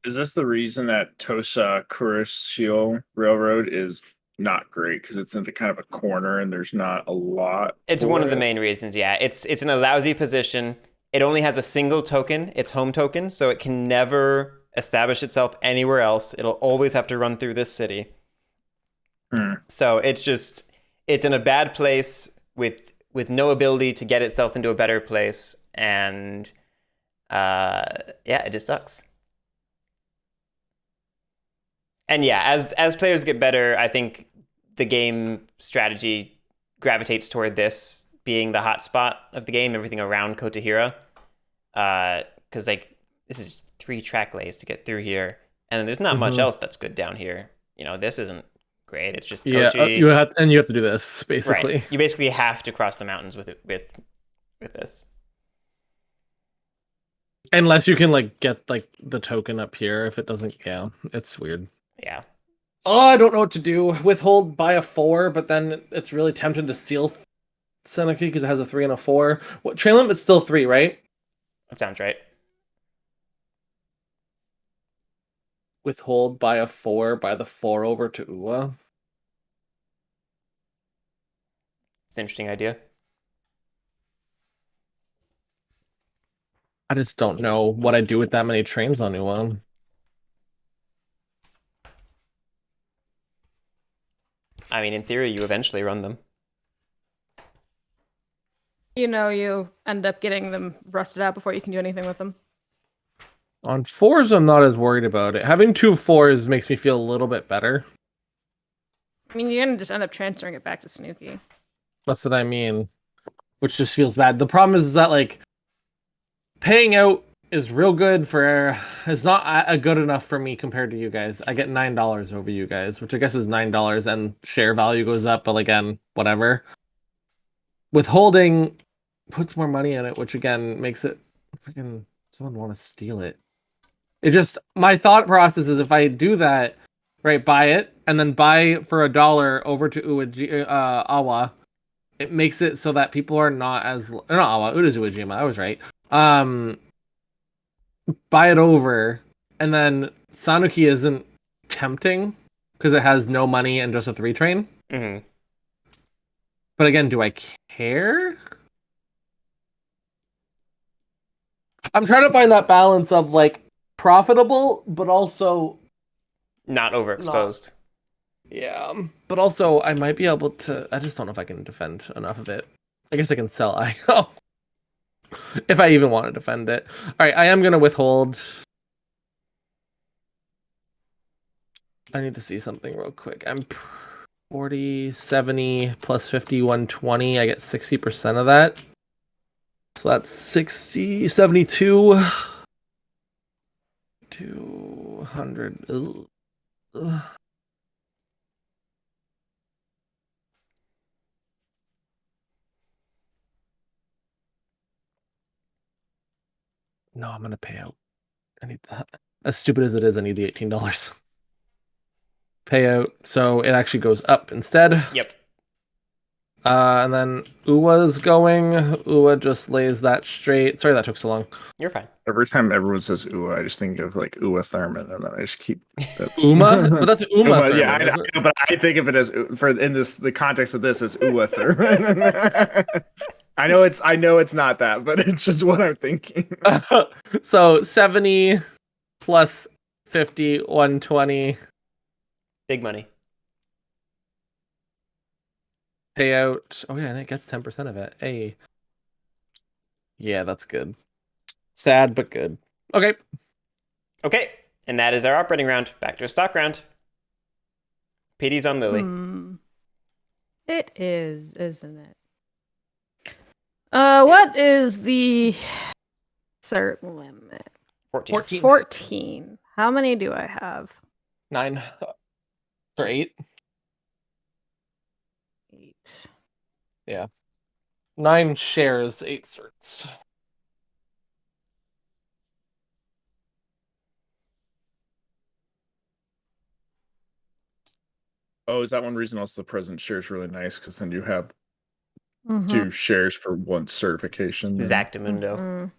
Speaker 2: Is this the reason that Tosa Kuroshio Railroad is not great? Because it's into kind of a corner and there's not a lot.
Speaker 1: It's one of the main reasons, yeah. It's in a lousy position. It only has a single token, its home token, so it can never establish itself anywhere else. It'll always have to run through this city. So it's in a bad place with no ability to get itself into a better place, and it just sucks. And yeah, as players get better, I think the game strategy gravitates toward this being the hot spot of the game, everything around Kotahira. Because this is just 3 track lays to get through here, and there's not much else that's good down here. This isn't great. It's just Kochi.
Speaker 3: You have to do this basically.
Speaker 1: Right. You basically have to cross the mountains with this.
Speaker 3: Unless you can get the token up here. If it doesn't, it's weird.
Speaker 1: Yeah.
Speaker 3: Oh, I don't know what to do. Withhold by a 4, but then it's really tempting to steal Seneca because it has a 3 and a 4. What train limit's still 3, right?
Speaker 1: That sounds right.
Speaker 3: Withhold by a 4 by the 4 over to Uwa.
Speaker 1: It's an interesting idea.
Speaker 3: I just don't know what I do with that many trains on Uwa.
Speaker 1: I mean, in theory, you eventually run them.
Speaker 4: You end up getting them rusted out before you can do anything with them.
Speaker 3: On 4s, I'm not as worried about it. Having 2 4s makes me feel a little bit better.
Speaker 4: I mean, you're going to just end up transferring it back to Snooki.
Speaker 3: That's what I mean. Which just feels bad. The problem is that, paying out is real good is not good enough for me compared to you guys. I get $9 over you guys, which I guess is $9, and share value goes up, but again, whatever. Withholding puts more money in it, which again makes it freaking someone want to steal it. My thought process is if I do that, right, buy it and then buy for $1 over to Awa, it makes it so that people are not Awa, Uejima, I was right. Buy it over, and then Sanuki isn't tempting because it has no money and just a 3 train.
Speaker 1: Mm-hmm.
Speaker 3: But again, do I care? I'm trying to find that balance of profitable, but also
Speaker 1: Not overexposed.
Speaker 3: yeah. But also, I might be able to. I just don't know if I can defend enough of it. I guess I can sell IO if I even want to defend it. All right, I am gonna withhold. I need to see something real quick. 40, 70 plus 50, 120. I get 60% of that. So that's 60, 72. 200. Ugh. No, I'm gonna pay out. I need that. As stupid as it is, I need the $18 payout. So it actually goes up instead.
Speaker 1: Yep.
Speaker 3: And then Uwa's going. Uwa just lays that straight. Sorry that took so long.
Speaker 1: You're fine.
Speaker 2: Every time everyone says Uwa, I just think of like Uwa Thurman, and then I just keep that's...
Speaker 3: Uma? But that's Uma
Speaker 2: Uma,
Speaker 3: Thurman,
Speaker 2: yeah, I
Speaker 3: isn't it?
Speaker 2: know, but I think of it as for in the context of this as Uwa Thurman. I know it's not that, but it's just what I'm thinking.
Speaker 3: So 70 plus 50, 120
Speaker 1: Big money.
Speaker 3: payout. Oh yeah, and it gets 10% of it. Hey. Yeah, that's good. Sad but good. Okay.
Speaker 1: Okay, and that is our operating round. Back to a stock round. PD's on Lily.
Speaker 4: It is, isn't it? What is the cert limit?
Speaker 1: 14.
Speaker 4: 14. How many do I have?
Speaker 3: 9 or 8.
Speaker 4: 8.
Speaker 3: Yeah. 9 shares, 8 certs.
Speaker 2: Oh, is that one reason also the present share is really nice? Because then you have
Speaker 4: Mhm.
Speaker 2: 2 shares for 1 certification. then-
Speaker 1: Exactamundo.
Speaker 4: Mhm.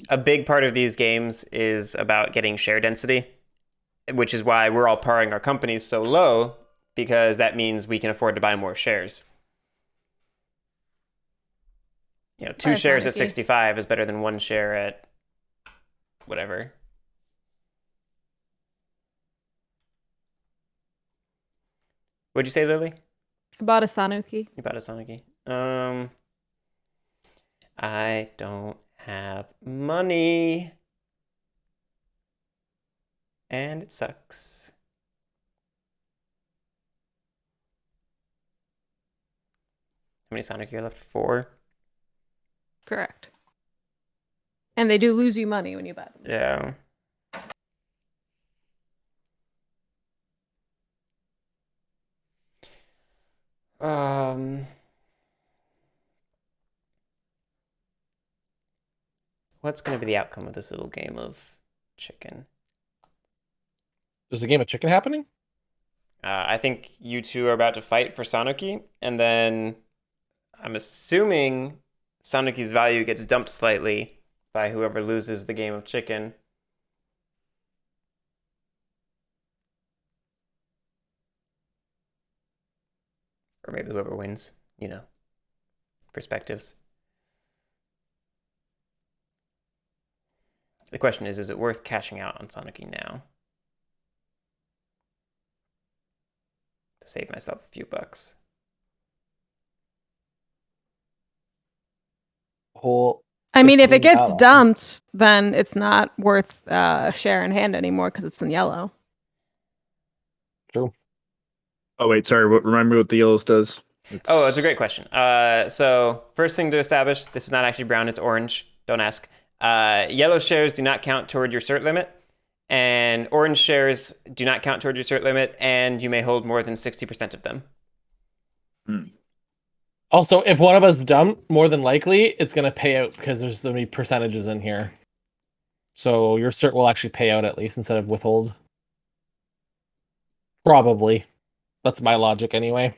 Speaker 1: A big part of these games is about getting share density, which is why we're all paring our companies so low, because that means we can afford to buy more shares. You know, 2
Speaker 4: Bye,
Speaker 1: shares at
Speaker 4: Sonic.
Speaker 1: 65 is better than 1 share at whatever. What'd you say, Lily?
Speaker 4: I bought a Sanuki.
Speaker 1: You bought a Sonic. I don't have money. And it sucks. How many Sonic are left? 4?
Speaker 4: Correct. And they do lose you money when you buy them.
Speaker 1: Yeah. What's going to be the outcome of this little game of chicken?
Speaker 3: There's a game of chicken happening?
Speaker 1: I think you two are about to fight for Sanuki, and then I'm assuming Sanuki's value gets dumped slightly by whoever loses the game of chicken. Or maybe whoever wins, you know. Perspectives. The question is it worth cashing out on Sanuki now? To save myself a few bucks.
Speaker 3: Whole.
Speaker 4: I mean, if it gets
Speaker 3: $15.
Speaker 4: dumped, then it's not worth share in hand anymore because it's in yellow.
Speaker 3: True.
Speaker 2: Oh wait, sorry. Remind me what the yellows does.
Speaker 1: Oh, it's a great question. So first thing to establish, this is not actually brown, it's orange. Don't ask. Yellow shares do not count toward your cert limit, and orange shares do not count toward your cert limit, and you may hold more than 60% of them.
Speaker 3: Also, if one of us dump, more than likely, it's going to pay out because there's so many percentages in here. So your cert will actually pay out at least instead of withhold. Probably. That's my logic anyway.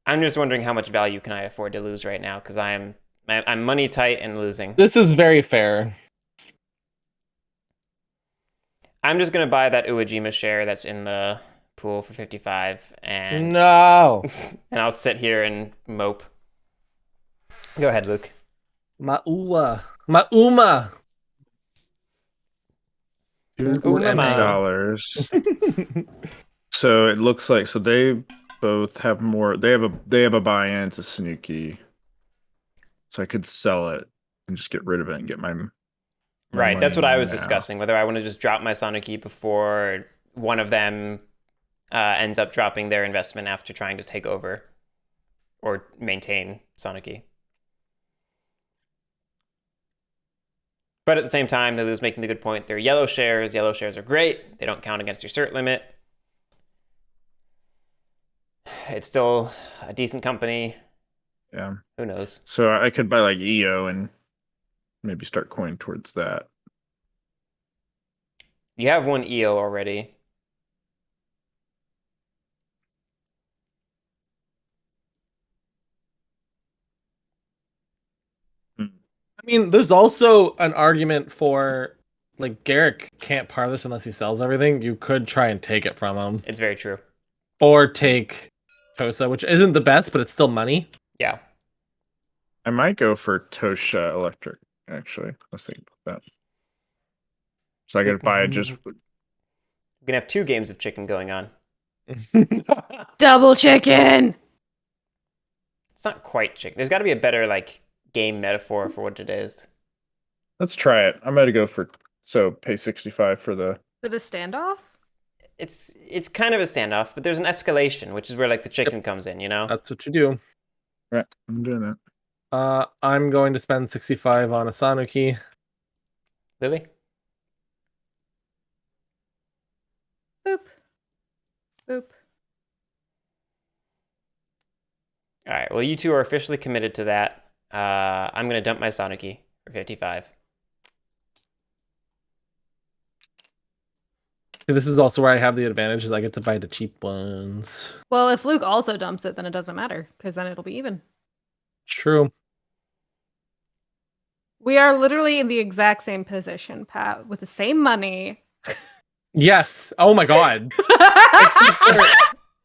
Speaker 1: I'm just wondering how much value can I afford to lose right now, because I'm money tight and losing.
Speaker 3: This is very fair.
Speaker 1: I'm just gonna buy that Uwajima share that's in the pool for 55, and
Speaker 3: No.
Speaker 1: and I'll sit here and mope. Go ahead, Luke.
Speaker 3: Ma'ua. Ma'uma.
Speaker 2: $2 So it looks like they both have more. They have a buy-in to Sanuki, so I could sell it and just get rid of it and get my
Speaker 1: Right, that's
Speaker 2: money
Speaker 1: what I was
Speaker 2: now.
Speaker 1: discussing, whether I want to just drop my Sanuki before one of them ends up dropping their investment after trying to take over or maintain Sanuki. But at the same time, Lilu's making the good point. They're yellow shares. Yellow shares are great. They don't count against your cert limit. It's still a decent company.
Speaker 2: Yeah.
Speaker 1: Who knows?
Speaker 2: So I could buy like EO and maybe start coin towards that.
Speaker 1: You have one EO already.
Speaker 3: I mean, there's also an argument for like Garrick can't par this unless he sells everything. You could try and take it from him,
Speaker 1: It's very true.
Speaker 3: or take Tosa, which isn't the best, but it's still money.
Speaker 1: Yeah.
Speaker 2: I might go for Tosha Electric, actually. Let's think about that. So I could buy just
Speaker 1: We're gonna have 2 games of chicken going on.
Speaker 4: Double chicken.
Speaker 1: It's not quite chicken. There's got to be a better like game metaphor for what it is.
Speaker 2: let's try it. I'm gonna go for pay 65 for the
Speaker 4: Is it a standoff?
Speaker 1: It's kind of a standoff, but there's an escalation, which is where like the chicken comes in, you know?
Speaker 3: That's what you do.
Speaker 2: right. I'm doing that.
Speaker 3: I'm going to spend 65 on a Sanuki.
Speaker 1: Lily?
Speaker 4: Boop. Boop.
Speaker 1: All right. Well, you two are officially committed to that. I'm gonna dump my Sanuki for 55.
Speaker 3: This is also where I have the advantage, is I get to buy the cheap ones.
Speaker 4: Well, if Luke also dumps it, then it doesn't matter, because then it'll be even.
Speaker 3: True.
Speaker 4: We are literally in the exact same position, Pat, with the same money.
Speaker 3: Yes. Oh my god.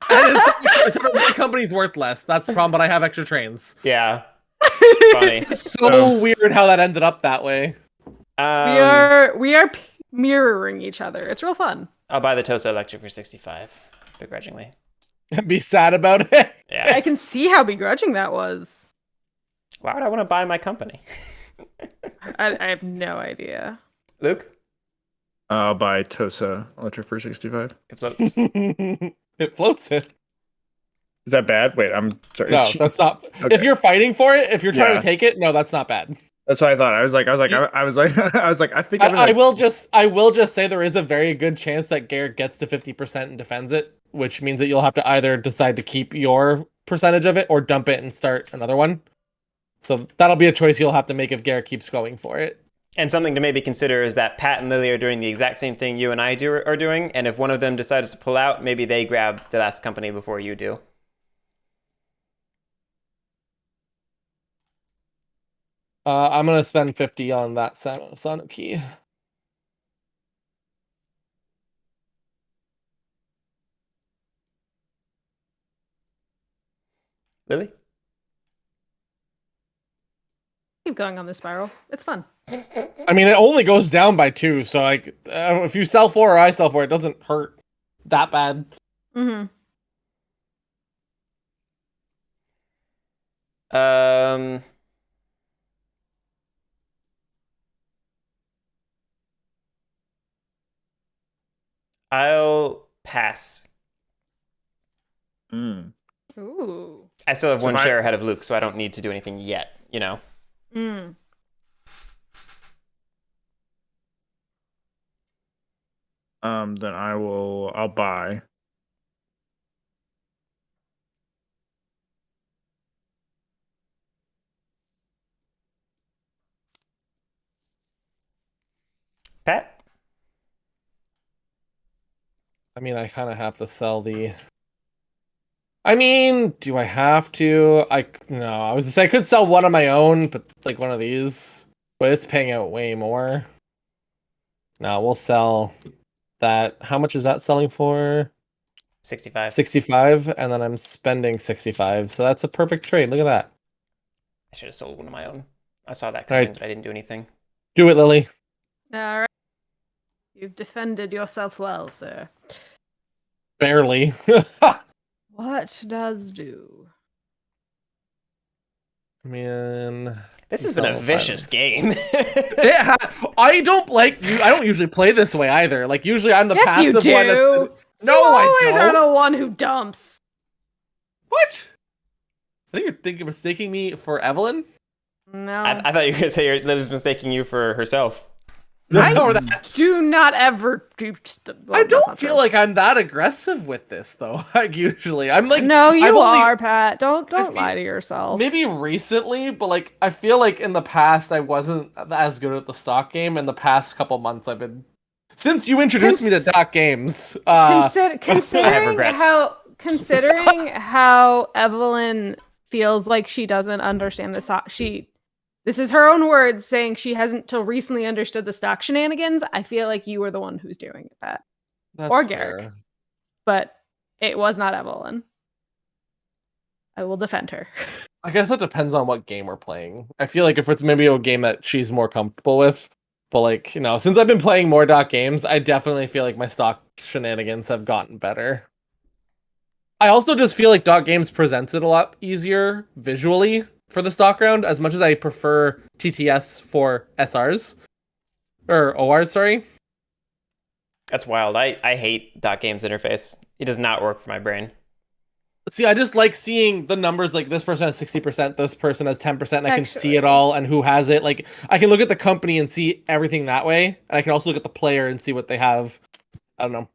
Speaker 3: Except for my company's worth less. That's the problem, but I have extra trains.
Speaker 1: Yeah. Funny.
Speaker 3: It's so weird how that ended up that way.
Speaker 4: We are mirroring each other. It's real fun.
Speaker 1: I'll buy the Tosa Electric for 65, begrudgingly.
Speaker 3: Be sad about it.
Speaker 1: Yeah.
Speaker 4: I can see how begrudging that was.
Speaker 1: Why would I want to buy my company?
Speaker 4: I have no idea.
Speaker 1: Luke?
Speaker 2: I'll buy Tosa Electric for 65.
Speaker 1: It floats.
Speaker 3: It floats it.
Speaker 2: Is that bad? Wait, I'm sorry.
Speaker 3: No, that's not.
Speaker 2: Okay.
Speaker 3: If you're fighting for it, if you're trying
Speaker 2: Yeah.
Speaker 3: to take it, no, that's not bad.
Speaker 2: That's what I thought. I was like, I think I'm
Speaker 3: I
Speaker 2: gonna...
Speaker 3: will just say there is a very good chance that Garrett gets to 50% and defends it, which means that you'll have to either decide to keep your percentage of it or dump it and start another one. So that'll be a choice you'll have to make if Garrett keeps going for it.
Speaker 1: And something to maybe consider is that Pat and Lily are doing the exact same thing you and I are doing, and if one of them decides to pull out, maybe they grab the last company before you do.
Speaker 3: I'm gonna spend 50 on that Sanuki.
Speaker 1: Lily?
Speaker 4: Keep going on this spiral. It's fun.
Speaker 3: I mean, it only goes down by 2, so like, if you sell 4 or I sell 4, it doesn't hurt that bad.
Speaker 4: Mm-hmm.
Speaker 1: I'll pass.
Speaker 2: Mm.
Speaker 4: Ooh.
Speaker 1: I still have
Speaker 2: So
Speaker 1: one
Speaker 2: if I-
Speaker 1: share ahead of Luke, so I don't need to do anything yet, you know?
Speaker 4: Mm.
Speaker 2: Then I'll buy.
Speaker 1: Pat?
Speaker 3: I mean, I kind of have to sell the... I mean, do I have to? No, I was to say I could sell one on my own, but like one of these, but it's paying out way more. No, we'll sell that. How much is that selling for?
Speaker 1: 65.
Speaker 3: 65, and then I'm spending 65, so that's a perfect trade. Look at that.
Speaker 1: I should have sold one of my own. I saw that
Speaker 3: All
Speaker 1: coming,
Speaker 3: right.
Speaker 1: but I didn't do anything.
Speaker 3: Do it, Lily.
Speaker 4: All right. You've defended yourself well, sir.
Speaker 3: Barely.
Speaker 4: What does do?
Speaker 3: Man,
Speaker 1: This has been a vicious game.
Speaker 3: I don't usually play this way either. Like usually I'm the
Speaker 4: Yes, you
Speaker 3: passive one.
Speaker 4: do.
Speaker 3: No,
Speaker 4: you
Speaker 3: I
Speaker 4: always
Speaker 3: don't.
Speaker 4: are the one who dumps.
Speaker 3: What? I think you're mistaking me for Evelyn.
Speaker 4: No.
Speaker 1: I thought you were gonna say Lily's mistaking you for herself.
Speaker 3: Or that.
Speaker 4: Do not ever do.
Speaker 3: I don't feel like I'm that aggressive with this though. Like usually, I'm like
Speaker 4: No, you
Speaker 3: I've only-
Speaker 4: are, Pat. Don't
Speaker 3: feel-
Speaker 4: lie to yourself.
Speaker 3: Maybe recently, but like I feel like in the past I wasn't as good at the stock game. In the past couple months, I've been. Since you introduced me to doc games,
Speaker 4: Considering
Speaker 1: regrets.
Speaker 4: how Evelyn feels like she doesn't understand the stock. This is her own words saying she hasn't till recently understood the stock shenanigans. I feel like you were the one who's doing it, Pat.
Speaker 3: that's
Speaker 4: Or
Speaker 3: fair.
Speaker 4: Garrick. But it was not Evelyn. I will defend her.
Speaker 3: I guess that depends on what game we're playing. I feel like if it's maybe a game that she's more comfortable with, but like, you know, since I've been playing more doc games, I definitely feel like my stock shenanigans have gotten better. I also just feel like doc games presents it a lot easier visually for the stock round, as much as I prefer TTS for SRs. Or ORs, sorry.
Speaker 1: That's wild. I hate dot games interface. It does not work for my brain.
Speaker 3: See, I just like seeing the numbers, like this person has 60%, this person has 10%, and I can see it
Speaker 4: Actually.
Speaker 3: all and who has it. Like, I can look at the company and see everything that way, and I can also look at the player and see what they have. I don't know.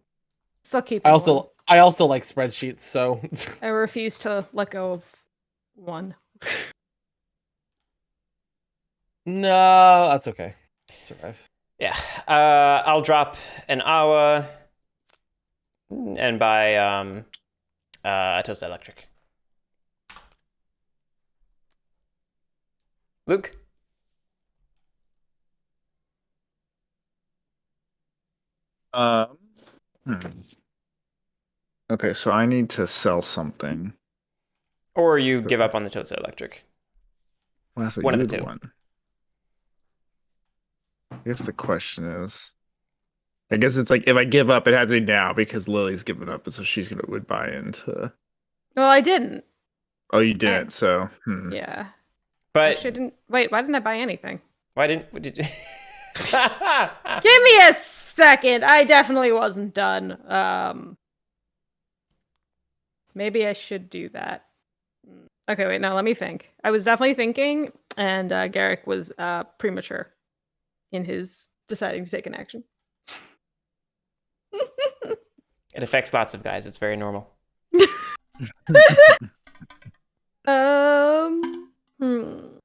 Speaker 4: Still keep
Speaker 3: I
Speaker 4: one.
Speaker 3: also like spreadsheets, so
Speaker 4: I refuse to let go of one.
Speaker 3: no, that's okay. Survive.
Speaker 1: Yeah. I'll drop an Awa and buy Toast Electric. Luke?
Speaker 2: Hmm. Okay, so I need to sell something.
Speaker 1: Or you give up on the Toast Electric.
Speaker 2: Well, that's what
Speaker 1: One of
Speaker 2: you
Speaker 1: the
Speaker 2: would
Speaker 1: two.
Speaker 2: want. I guess the question is, I guess it's like if I give up, it has to be now because Lily's given up, and so would buy into.
Speaker 4: Well, I didn't.
Speaker 2: Oh, you didn't. So
Speaker 4: Yeah.
Speaker 1: But
Speaker 4: Actually, I didn't. Wait, why didn't I buy anything?
Speaker 1: why did you?
Speaker 4: Give me a second. I definitely wasn't done. Maybe I should do that. Okay, wait, no, let me think. I was definitely thinking, and Garrick was premature in his deciding to take an action.
Speaker 1: It affects lots of guys. It's very normal.
Speaker 4: Hmm.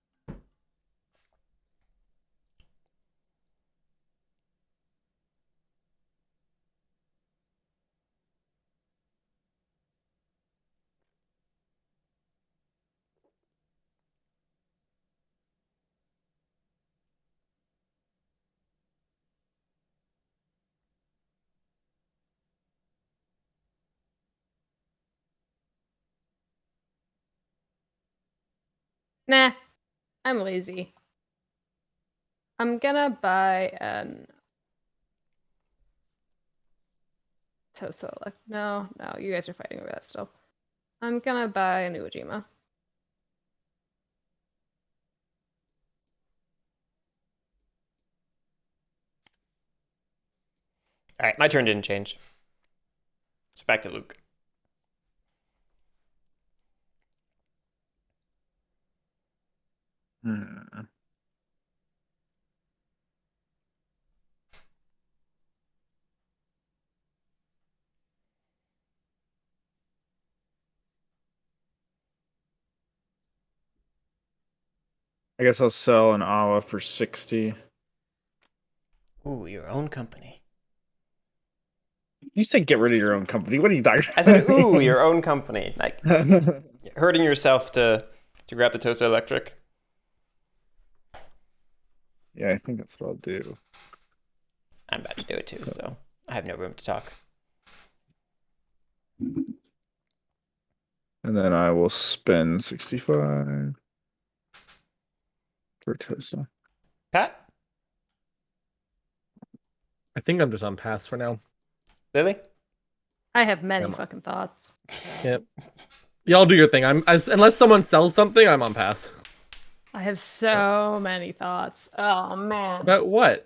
Speaker 4: Nah, I'm lazy. I'm gonna buy an Toso. No, you guys are fighting over that still. I'm gonna buy a Uejima.
Speaker 1: All right, my turn didn't change. So back to Luke.
Speaker 2: I guess I'll sell an Awa for 60.
Speaker 1: Ooh, your own company.
Speaker 2: You said get rid of your own company. What are you talking about?
Speaker 1: I said, ooh, your own company. Like hurting yourself to grab the Toast Electric.
Speaker 2: Yeah, I think that's what I'll do.
Speaker 1: I'm about to do it too, so I have no room to talk.
Speaker 2: And then I will spend 65 for Tosa.
Speaker 1: Pat?
Speaker 3: I think I'm just on pass for now.
Speaker 1: Lily?
Speaker 4: I have many
Speaker 3: Come on.
Speaker 4: fucking thoughts.
Speaker 3: Yep. Y'all do your thing. Unless someone sells something, I'm on pass.
Speaker 4: I have so many thoughts. Oh man.
Speaker 3: About what?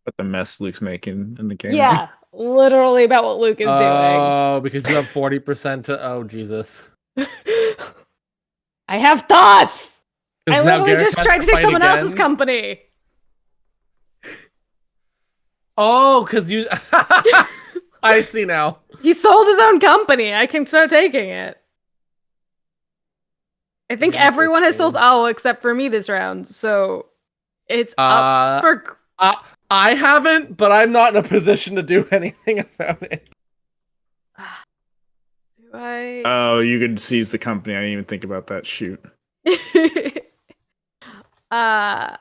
Speaker 2: But the mess Luke's making in the game.
Speaker 4: Yeah, literally about what Luke is
Speaker 3: Oh, because you have 40% to. Oh, Jesus.
Speaker 4: doing. I have thoughts. I
Speaker 3: 'Cause now
Speaker 4: literally
Speaker 3: Garrett
Speaker 4: just
Speaker 3: has
Speaker 4: tried to take
Speaker 3: fight
Speaker 4: someone else's
Speaker 3: again.
Speaker 4: company.
Speaker 3: Oh, because you. I see now.
Speaker 4: He sold his own company. I can start taking it. I think everyone has sold
Speaker 3: Interesting.
Speaker 4: all except for me this round, so it's up for.
Speaker 3: I haven't, but I'm not in a position to do anything about it.
Speaker 4: Do I?
Speaker 2: Oh, you could seize the company. I didn't even think about that. Shoot.
Speaker 4: No,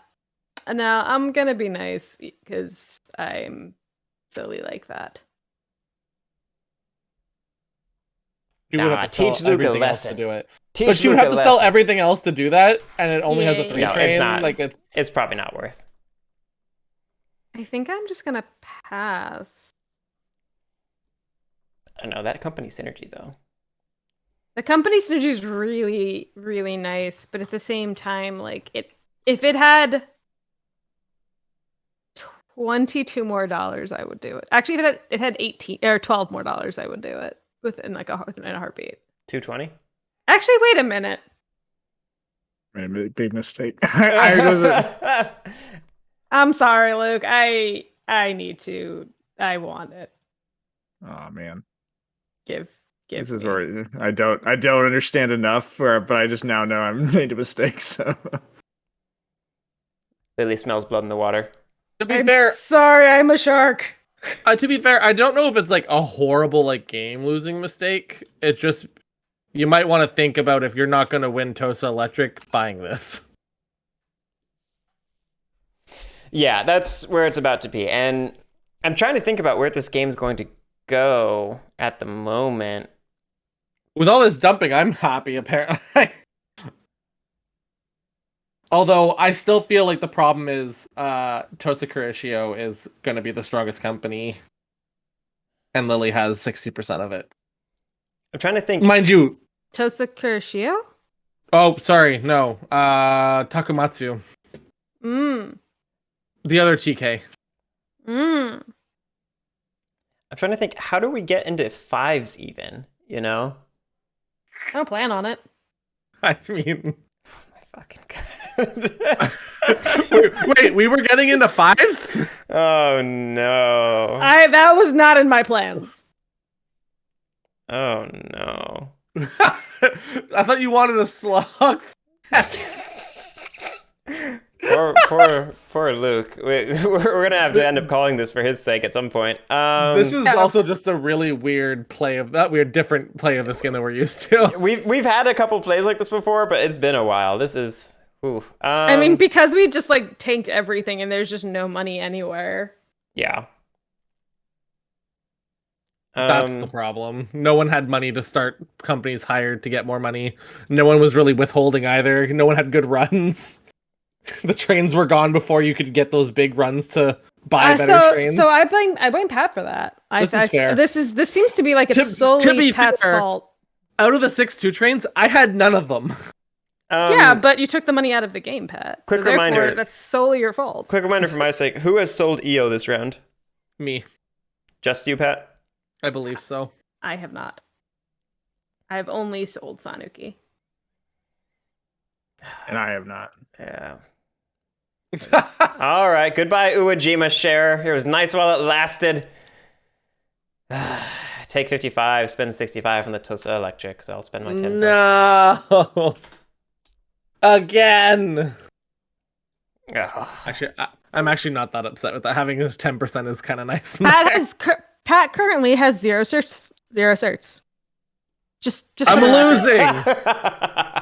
Speaker 4: I'm gonna be nice because I'm silly like that.
Speaker 3: You would
Speaker 1: Nah,
Speaker 3: have to sell
Speaker 1: teach Luke a
Speaker 3: everything else to
Speaker 1: lesson.
Speaker 3: do it.
Speaker 1: Teach
Speaker 3: But she would
Speaker 1: Luke
Speaker 3: have
Speaker 1: a
Speaker 3: to sell
Speaker 1: lesson.
Speaker 3: everything else to do that, and it only has a
Speaker 4: Yeah.
Speaker 3: 3
Speaker 1: No,
Speaker 3: train.
Speaker 1: it's not.
Speaker 3: Like
Speaker 1: It's probably not worth.
Speaker 4: I think I'm just gonna pass.
Speaker 1: I know that company synergy though.
Speaker 4: The company synergy is really, really nice, but at the same time, like if it had $22 more, I would do it. Actually, if it had 18 or $12 more, I would do it within a heartbeat.
Speaker 1: 220.
Speaker 4: Actually, wait a minute.
Speaker 2: Man, big mistake. I wasn't.
Speaker 4: I'm sorry, Luke. I need to. I want it.
Speaker 2: Oh man,
Speaker 4: Give.
Speaker 2: this is
Speaker 4: me.
Speaker 2: where I don't understand enough for, but I just now know I'm made a mistake. So
Speaker 1: Lily smells blood in the water.
Speaker 3: to be
Speaker 4: I'm
Speaker 3: fair,
Speaker 4: sorry, I'm a shark.
Speaker 3: I don't know if it's like a horrible like game losing mistake. It just you might want to think about if you're not going to win Tosa Electric buying this.
Speaker 1: Yeah, that's where it's about to be. And I'm trying to think about where this game's going to go at the moment.
Speaker 3: With all this dumping, I'm happy apparently. Although I still feel like the problem is Tosa Kuroshio is going to be the strongest company, and Lily has 60% of it.
Speaker 1: I'm trying to think.
Speaker 3: Mind you.
Speaker 4: Tosa Kuroshio?
Speaker 3: Oh, sorry, no. Takumatsu, the other TK.
Speaker 1: I'm trying to think. How do we get into fives even? You know?
Speaker 4: I don't plan on it.
Speaker 3: I mean,
Speaker 1: My fucking god.
Speaker 3: wait, we were getting into fives?
Speaker 1: Oh no.
Speaker 4: That was not in my plans.
Speaker 1: Oh no.
Speaker 3: I thought you wanted a slug.
Speaker 1: Poor Luke. We're gonna have to end up calling this for his sake at some point.
Speaker 3: This is also just a really weird different play of this game than we're used to.
Speaker 1: We've had a couple plays like this before, but it's been a while. This is. Ooh.
Speaker 4: I mean, because we just like tanked everything and there's just no money anywhere.
Speaker 1: Yeah.
Speaker 3: That's the problem. No one had money to start companies hired to get more money. No one was really withholding either. No one had good runs. The trains were gone before you could get those big runs to buy better trains.
Speaker 4: So I blame Pat for that.
Speaker 3: This is fair.
Speaker 4: This seems to be like it's solely Pat's fault.
Speaker 3: Out of the 6-2 trains, I had none of them.
Speaker 4: Yeah, but you took the money out of the game, Pat.
Speaker 1: Quick
Speaker 4: so
Speaker 1: reminder.
Speaker 4: That's solely your fault.
Speaker 1: Quick reminder for my sake. Who has sold EO this round?
Speaker 3: Me.
Speaker 1: Just you, Pat?
Speaker 3: I believe so.
Speaker 4: I have not. I've only sold Sanuki.
Speaker 2: and I have not.
Speaker 1: Yeah. All right. Goodbye, Uwajima share. It was nice while it lasted. Take 55, spend 65 on the Tosa Electric, so I'll spend my 10 bucks.
Speaker 3: No. Again.
Speaker 1: Ugh.
Speaker 3: Actually, I'm actually not that upset with that. Having 10% is kind of nice.
Speaker 4: Pat currently has zero certs. Just
Speaker 3: I'm
Speaker 4: for the record.
Speaker 3: losing.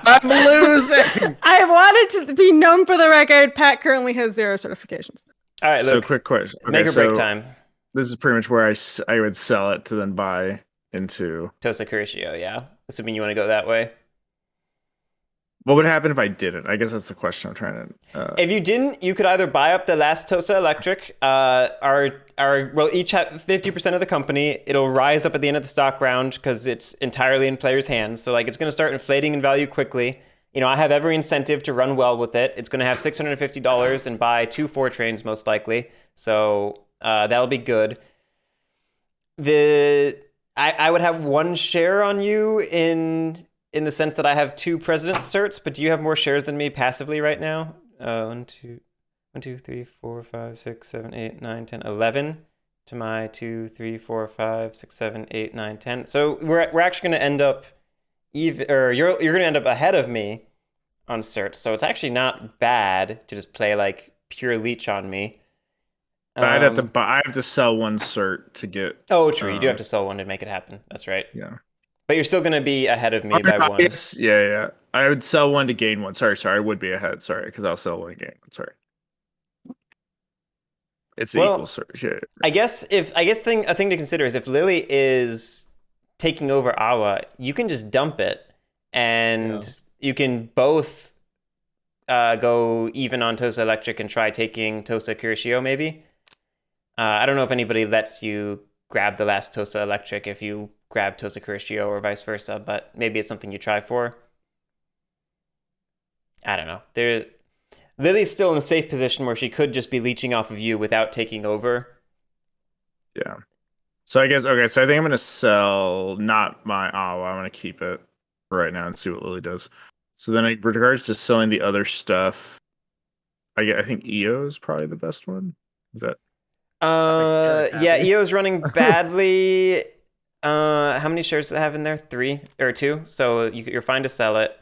Speaker 3: I'm losing.
Speaker 4: I wanted to be known for the record. Pat currently has 0 certifications.
Speaker 1: All right,
Speaker 2: So
Speaker 1: Luke.
Speaker 2: quick question. Okay,
Speaker 1: Make or break
Speaker 2: so
Speaker 1: time.
Speaker 2: This is pretty much where I would sell it to then buy into.
Speaker 1: Tosa Kuroshio, yeah. Assuming you want to go that way.
Speaker 2: What would happen if I didn't? I guess that's the question I'm trying to.
Speaker 1: If you didn't, you could either buy up the last Tosa Electric. We'll each have 50% of the company. It'll rise up at the end of the stock round because it's entirely in players' hands. So like it's going to start inflating in value quickly. I have every incentive to run well with it. It's going to have $650 and buy 2 4 trains most likely. So that'll be good. I would have 1 share on you in the sense that I have 2 president certs, but do you have more shares than me passively right now? 1, 2, 3, 4, 5, 6, 7, 8, 9, 10, 11 to my 2, 3, 4, 5, 6, 7, 8, 9, 10. So we're actually going to end up even, or you're going to end up ahead of me on certs. So it's actually not bad to just play like pure leech on me.
Speaker 2: But I'd have to buy. I have to sell 1 cert to get.
Speaker 1: Oh, true. You do have to sell 1 to make it happen. That's right.
Speaker 2: Yeah.
Speaker 1: But you're still going to be ahead of me by 1.
Speaker 2: Yes, yeah. I would sell 1 to gain 1. Sorry. I would be ahead. Sorry, because I'll sell 1 to gain 1. Sorry. It's equal cert. Yeah.
Speaker 1: I guess a thing to consider is if Lily is taking over Awa, you can just dump it, and you can both go even on Tosa Electric and try taking Tosa Kurishio maybe. I don't know if anybody lets you grab the last Tosa Electric if you grab Tosa Kurishio or vice versa, but maybe it's something you try for. I don't know. Lily's still in a safe position where she could just be leeching off of you without taking over.
Speaker 2: Yeah. So I guess, okay, so I think I'm going to sell not my Awa. I'm going to keep it for right now and see what Lily does. So then with regards to selling the other stuff, I think EO is probably the best one. Is that?
Speaker 1: Yeah, EO's running badly. How many shares does it have in there? 3 or 2? So you're fine to sell it.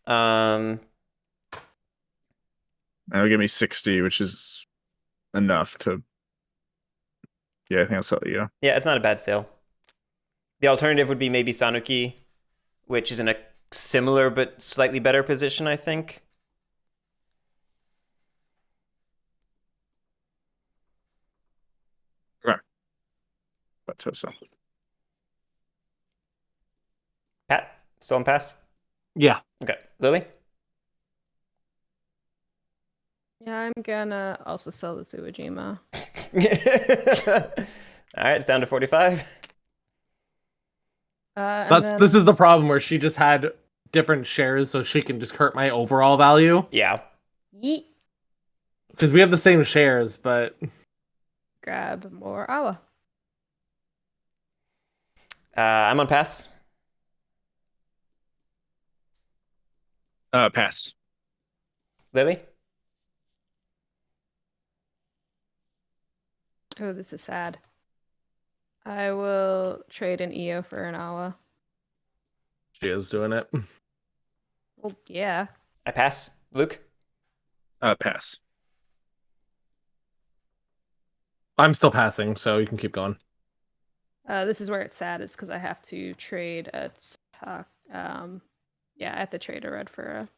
Speaker 2: That'll give me 60, which is enough to. Yeah, I think I'll sell EO.
Speaker 1: Yeah, it's not a bad sale. The alternative would be maybe Sanuki, which is in a similar but slightly better position, I think.
Speaker 2: Okay. But Tosa.
Speaker 1: Pat, still on pass?
Speaker 3: Yeah.
Speaker 1: Okay. Lily?
Speaker 4: Yeah, I'm gonna also sell the Suwajima.
Speaker 1: All right, it's down to 45.
Speaker 3: This is the problem where she just had different shares, so she can just hurt my overall value.
Speaker 1: Yeah.
Speaker 4: Yeet.
Speaker 3: Because we have the same shares, but
Speaker 4: Grab more Awa.
Speaker 1: I'm on pass.
Speaker 2: Pass.
Speaker 1: Lily?
Speaker 4: Oh, this is sad. I will trade an EO for an Awa.
Speaker 3: she is doing it.
Speaker 4: Well, yeah.
Speaker 1: I pass. Luke?
Speaker 2: Pass.
Speaker 3: I'm still passing, so you can keep going.
Speaker 4: This is where it's sad, is because I have to trade a I have to trade a red for a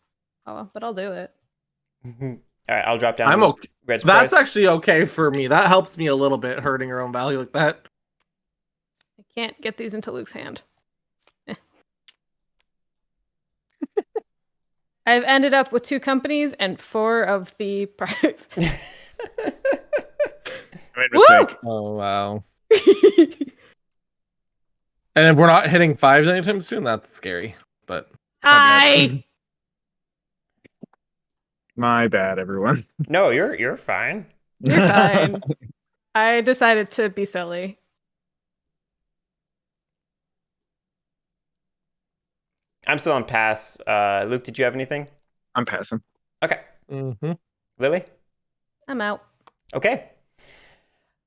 Speaker 4: Awa, but I'll do it.
Speaker 1: All right, I'll drop down.
Speaker 3: I'm okay.
Speaker 1: Red's
Speaker 3: That's
Speaker 1: price.
Speaker 3: actually okay for me. That helps me a little bit, hurting her own value like that.
Speaker 4: I can't get these into Luke's hand. I've ended up with 2 companies and 4 of the
Speaker 2: I made a mistake.
Speaker 3: Oh wow. And if we're not hitting 5s anytime soon, that's scary. But
Speaker 4: Hi.
Speaker 2: My bad, everyone.
Speaker 1: No, you're fine.
Speaker 4: You're fine. I decided to be silly.
Speaker 1: I'm still on pass. Luke, did you have anything?
Speaker 2: I'm passing.
Speaker 1: Okay.
Speaker 3: mm-hmm.
Speaker 1: Lily?
Speaker 4: I'm out.
Speaker 1: Okay.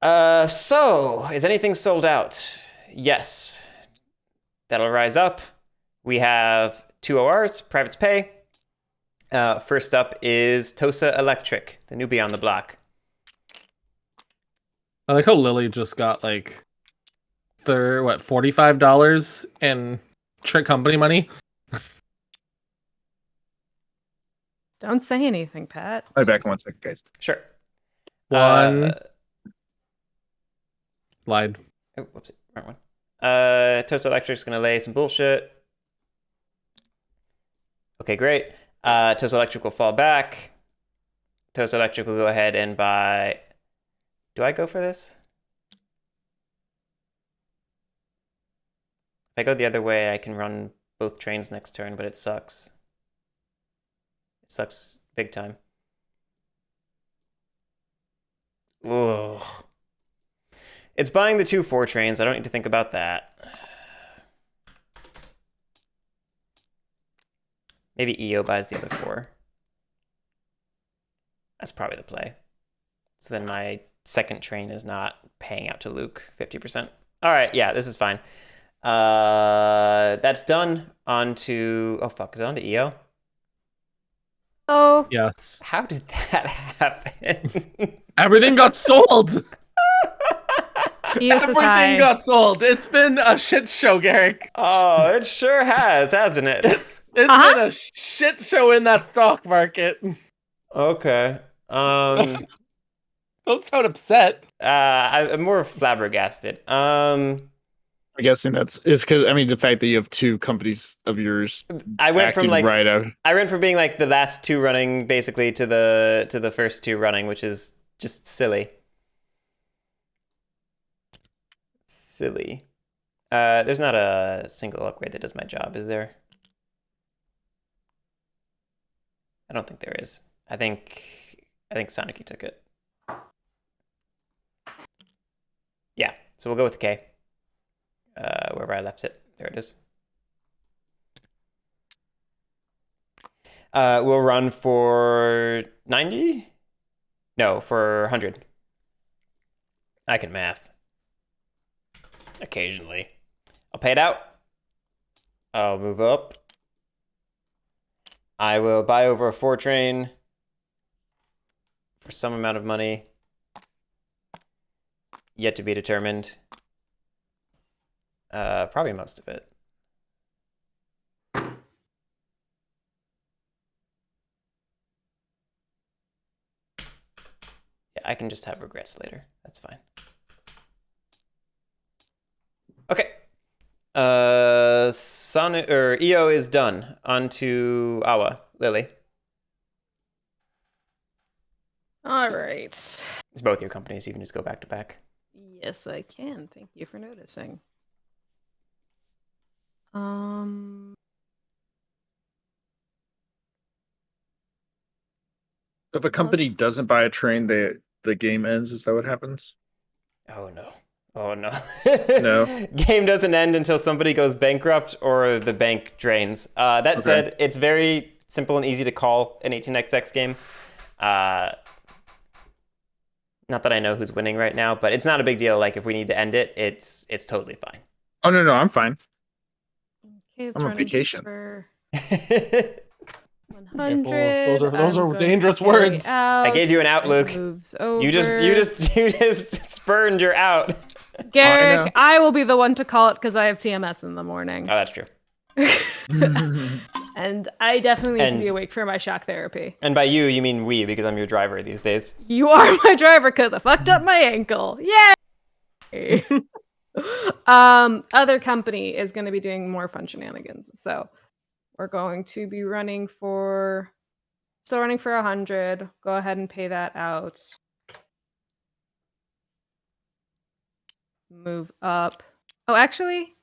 Speaker 1: So, is anything sold out? Yes. That'll rise up. We have 2 ORs, privates pay. First up is Tosa Electric, the newbie on the block.
Speaker 3: I like how Lily just got like $45 in trick company money.
Speaker 4: Don't say anything, Pat.
Speaker 2: I'll be back in 1 second, guys.
Speaker 1: Sure.
Speaker 3: One lied.
Speaker 1: Oh, whoops, wrong one. Tosa Electric's gonna lay some bullshit. Okay, great. Tosa Electric will fall back. Tosa Electric will go ahead and buy. Do I go for this? If I go the other way, I can run both trains next turn, but it sucks. It sucks big time. Ugh. It's buying the 2 4 trains. I don't need to think about that. Maybe EO buys the other 4. That's probably the play. So then my second train is not paying out to Luke 50%. All right, yeah, this is fine. That's done. On to... Oh, fuck. Is it on to EO?
Speaker 4: Oh,
Speaker 3: Yes.
Speaker 1: How did that happen?
Speaker 3: Everything got sold.
Speaker 4: EOS is high.
Speaker 3: Everything got sold. It's been a shit show, Garrick.
Speaker 1: Oh, it sure has, hasn't it?
Speaker 3: It's been a shit show in that stock market.
Speaker 1: Okay.
Speaker 3: Don't sound upset.
Speaker 1: I'm more flabbergasted.
Speaker 2: I'm guessing that's because I mean the fact that you have 2 companies of yours.
Speaker 1: I went from
Speaker 2: acting
Speaker 1: like
Speaker 2: right out.
Speaker 1: I went from being like the last 2 running basically to the first 2 running, which is just silly. Silly. There's not a single upgrade that does my job, is there? I don't think there is. I think Sonic took it. Yeah, so we'll go with K. Wherever I left it. There it is. We'll run for 90? No, for 100. I can math. Occasionally. I'll pay it out. I'll move up. I will buy over a 4 train for some amount of money. Yet to be determined. Probably most of it. Yeah, I can just have regrets later. That's fine. Okay. Sonic or EO is done. On to Awa. Lily.
Speaker 4: All right.
Speaker 1: It's both your companies. You can just go back to back.
Speaker 4: Yes, I can. Thank you for noticing.
Speaker 2: If a company doesn't buy a train, the game ends. Is that what happens?
Speaker 1: Oh no. Oh no.
Speaker 2: No.
Speaker 1: Game doesn't end until somebody goes bankrupt or the bank drains. That said, it's very simple and easy to call an 18xx game. Not that I know who's winning right now, but it's not a big deal. Like if we need to end it, it's totally fine.
Speaker 2: Oh no, I'm fine.
Speaker 4: Okay, it's
Speaker 2: I'm on
Speaker 4: running
Speaker 2: vacation.
Speaker 4: For
Speaker 3: Careful.
Speaker 4: 100.
Speaker 3: Those
Speaker 4: I'm
Speaker 3: are
Speaker 4: going
Speaker 3: dangerous
Speaker 4: to carry
Speaker 3: words.
Speaker 1: I gave you an out,
Speaker 4: It
Speaker 1: Luke.
Speaker 4: moves over.
Speaker 1: You just spurned your out.
Speaker 4: Garrick,
Speaker 2: know.
Speaker 4: I will be the one to call it because I have TMS in the morning.
Speaker 1: Oh, that's true.
Speaker 4: And I definitely need to be
Speaker 1: And-
Speaker 4: awake for my shock therapy.
Speaker 1: And by you mean we, because I'm your driver these days.
Speaker 4: You are my driver because I fucked up my ankle. Yay! Other company is going to be doing more fun shenanigans. So we're going to be running for 100. Go ahead and pay that out. Move up. Oh, actually,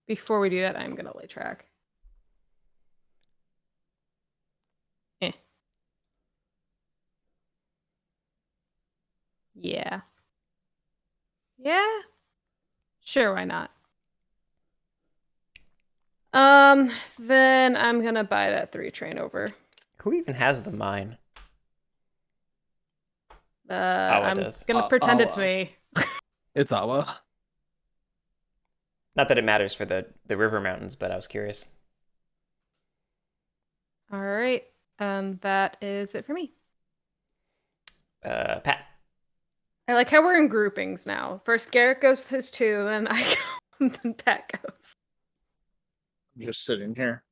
Speaker 4: before we do that, I'm going to lay track. Yeah. Yeah. Sure, why not? Then I'm gonna buy that 3 train over.
Speaker 1: Who even has the mine?
Speaker 4: I'm
Speaker 1: does.
Speaker 4: gonna pretend it's
Speaker 3: Awa.
Speaker 4: me.
Speaker 3: It's Awa.
Speaker 1: Not that it matters for the river mountains, but I was curious.
Speaker 4: All right. That is it for me.
Speaker 1: Pat.
Speaker 4: I like how we're in groupings now. First Garrett goes with his 2, then I go, and then Pat goes.
Speaker 2: I'm just sitting here.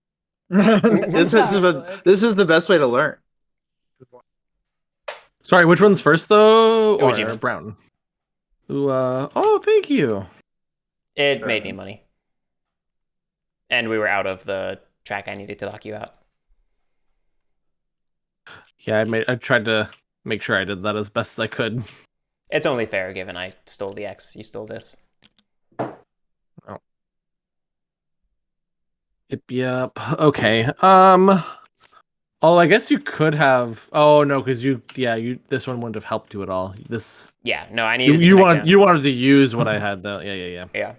Speaker 2: This is the best way to learn.
Speaker 3: Sorry, which one's first though? Or
Speaker 1: Ojima.
Speaker 3: Brown? Ooh, oh, thank you.
Speaker 1: It made me money. And we were out of the track I needed to lock you out.
Speaker 3: Yeah, I tried to make sure I did that as best as I could.
Speaker 1: It's only fair given I stole the X, you stole this.
Speaker 3: Yep. Okay. Oh, I guess you could have. Oh no, because you this one wouldn't have helped you at all. This
Speaker 1: Yeah, no, I needed to
Speaker 3: you
Speaker 1: connect
Speaker 3: wanted
Speaker 1: down.
Speaker 3: you wanted to use what I had though. Yeah.
Speaker 1: Yeah.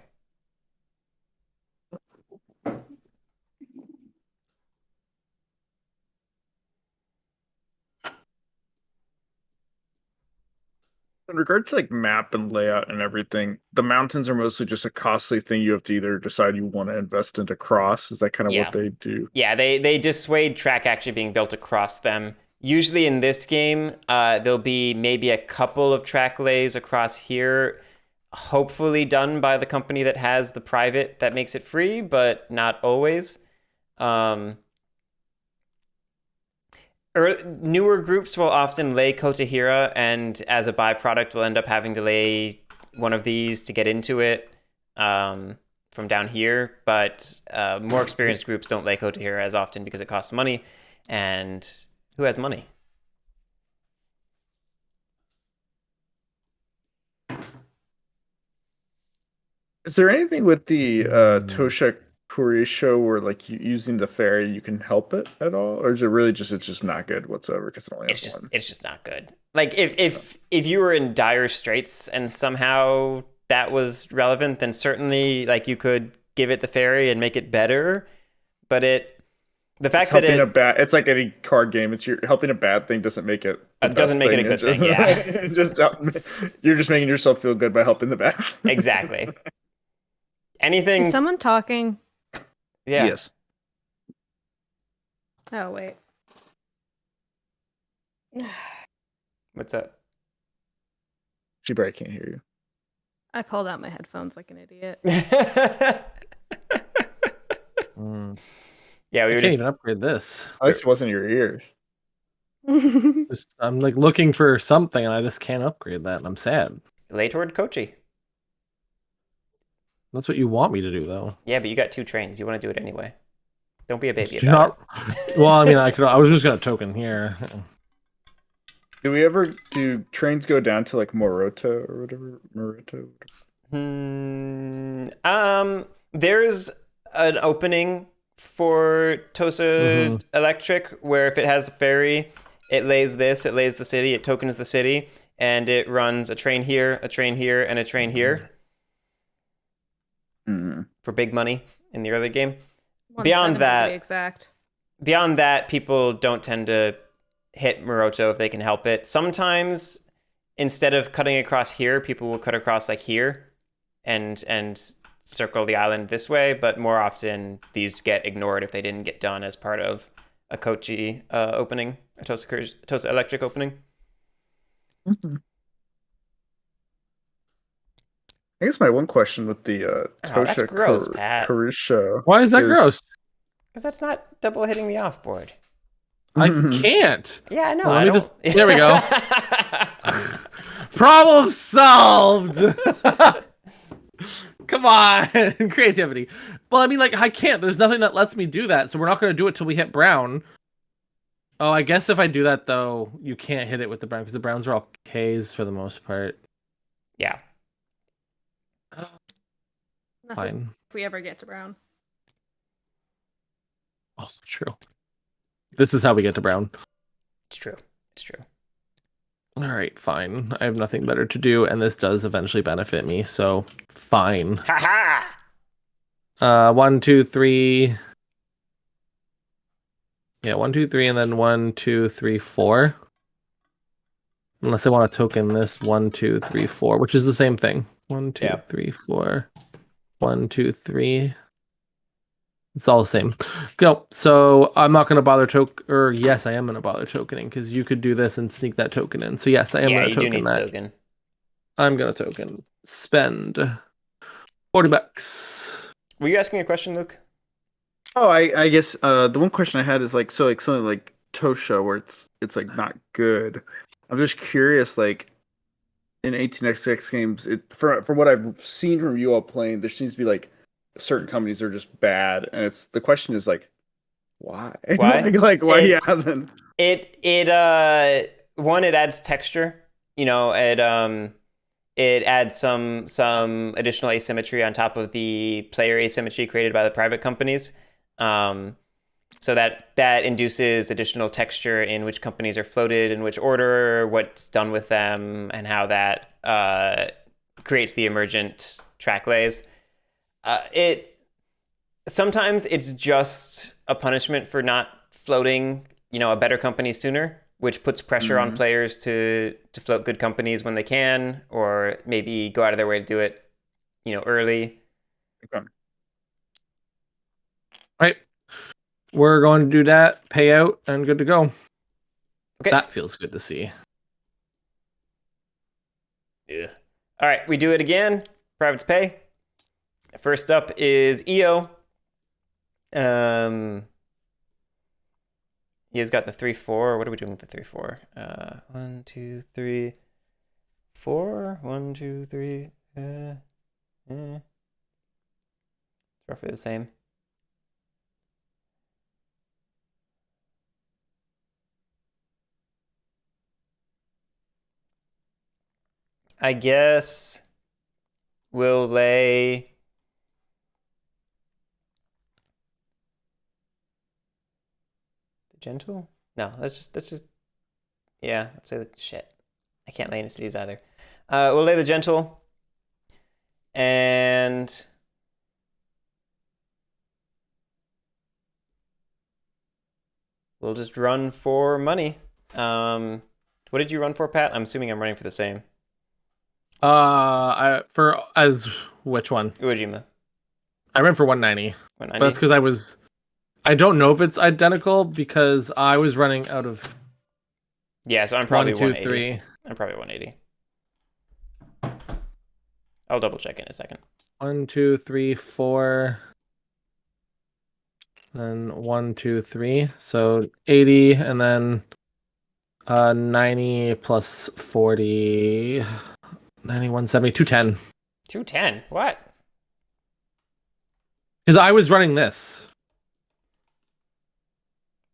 Speaker 2: In regard to like map and layout and everything, the mountains are mostly just a costly thing you have to either decide you want to invest into cross. Is that kind of
Speaker 1: Yeah.
Speaker 2: what they do?
Speaker 1: Yeah, they dissuade track actually being built across them. Usually in this game, there'll be maybe a couple of track lays across here, hopefully done by the company that has the private that makes it free, but not always. Newer groups will often lay Kotahira, and as a byproduct, will end up having to lay one of these to get into it from down here. But more experienced groups don't lay Kotahira as often because it costs money, and who has money?
Speaker 2: Is there anything with the Tosha Kurisho where like using the ferry you can help it at all, or is it really just it's just not good whatsoever because it only has one?
Speaker 1: It's just not good. Like if you were in dire straits and somehow that was relevant, then certainly like you could give it the ferry and make it better. But the fact that
Speaker 2: it's like any card game. It's helping a bad thing doesn't make it
Speaker 1: doesn't make it a good thing. Yeah,
Speaker 2: you're just making yourself feel good by helping the bad.
Speaker 1: Exactly. Anything?
Speaker 4: Is someone talking?
Speaker 1: Yeah.
Speaker 2: Yes.
Speaker 4: Oh wait.
Speaker 1: What's up?
Speaker 2: She probably can't hear you.
Speaker 4: I pulled out my headphones like an idiot.
Speaker 1: Yeah, we
Speaker 3: I
Speaker 1: were
Speaker 3: can't
Speaker 1: just
Speaker 3: even upgrade this.
Speaker 2: At least it wasn't your ears.
Speaker 3: I'm like looking for something and I just can't upgrade that, and I'm sad.
Speaker 1: lay toward Kochi.
Speaker 3: That's what you want me to do, though.
Speaker 1: Yeah, but you got 2 trains. You want to do it anyway. Don't be a baby
Speaker 3: You're
Speaker 1: about
Speaker 3: not... Well, I mean, I was just gonna token here.
Speaker 2: Do we ever do trains go down to like Moroto or whatever? Moroto.
Speaker 1: There's an opening for Tosa Electric where if it has the ferry, it lays this, it lays the city, it tokens the city, and it runs a train here, a train here, and a train here for big money in the early game. Beyond that, people don't tend to hit Moroto if they can help it. Sometimes, instead of cutting across here, people will cut across like here and circle the island this way, but more often these get ignored if they didn't get done as part of a Kochi opening, a Tosa Electric opening.
Speaker 2: I guess my one question with the
Speaker 1: that's
Speaker 2: Tosha
Speaker 1: gross, Pat.
Speaker 2: Karusha.
Speaker 3: Why is that gross?
Speaker 1: Because that's not double hitting the offboard.
Speaker 3: I can't.
Speaker 1: Yeah, I know.
Speaker 3: Well, let me just. There we go. Problem solved. Come on, creativity. Well, I mean, like, I can't. There's nothing that lets me do that, so we're not going to do it till we hit brown. Oh, I guess if I do that, though, you can't hit it with the brown, because the browns are all Ks for the most part.
Speaker 1: Yeah.
Speaker 4: That's
Speaker 3: Fine.
Speaker 4: just if we ever get to brown.
Speaker 3: Also true. This is how we get to brown.
Speaker 1: It's true. It's true.
Speaker 3: All right, fine. I have nothing better to do, and this does eventually benefit me, so fine.
Speaker 1: Ha
Speaker 3: ha! 1, 2, 3. Yeah, 1, 2, 3, and then 1, 2, 3, 4. Unless I want to token this 1, 2, 3, 4, which is the same thing. 1, 2, 3, 4. 1, 2, 3. It's all the same. Go. So I'm not going to bother yes, I am going to bother tokening because you could do this and sneak that token in. So yes, I am going to token that.
Speaker 1: Token.
Speaker 3: I'm going to token. Spend $40.
Speaker 1: Were you asking a question, Luke?
Speaker 2: Oh, I guess the one question I had is like something like Tosha where it's like not good. I'm just curious, like in 18xx games, from what I've seen from you all playing, there seems to be like certain companies are just bad, and the question is like, why?
Speaker 1: Why?
Speaker 2: like why? Then
Speaker 1: it adds texture. It adds some additional asymmetry on top of the player asymmetry created by the private companies. So that induces additional texture in which companies are floated, in which order, what's done with them, and how that creates the emergent track lays. Sometimes it's just a punishment for not floating, a better company sooner, which puts pressure on players to float good companies when they can, or maybe go out of their way to do it, early.
Speaker 2: Okay.
Speaker 3: All right. We're going to do that, pay out, and good to go.
Speaker 1: Okay.
Speaker 3: That feels good to see.
Speaker 1: Yeah. All right, we do it again. Privates pay. First up is EO. EO's got the 3-4. What are we doing with the 3-4? 1, 2, 3, 4. 1, 2, 3. It's roughly the same. I guess we'll lay the gentle. No, let's just yeah. Let's say the shit. I can't lay any cities either. We'll lay the gentle, and we'll just run for money. What did you run for, Pat? I'm assuming I'm running for the same.
Speaker 3: Which one?
Speaker 1: Uejima.
Speaker 3: I ran for 190.
Speaker 1: 190.
Speaker 3: But that's because I don't know if it's identical because I was running out of
Speaker 1: Yeah, so I'm probably
Speaker 3: 1, 2,
Speaker 1: 180.
Speaker 3: 3.
Speaker 1: I'm probably 180. I'll double check in a second.
Speaker 3: 1, 2, 3, 4. Then 1, 2, 3. So 80 and then 90 plus 40. 90, 170, 210.
Speaker 1: 210. What?
Speaker 3: Because I was running this.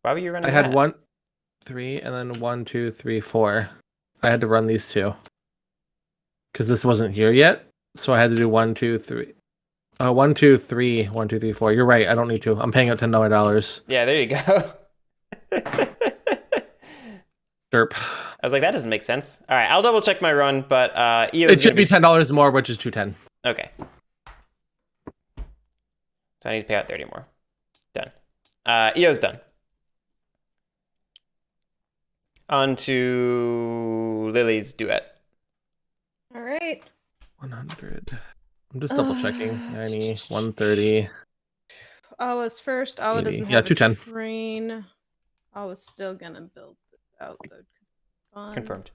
Speaker 1: Why were you running
Speaker 3: I had
Speaker 1: that?
Speaker 3: 1, 3, and then 1, 2, 3, 4. I had to run these two. Because this wasn't here yet. So I had to do 1, 2, 3. 1, 2, 3. 1, 2, 3, 4. You're right. I don't need to. I'm paying out $10.
Speaker 1: Yeah, there you go.
Speaker 3: Derp.
Speaker 1: I was like, that doesn't make sense. All right, I'll double check my run, but EO
Speaker 3: It should be $10 more, which is 210.
Speaker 1: Okay. So I need to pay out 30 more. Done. EO's done. On to Lily's duet.
Speaker 4: All right.
Speaker 3: 100. I'm just double checking. 90, 130.
Speaker 4: Awa's first. Awa
Speaker 3: 80.
Speaker 4: doesn't
Speaker 3: Yeah,
Speaker 4: have a
Speaker 3: 210.
Speaker 4: train. Awa's still gonna build this out though. 'Cause it's fun.
Speaker 1: Confirmed.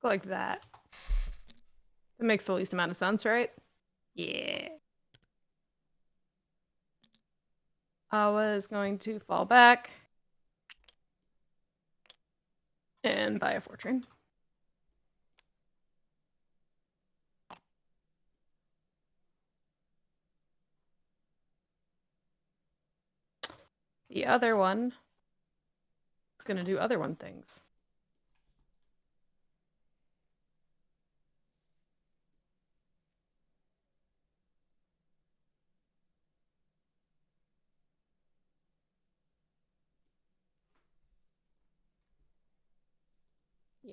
Speaker 4: Go like that. That makes the least amount of sense, right? Yeah. Awa is going to fall back and buy a 4 train. The other one is going to do other one things.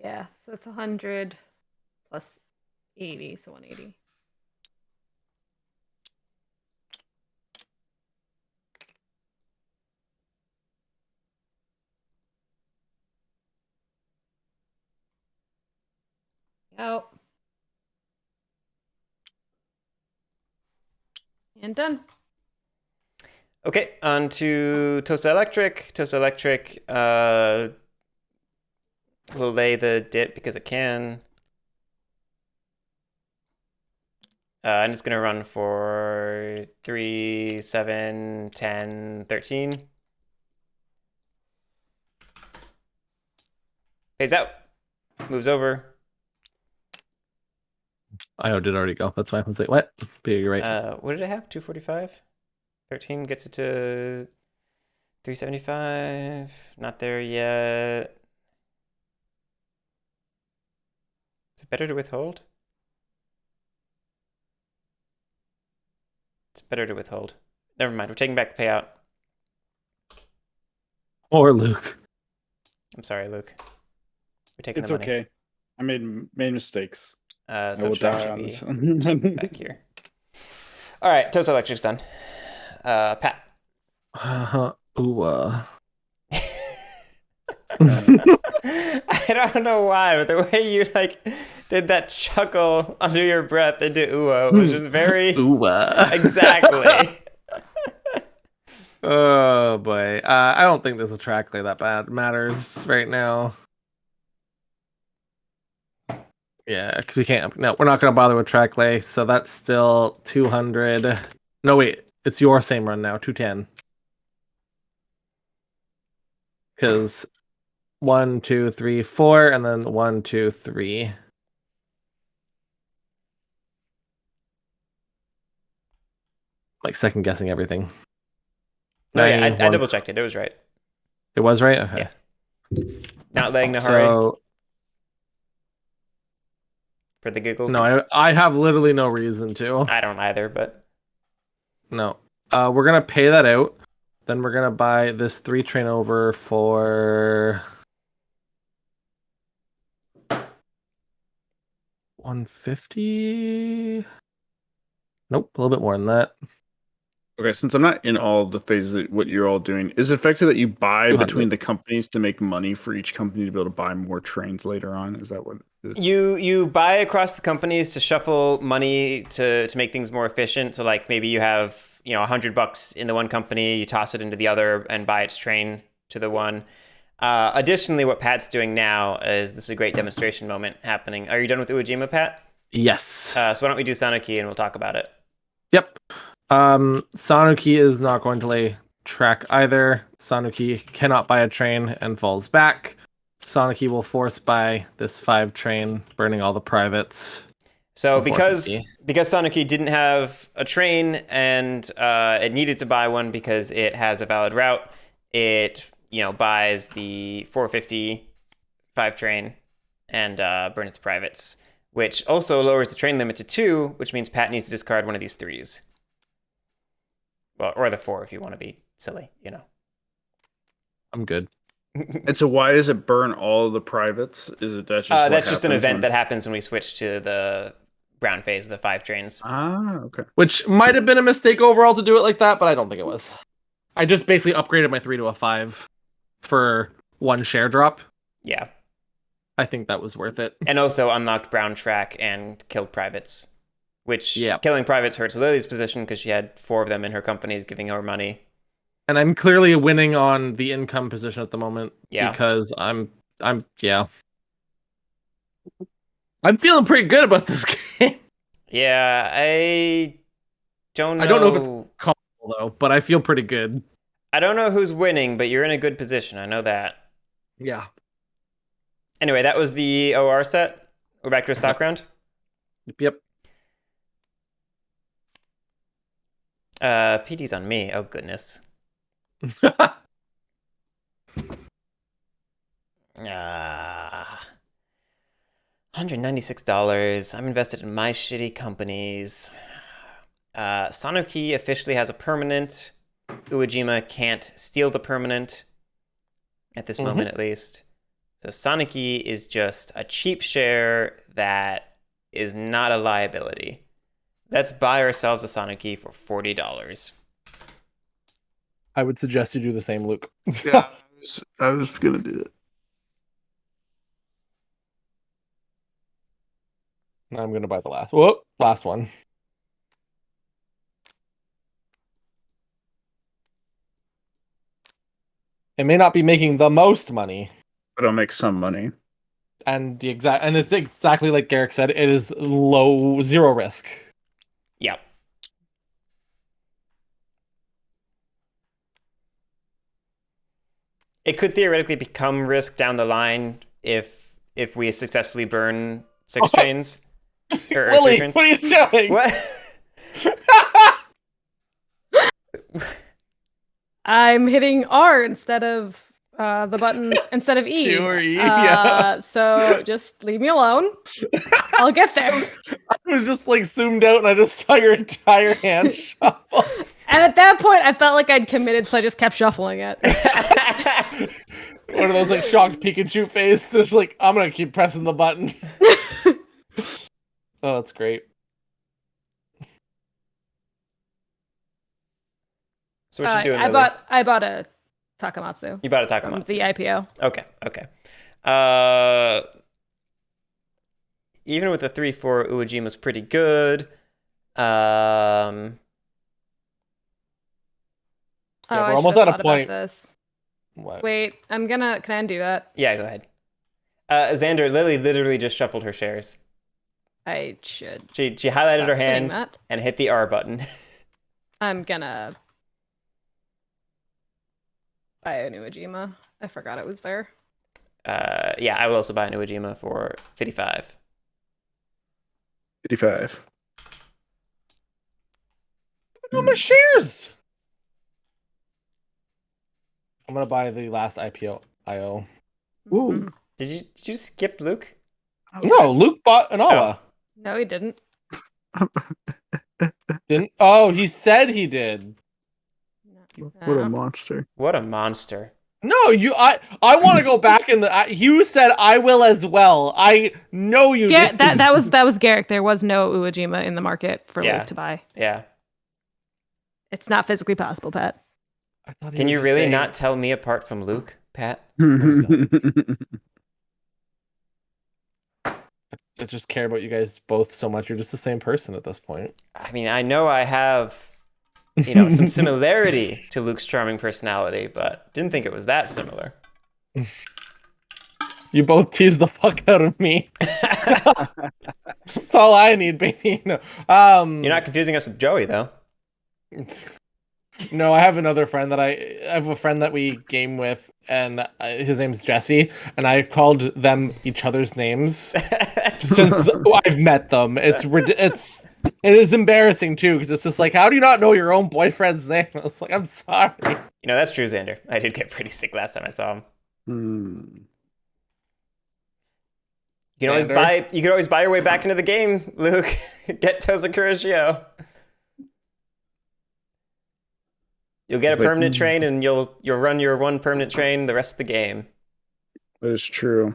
Speaker 4: Yeah, so it's 100 plus 80, so 180. Out. And done.
Speaker 1: Okay, on to Tosa Electric. Tosa Electric will lay the dit because it can. And it's going to run for 3, 7, 10, 13. Pays out. Moves over.
Speaker 3: I did already go. That's why I was like, what? But you're right.
Speaker 1: What did it have? 245? 13 gets it to 375. Not there yet. Is it better to withhold? better to withhold. Never mind. We're taking back the payout.
Speaker 3: Or Luke.
Speaker 1: I'm sorry, Luke. We're taking
Speaker 2: It's
Speaker 1: the money.
Speaker 2: okay. I made mistakes.
Speaker 1: So
Speaker 2: I
Speaker 1: it
Speaker 2: will
Speaker 1: should
Speaker 2: die
Speaker 1: actually
Speaker 2: on
Speaker 1: be
Speaker 2: this one.
Speaker 1: back here. All right, Toast Electric's done. Pat.
Speaker 3: Ooh.
Speaker 1: I don't know why, but the way you like did that chuckle under your breath into Uwa was just very
Speaker 3: Ooh.
Speaker 1: exactly.
Speaker 3: Oh boy. I don't think there's a track lay that bad matters right now. Yeah, because we can't. No, we're not gonna bother with track lay. So that's still 200. No, wait. It's your same run now. 210. Because 1, 2, 3, 4, and then 1, 2, 3. Like second guessing everything.
Speaker 1: No, yeah,
Speaker 3: 90,
Speaker 1: I double checked it. It was right.
Speaker 3: It was right. Okay.
Speaker 1: Yeah. Not laying no hurry
Speaker 3: So
Speaker 1: for the giggles.
Speaker 3: no, I have literally no reason to.
Speaker 1: I don't either, but
Speaker 3: No. We're gonna pay that out. Then we're gonna buy this 3 train over for 150. Nope, a little bit more than that.
Speaker 2: Okay, since I'm not in all the phases of what you're all doing, is it effective that you buy
Speaker 3: 200.
Speaker 2: between the companies to make money for each company to be able to buy more trains later on? Is that what it is?
Speaker 1: you buy across the companies to shuffle money to make things more efficient. So like maybe you have $100 in the one company, you toss it into the other and buy its train to the one. Additionally, what Pat's doing now is this is a great demonstration moment happening. Are you done with Uejima, Pat?
Speaker 3: Yes.
Speaker 1: So why don't we do Sanuki and we'll talk about it.
Speaker 3: Yep. Sanuki is not going to lay track either. Sanuki cannot buy a train and falls back. Sanuki will force buy this 5 train, burning all the privates.
Speaker 1: So because
Speaker 3: 450.
Speaker 1: Sanuki didn't have a train and it needed to buy one because it has a valid route, it buys the 450 5 train and burns the privates, which also lowers the train limit to 2, which means Pat needs to discard one of these 3s. Well, or the 4 if you want to be silly,
Speaker 3: I'm good.
Speaker 2: And so why does it burn all of the privates? Is it that's just
Speaker 1: that's just an event that happens when we switch to the brown phase, the 5 trains.
Speaker 2: Okay.
Speaker 3: Which might have been a mistake overall to do it like that, but I don't think it was. I just basically upgraded my 3 to a 5 for 1 share drop.
Speaker 1: Yeah.
Speaker 3: I think that was worth it.
Speaker 1: And also unlocked brown track and killed privates, which
Speaker 3: Yep.
Speaker 1: killing privates hurts Lily's position because she had 4 of them in her companies giving her money.
Speaker 3: And I'm clearly winning on the income position at the moment.
Speaker 1: Yeah.
Speaker 3: Because I'm feeling pretty good about this game.
Speaker 1: Yeah, I don't know.
Speaker 3: I don't know if it's callable though, but I feel pretty good.
Speaker 1: I don't know who's winning, but you're in a good position. I know that.
Speaker 3: Yeah.
Speaker 1: Anyway, that was the OR set. We're back to a stock round.
Speaker 3: Yep.
Speaker 1: PD's on me. Oh, goodness. $196. I'm invested in my shitty companies. Sanuki officially has a permanent. Uejima can't steal the permanent. At this moment, at least. So Sanuki is just a cheap share that is not a liability. Let's buy ourselves a Sanuki for $40.
Speaker 3: I would suggest you do the same, Luke.
Speaker 2: Yeah, I was gonna do it.
Speaker 3: I'm gonna buy the last one. It may not be making the most money.
Speaker 2: But I'll make some money.
Speaker 3: And it's exactly like Garrick said, it is low 0 risk.
Speaker 1: Yeah. It could theoretically become risk down the line if we successfully burn 6 trains. Or
Speaker 3: Lily,
Speaker 1: 3 trains.
Speaker 3: what are you doing?
Speaker 1: What?
Speaker 4: I'm hitting R instead of the button instead of E.
Speaker 3: Q or E, yeah.
Speaker 4: So just leave me alone. I'll get there.
Speaker 3: I was just like zoomed out and I just saw your entire hand shuffle.
Speaker 4: And at that point, I felt like I'd committed, so I just kept shuffling it.
Speaker 3: One of those like shocked Pikachu face. Just like, I'm gonna keep pressing the button. Oh, that's great.
Speaker 1: So what you doing,
Speaker 4: I
Speaker 1: Lily?
Speaker 4: bought a Takamatsu.
Speaker 1: You bought a
Speaker 4: From
Speaker 1: Takamatsu.
Speaker 4: the IPO.
Speaker 1: Okay. Even with the 3-4, Uejima's pretty good.
Speaker 3: Yeah,
Speaker 4: Oh,
Speaker 3: we're
Speaker 4: I
Speaker 3: almost
Speaker 4: should've
Speaker 3: at a
Speaker 4: thought about
Speaker 3: point.
Speaker 4: this.
Speaker 3: What?
Speaker 4: Wait, can I undo that?
Speaker 1: Yeah, go ahead. Xander, Lily literally just shuffled her shares.
Speaker 4: I should.
Speaker 1: She highlighted
Speaker 4: Stop
Speaker 1: her
Speaker 4: saying
Speaker 1: hand
Speaker 4: that.
Speaker 1: and hit the R button.
Speaker 4: I'm gonna buy a new Ujima. I forgot it was there.
Speaker 1: Yeah, I will also buy a new Uejima for 55.
Speaker 2: 55.
Speaker 3: How much shares? I'm gonna buy the last IPO IO.
Speaker 2: Ooh.
Speaker 1: Did you skip Luke?
Speaker 3: No, Luke bought an Awa.
Speaker 4: No, he didn't.
Speaker 3: Didn't? Oh, he said he did.
Speaker 2: What a monster.
Speaker 1: What a monster.
Speaker 3: No, I want to go back in the. You said I will as well. I know you
Speaker 4: Yeah,
Speaker 3: did.
Speaker 4: that was Garrick. There was no Uejima in the market for
Speaker 1: Yeah.
Speaker 4: Luke to buy.
Speaker 1: Yeah.
Speaker 4: It's not physically possible, Pat.
Speaker 3: I thought he
Speaker 1: Can
Speaker 3: was
Speaker 1: you
Speaker 3: just
Speaker 1: really
Speaker 3: saying-
Speaker 1: not tell me apart from Luke, Pat?
Speaker 3: I just care about you guys both so much. You're just the same person at this point.
Speaker 1: I mean, I know I have, some similarity to Luke's charming personality, but didn't think it was that similar.
Speaker 3: You both tease the fuck out of me. That's all I need, baby. No,
Speaker 1: You're not confusing us with Joey, though.
Speaker 3: No, I have another friend that I have a friend that we game with, and his name's Jesse, and I called them each other's names since I've met them. It is embarrassing too, because it's just like, how do you not know your own boyfriend's name? I was like, I'm sorry.
Speaker 1: That's true, Xander. I did get pretty sick last time I saw him. You can always buy your way back into the game, Luke. Get Toza Kurashio. You'll get a permanent train, and you'll run your one permanent train the rest of the game.
Speaker 2: That is true.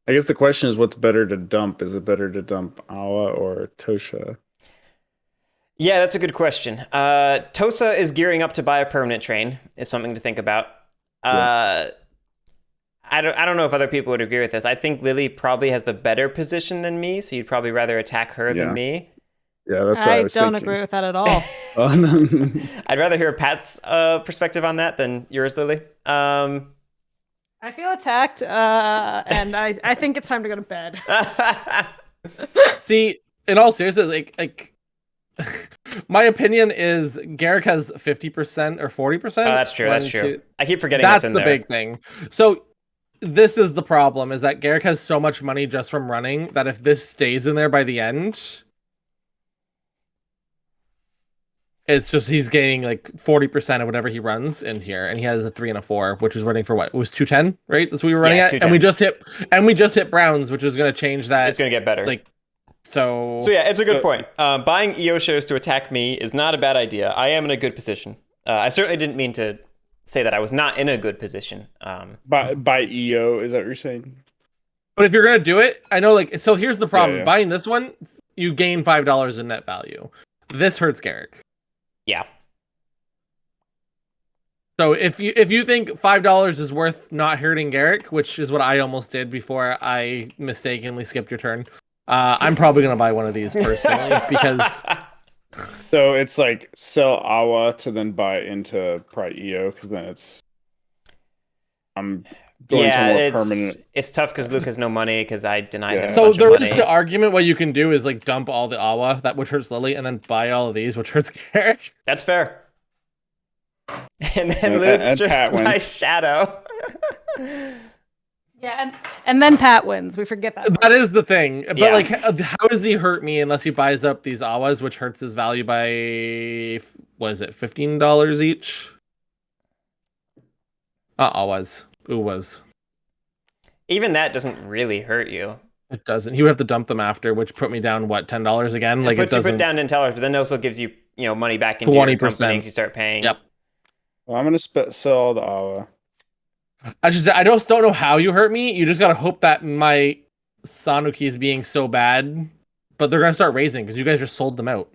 Speaker 2: I guess the question is, what's better to dump? Is it better to dump Awa or Tosha?
Speaker 1: Yeah, that's a good question. Tosa is gearing up to buy a permanent train. Is something to think about. I don't know if other people would agree with this. I think Lily probably has the better position than me, so you'd probably rather attack her than me.
Speaker 2: Yeah, that's what I was
Speaker 4: don't
Speaker 2: thinking.
Speaker 4: agree with that at all.
Speaker 1: I'd rather hear Pat's perspective on that than yours, Lily.
Speaker 4: I feel attacked, and I think it's time to go to bed.
Speaker 3: See, in all seriousness, like my opinion is Garrick has 50% or 40%.
Speaker 1: Oh, that's true. That's true. I keep forgetting
Speaker 3: that's
Speaker 1: in
Speaker 3: the
Speaker 1: there.
Speaker 3: big thing. So this is the problem: is that Garrick has so much money just from running that if this stays in there by the end, it's just he's gaining like 40% of whatever he runs in here, and he has a 3 and a 4, which is running for what? It was 210, right? That's what we were running at,
Speaker 1: 210.
Speaker 3: and we just hit Browns, which is going to change that.
Speaker 1: It's going to get better.
Speaker 3: Like, so
Speaker 1: yeah, it's a good point. Buying EO shares to attack me is not a bad idea. I am in a good position. I certainly didn't mean to say that I was not in a good position.
Speaker 2: By EO, is that what you're saying?
Speaker 3: But if you're gonna do it, I know, like, so here's the problem.
Speaker 2: Yeah.
Speaker 3: Buying this one, you gain $5 in net value. This hurts Garrick.
Speaker 1: Yeah.
Speaker 3: So if you think $5 is worth not hurting Garrick, which is what I almost did before I mistakenly skipped your turn, I'm probably gonna buy one of these personally because.
Speaker 2: So it's like sell Awa to then buy into probably EO, because then I'm going to a more permanent.
Speaker 1: It's tough because Luke has no money because I denied him.
Speaker 3: So
Speaker 1: a bunch
Speaker 3: there
Speaker 1: of
Speaker 3: is
Speaker 1: money.
Speaker 3: the argument what you can do is like dump all the Awa, that which hurts Lily, and then buy all of these, which hurts Garrick.
Speaker 1: That's fair. And then
Speaker 2: And
Speaker 1: Luke's just
Speaker 2: Pat
Speaker 1: my
Speaker 2: wins.
Speaker 1: shadow.
Speaker 4: Yeah, and then Pat wins. We forget that.
Speaker 3: That is the thing. But
Speaker 1: Yeah.
Speaker 3: like, how does he hurt me unless he buys up these Awas, which hurts his value by, what is it, $15 each? Awas. Uwas.
Speaker 1: Even that doesn't really hurt you.
Speaker 3: It doesn't. He would have to dump them after, which put me down what, $10 again? Like it
Speaker 1: puts you
Speaker 3: doesn't.
Speaker 1: put down $10, but then it also gives you money back into your
Speaker 3: 20%.
Speaker 1: company as you start paying.
Speaker 3: Yep.
Speaker 2: Well, I'm gonna sell the awa.
Speaker 3: I just don't know how you hurt me. You just gotta hope that my Sanuki is being so bad, but they're gonna start raising because you guys just sold them out.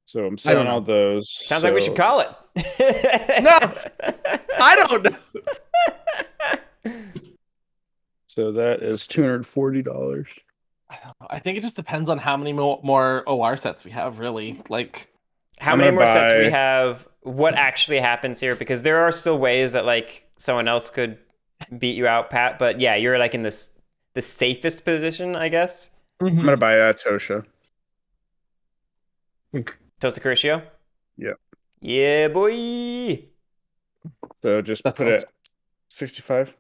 Speaker 2: So I'm selling
Speaker 3: know.
Speaker 2: all those.
Speaker 1: Sounds like we should call it.
Speaker 3: No, I don't know.
Speaker 2: So that is $240.
Speaker 3: I don't know. I think it just depends on how many more OR sets we have, really. Like,
Speaker 1: How
Speaker 2: I'm
Speaker 1: many
Speaker 2: gonna
Speaker 1: more sets we
Speaker 2: buy-
Speaker 1: have? What actually happens here? Because there are still ways that like someone else could beat you out, Pat. But yeah, you're like in the safest position, I guess.
Speaker 2: I'm gonna buy Tosha.
Speaker 1: Toast Crucio?
Speaker 2: Yep.
Speaker 1: Yeah, boy.
Speaker 2: So just
Speaker 3: That's
Speaker 2: put it 65.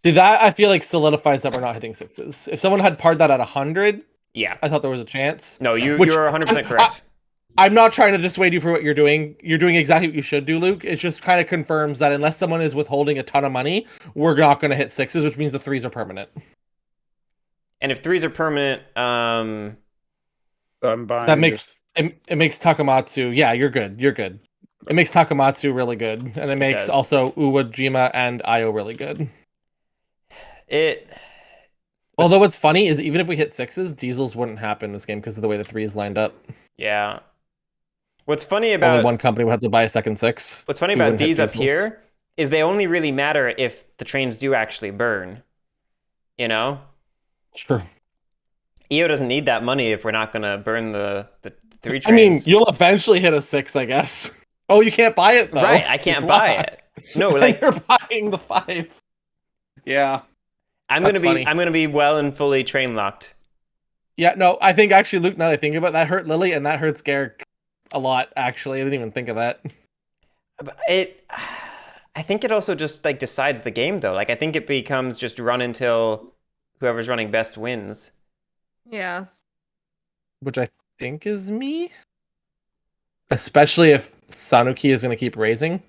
Speaker 3: see, that I feel like solidifies that we're not hitting sixes. If someone had parred that at 100,
Speaker 1: Yeah.
Speaker 3: I thought there was a chance.
Speaker 1: No, you're
Speaker 3: Which-
Speaker 1: 100% correct.
Speaker 3: I'm not trying to dissuade you for what you're doing. You're doing exactly what you should do, Luke. It just kind of confirms that unless someone is withholding a ton of money, we're not going to hit sixes, which means the threes are permanent.
Speaker 1: And if threes are permanent,
Speaker 2: So I'm buying.
Speaker 3: That makes it makes Takamatsu. Yeah, you're good. You're good. It makes Takamatsu really good, and it makes
Speaker 1: does.
Speaker 3: also Uwajima and Io really good.
Speaker 1: it
Speaker 3: Although what's funny is even if we hit sixes, diesels wouldn't happen in this game because of the way the threes lined up.
Speaker 1: yeah. What's funny about
Speaker 3: Only one company would have to buy a second six.
Speaker 1: What's funny
Speaker 3: We
Speaker 1: about
Speaker 3: wouldn't hit
Speaker 1: these up
Speaker 3: diesels.
Speaker 1: here is they only really matter if the trains do actually burn. You know?
Speaker 3: Sure.
Speaker 1: EO doesn't need that money if we're not gonna burn the three trains.
Speaker 3: I mean, you'll eventually hit a six, I guess. Oh, you can't buy it though.
Speaker 1: right, I can't
Speaker 3: It's
Speaker 1: buy
Speaker 3: locked.
Speaker 1: it. No, like
Speaker 3: you're buying the five. Yeah.
Speaker 1: I'm
Speaker 3: That's
Speaker 1: gonna
Speaker 3: funny.
Speaker 1: I'm gonna be well and fully train locked.
Speaker 3: Yeah, no, I think actually, Luke, now that I think about it, that hurt Lily and that hurts Garrick a lot, actually. I didn't even think of that.
Speaker 1: But I think it also just like decides the game though. Like I think it becomes just run until whoever's running best wins.
Speaker 4: Yeah.
Speaker 3: Which I think is me. Especially if Sanuki is going to keep raising.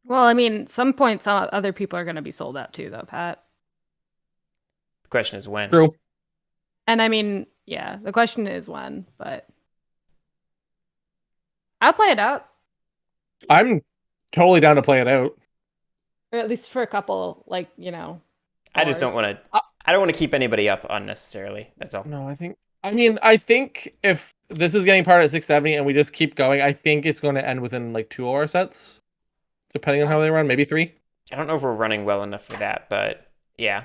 Speaker 4: Well, I mean, some point, some other people are going to be sold out too, though, Pat.
Speaker 1: The question is when.
Speaker 3: True.
Speaker 4: And I mean, yeah, the question is when, but I'll play it out,
Speaker 3: I'm totally down to play it out.
Speaker 4: or at least for a couple, like
Speaker 1: I just don't
Speaker 4: hours.
Speaker 1: want to. I don't want to keep anybody up unnecessarily. That's all.
Speaker 3: No, I think if this is getting part at 670 and we just keep going, I think it's going to end within like 2 OR sets, depending on how they run, maybe 3.
Speaker 1: I don't know if we're running well enough for that, but yeah.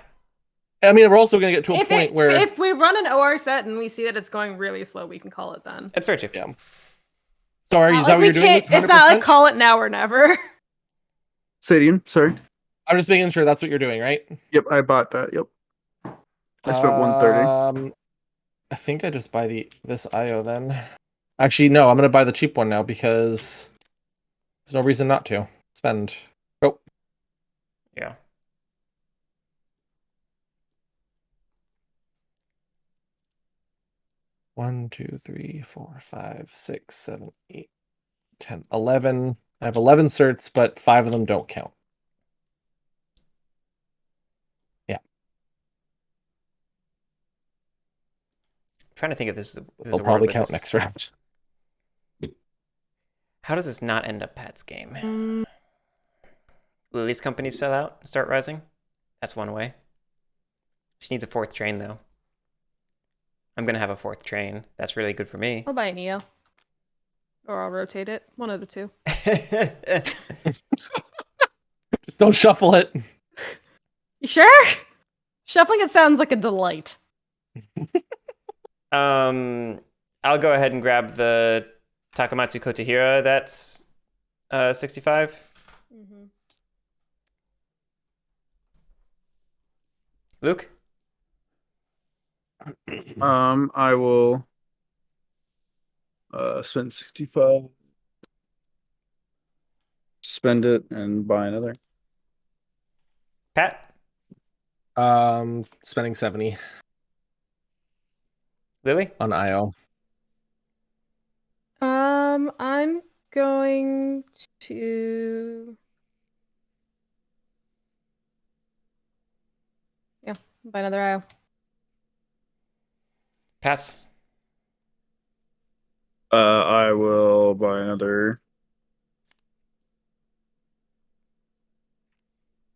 Speaker 3: I mean, we're also going to get to a
Speaker 4: If
Speaker 3: point where
Speaker 4: if we run an OR set and we see that it's going really slow, we can call it then.
Speaker 1: That's fair too.
Speaker 3: Yeah. Sorry,
Speaker 4: Not
Speaker 3: is that
Speaker 4: like
Speaker 3: what you're doing?
Speaker 4: can't- It's not like
Speaker 3: 100%?
Speaker 4: call it now or never.
Speaker 2: Say it again. Sorry.
Speaker 3: I'm just making sure that's what you're doing, right?
Speaker 2: Yep, I bought that. Yep. I spent 130.
Speaker 3: I think I just buy this IO then. Actually, no, I'm gonna buy the cheap one now because there's no reason not to spend. Oh,
Speaker 1: Yeah.
Speaker 3: one, 2, 3, 4, 5, 6, 7, 8, 10, 11. I have 11 certs, but 5 of them don't count.
Speaker 1: I'm trying to think if this is a
Speaker 3: They'll
Speaker 1: world
Speaker 3: probably
Speaker 1: where
Speaker 3: count
Speaker 1: this-
Speaker 3: next round.
Speaker 1: How does this not end up Pat's game? Will these companies sell out and start rising? That's one way. She needs a 4th train though. I'm gonna have a 4th train. That's really good for me.
Speaker 4: I'll buy a Neo, or I'll rotate it. One of the two.
Speaker 3: Just don't shuffle it.
Speaker 4: You sure? Shuffling it sounds like a delight.
Speaker 1: I'll go ahead and grab the Takamatsu Kotahira. That's 65.
Speaker 4: Mm-hmm.
Speaker 1: Luke.
Speaker 2: I will spend 65. Spend it and buy another.
Speaker 1: Pat.
Speaker 3: Spending 70
Speaker 1: Lily.
Speaker 3: on IO.
Speaker 4: I'm going 2. Yeah, buy another IO.
Speaker 1: Pass.
Speaker 2: I will buy another.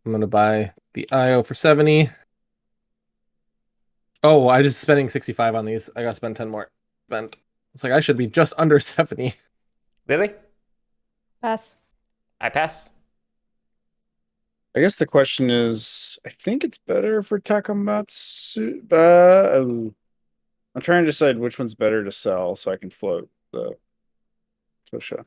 Speaker 3: I'm gonna buy the IO for 70. Oh, I just spending 65 on these. I gotta spend 10 more. Spent. It's like I should be just under 70.
Speaker 1: Lily?
Speaker 4: Pass.
Speaker 1: I pass.
Speaker 2: I guess the question is, I think it's better for Takamatsu. I'm trying to decide which one's better to sell so I can float the Tosha.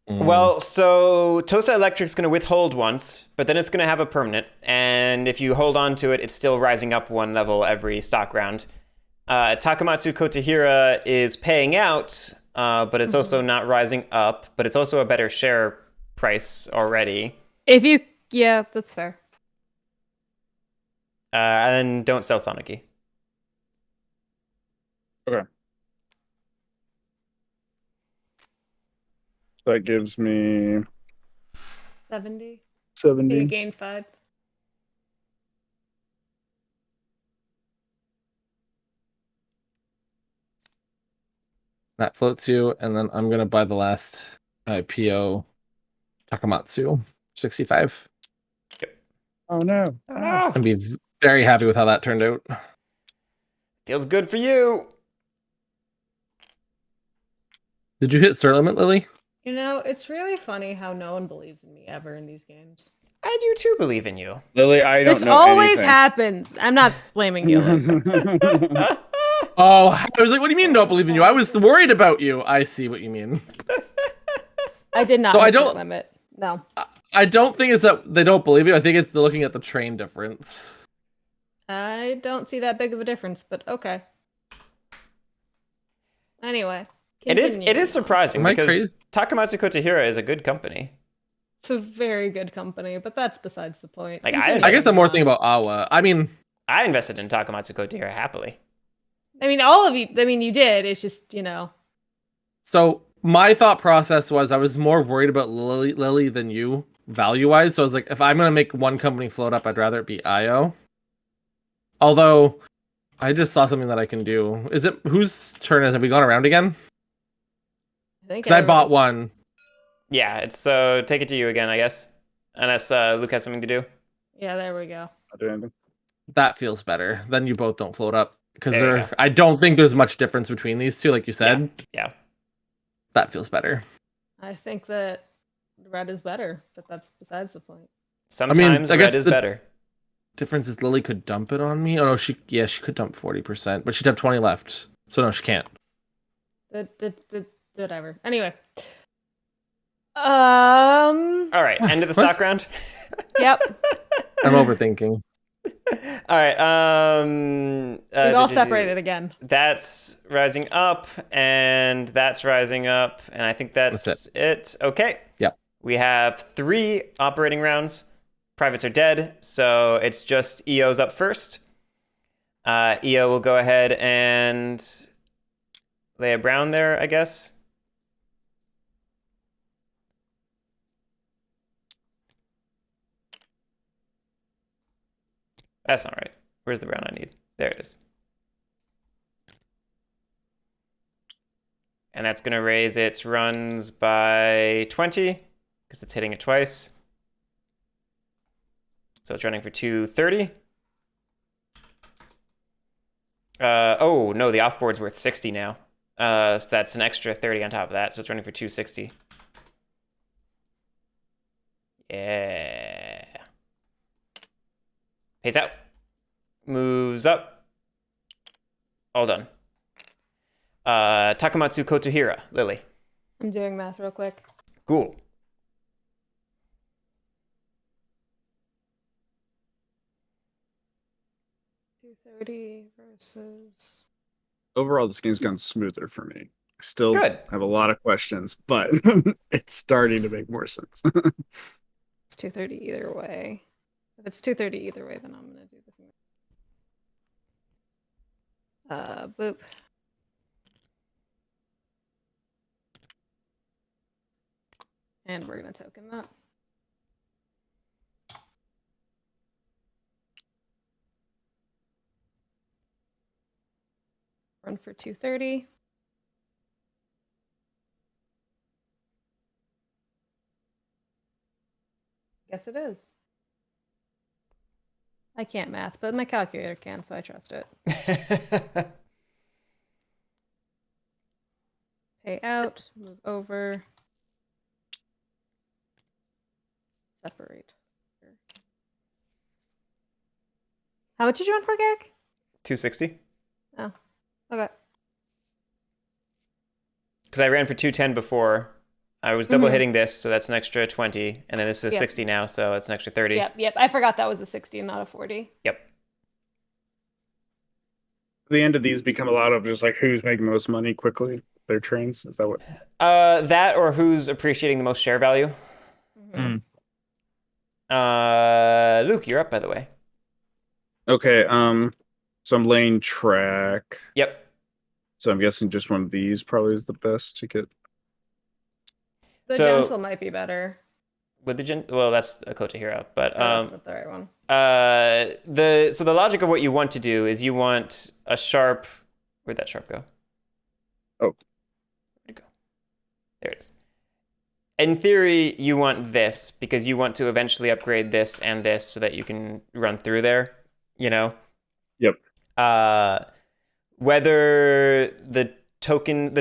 Speaker 1: Well, so Tosa Electric's going to withhold once, but then it's going to have a permanent. And if you hold on to it, it's still rising up 1 level every stock round. Takamatsu Kotahira is paying out, but it's also not rising up, but it's also a better share price already.
Speaker 4: Yeah, that's fair.
Speaker 1: And don't sell Soniki.
Speaker 2: Okay. That gives me
Speaker 4: 70.
Speaker 2: 70.
Speaker 4: You gain 5.
Speaker 3: That floats you, and then I'm gonna buy the last IPO Takamatsu 65.
Speaker 2: Oh no.
Speaker 1: Ah,
Speaker 3: And be very happy with how that turned out.
Speaker 1: feels good for you.
Speaker 3: Did you hit Sir Limit, Lily?
Speaker 4: You know, it's really funny how no one believes in me ever in these games.
Speaker 1: I do too believe in you.
Speaker 2: Lily, I don't
Speaker 4: This
Speaker 2: know
Speaker 4: always
Speaker 2: anything.
Speaker 4: happens. I'm not blaming you.
Speaker 3: Oh, I was like, what do you mean don't believe in you? I was worried about you. I see what you mean.
Speaker 4: I did not
Speaker 3: So I
Speaker 4: hit
Speaker 3: don't-
Speaker 4: Sir Limit. No.
Speaker 3: I don't think it's that they don't believe you. I think it's they're looking at the train difference.
Speaker 4: I don't see that big of a difference, but okay. Anyway.
Speaker 1: It is
Speaker 4: continuing on.
Speaker 1: surprising
Speaker 3: Am I
Speaker 1: because
Speaker 3: crazy?
Speaker 1: Takamatsu Kotahira is a good company.
Speaker 4: It's a very good company, but that's besides the point.
Speaker 1: Like,
Speaker 3: I guess I'm more thinking
Speaker 4: Continuing
Speaker 3: about Awa. I mean,
Speaker 1: I invested in Takamatsu Kotahira happily.
Speaker 4: on. I mean, all of you. I mean, you did. It's just, you know.
Speaker 3: so my thought process was I was more worried about Lily than you value wise. So I was like, if I'm gonna make one company float up, I'd rather it be IO. Although I just saw something that I can do. Is it whose turn is it? Have we gone around again?
Speaker 4: I think
Speaker 3: Because I bought
Speaker 4: everyone's-
Speaker 3: one.
Speaker 1: Yeah, it's so take it to you again, I guess. Unless Luke has something to do.
Speaker 4: Yeah, there we go.
Speaker 2: Not doing anything.
Speaker 3: That feels better. Then you both don't float up. Because
Speaker 1: There you go.
Speaker 3: I don't think there's much difference between these two, like you said.
Speaker 1: Yeah.
Speaker 3: That feels better.
Speaker 4: I think that red is better, but that's besides the point.
Speaker 1: Sometimes
Speaker 3: I
Speaker 1: red
Speaker 3: guess
Speaker 1: is
Speaker 3: the-
Speaker 1: better.
Speaker 3: Difference is Lily could dump it on me. Oh no, she could dump 40%, but she'd have 20 left. So no, she can't.
Speaker 4: Whatever. Anyway.
Speaker 1: All right, end of the
Speaker 3: What?
Speaker 1: stock round.
Speaker 4: Yep.
Speaker 3: I'm overthinking.
Speaker 1: All right.
Speaker 4: We've all separated again.
Speaker 1: That's rising up, and that's rising up, and I think that's it. Okay.
Speaker 3: Yep.
Speaker 1: We have 3 operating rounds. Privates are dead, so it's just EO's up first. EO will go ahead and lay a brown there, I guess. That's not right. Where's the brown I need? There it is. And that's going to raise its runs by 20 because it's hitting it twice. So it's running for 230. Oh, no, the offboard's worth 60 now. So that's an extra 30 on top of that. So it's running for 260. Yeah. Pays out. Moves up. All done. Takamatsu Kotahira, Lily.
Speaker 4: I'm doing math real quick.
Speaker 1: Cool.
Speaker 4: $230 versus.
Speaker 2: Overall, this game's gone smoother for me. I still
Speaker 1: Good.
Speaker 2: have a lot of questions, but it's starting to make more sense.
Speaker 4: It's 230 either way. If it's 230 either way, then I'm gonna do the thing. Boop. And we're gonna token that. Run for 230. Guess it is. I can't math, but my calculator can, so I trust it. Pay out, move over, separate. How much did you want for Garrick?
Speaker 1: 260.
Speaker 4: Oh, okay.
Speaker 1: Because I ran for 210 before. I was double hitting this, so that's an extra 20. And then this is 60 now, so it's an extra 30.
Speaker 4: Yep. I forgot that was a 60 and not a 40.
Speaker 1: Yep.
Speaker 2: The end of these become a lot of just like who's making the most money quickly. Their trains. Is that what?
Speaker 1: That or who's appreciating the most share value.
Speaker 4: Mm-hmm.
Speaker 1: Luke, you're up, by the way.
Speaker 2: Okay. So I'm laying track.
Speaker 1: Yep.
Speaker 2: So I'm guessing just one of these probably is the best to get.
Speaker 4: The
Speaker 1: So-
Speaker 4: gentle might be better.
Speaker 1: With the well, that's a Kota Hero, but
Speaker 4: That's not the right one.
Speaker 1: the logic of what you want to do is you want a sharp. Where'd that sharp go?
Speaker 2: Oh.
Speaker 1: Where'd it go? There it is. In theory, you want this because you want to eventually upgrade this and this so that you can run through there. You know.
Speaker 2: Yep.
Speaker 1: Whether the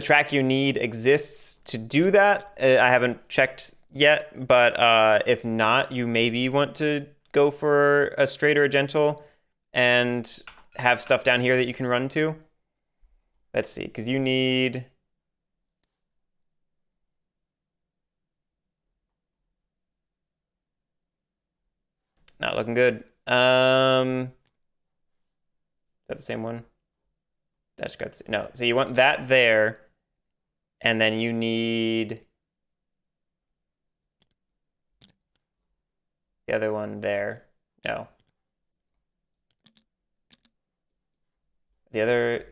Speaker 1: track you need exists to do that, I haven't checked yet, but if not, you maybe want to go for a straight or a gentle and have stuff down here that you can run to. Let's see, because you need... Not looking good. Is that the same one? Dash cuts. No, so you want that there, and then you need the other one there. No. The other,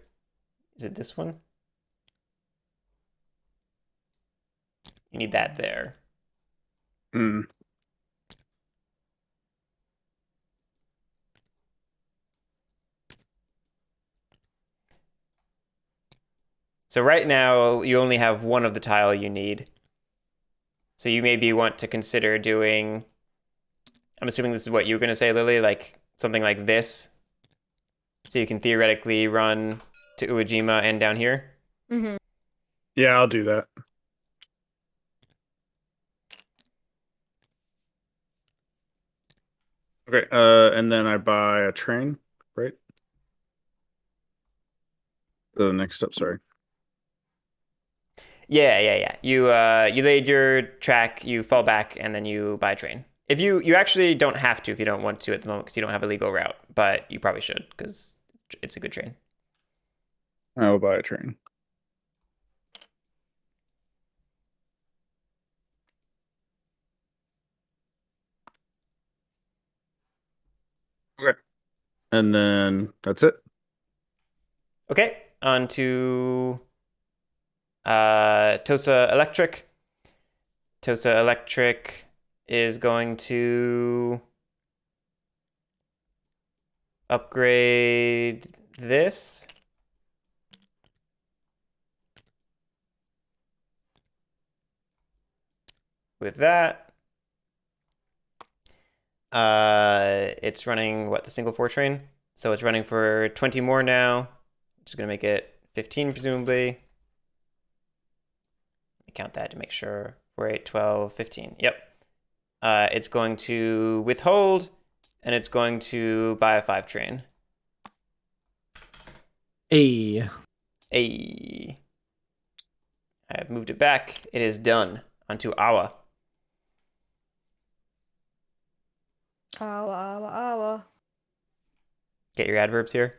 Speaker 1: is it this one? You need that there.
Speaker 2: Hmm.
Speaker 1: So right now, you only have one of the tile you need. So you maybe want to consider doing, I'm assuming this is what you were going to say, Lily, like something like this. So you can theoretically run to Uejima and down here.
Speaker 4: Mm-hmm.
Speaker 2: Yeah, I'll do that. Okay, and then I buy a train, right? The next step, sorry.
Speaker 1: Yeah. You laid your track, you fall back, and then you buy a train. If you actually don't have to if you don't want to at the moment because you don't have a legal route, but you probably should because it's a good train.
Speaker 2: I will buy a train. Okay. And then that's it.
Speaker 1: Okay, on to Tosa Electric. Tosa Electric is going to upgrade this. With that. It's running, what, the single 4 train? So it's running for 20 more now. Just going to make it 15, presumably. Let me count that to make sure. 4, 8, 12, 15. Yep. It's going to withhold, and it's going to buy a 5 train.
Speaker 3: Hey.
Speaker 1: I have moved it back. It is done. Onto Awa.
Speaker 4: Awa.
Speaker 1: Get your adverbs here.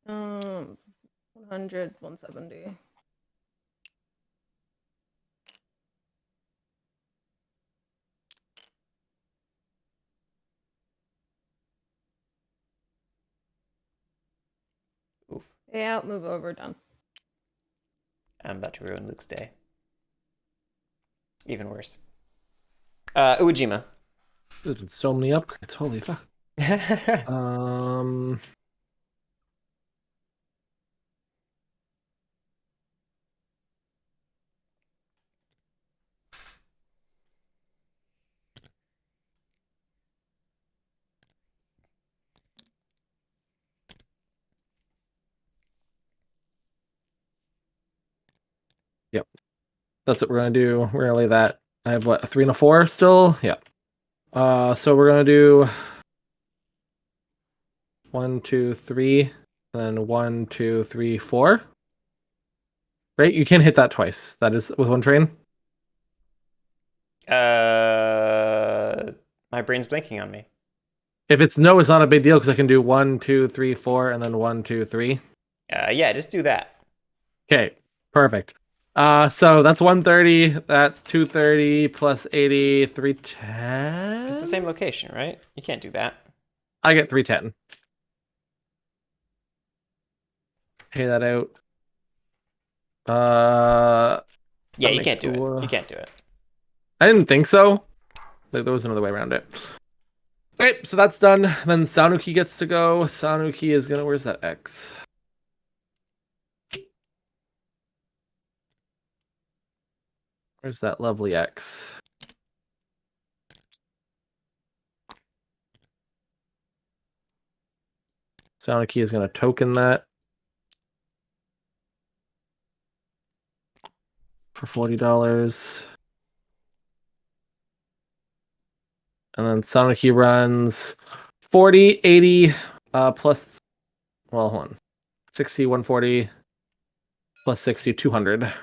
Speaker 4: Um, 100, 170. Yeah, I'll move over. Done.
Speaker 1: I'm about to ruin Luke's day. Even worse. Uejima.
Speaker 3: There's been so many upgrades. Holy fuck. Yep. That's what we're gonna do. We're gonna lay that. I have what, a 3 and a 4 still? Yeah. So we're gonna do 1, 2, 3, and then 1, 2, 3, 4. Right? You can't hit that twice. That is with one train.
Speaker 1: My brain's blinking on me.
Speaker 3: If it's no, it's not a big deal because I can do 1, 2, 3, 4, and then 1, 2, 3.
Speaker 1: Yeah, just do that.
Speaker 3: Okay, perfect. So that's 130. That's 230 plus 80, 310.
Speaker 1: It's the same location, right? You can't do that.
Speaker 3: I get 310. Pay that out.
Speaker 1: Yeah,
Speaker 3: that
Speaker 1: you
Speaker 3: makes
Speaker 1: can't do it.
Speaker 3: two,
Speaker 1: You can't do it.
Speaker 3: I didn't think so. There was another way around it. Okay, so that's done. Then Sanuki gets to go. Sanuki is gonna. Where's that X? Where's that lovely X? Sanuki is gonna token that for $40. And then Sanuki runs 40, 80, plus, well, hold on. 60, 140, plus 60, 200.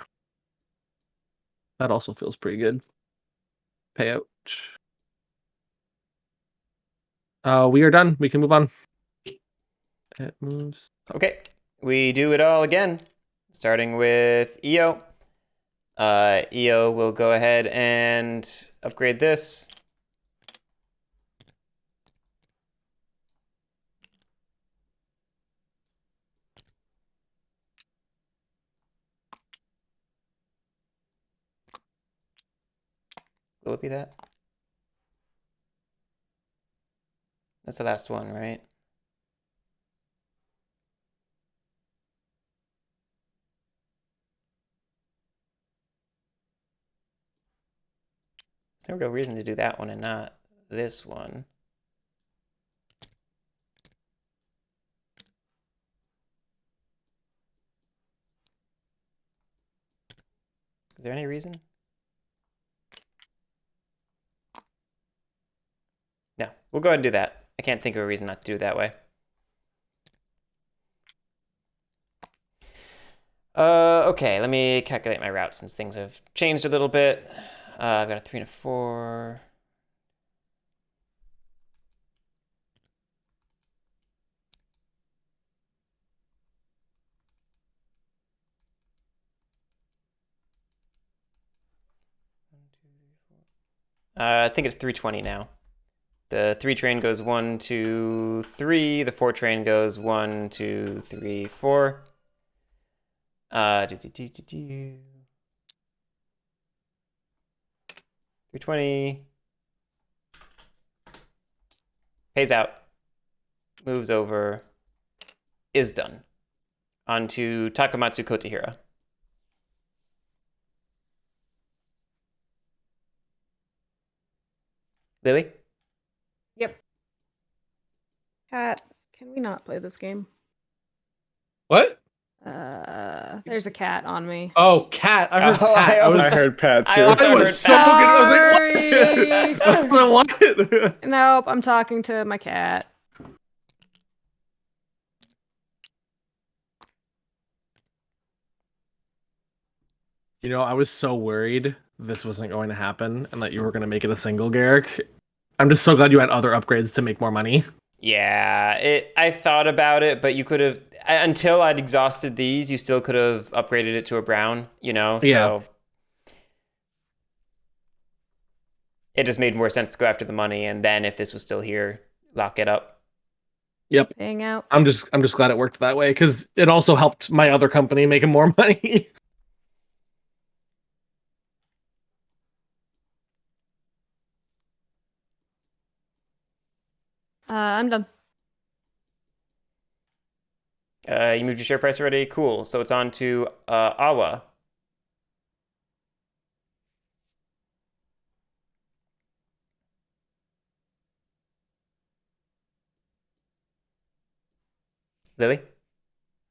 Speaker 3: That also feels pretty good. Payout. We are done. We can move on. It moves.
Speaker 1: Okay, we do it all again, starting with EO. EO will go ahead and upgrade this. Will it be that? That's the last one, right? There's no real reason to do that one and not this one. Is there any reason? No, we'll go ahead and do that. I can't think of a reason not to do it that way. Okay, let me calculate my route since things have changed a little bit. I've got a 3 and a 4. I think it's 320 now. The 3 train goes 1, 2, 3. The 4 train goes 1, 2, 3, 4. 320. Pays out. Moves over. Is done. On to Takamatsu Kotahira. Lily?
Speaker 4: Yep. Cat, can we not play this game?
Speaker 3: What?
Speaker 4: There's a cat on me.
Speaker 3: Oh, cat. I heard
Speaker 1: Oh,
Speaker 3: cat.
Speaker 2: I heard Pat too.
Speaker 1: I
Speaker 3: was
Speaker 1: heard
Speaker 3: so
Speaker 1: Pat.
Speaker 3: good. I was like, what?
Speaker 4: Nope, I'm talking to my cat.
Speaker 3: You know, I was so worried this wasn't going to happen and that you were going to make it a single, Garrick. I'm just so glad you had other upgrades to make more money.
Speaker 1: Yeah, I thought about it, but you could have, until I'd exhausted these, you still could have upgraded it to a brown, you know?
Speaker 3: Yeah.
Speaker 1: So it just made more sense to go after the money, and then if this was still here, lock it up.
Speaker 3: Yep.
Speaker 4: paying out.
Speaker 3: I'm just glad it worked that way because it also helped my other company making more money.
Speaker 4: I'm done.
Speaker 1: You moved your share price already? Cool. So it's on to Awa. Lily?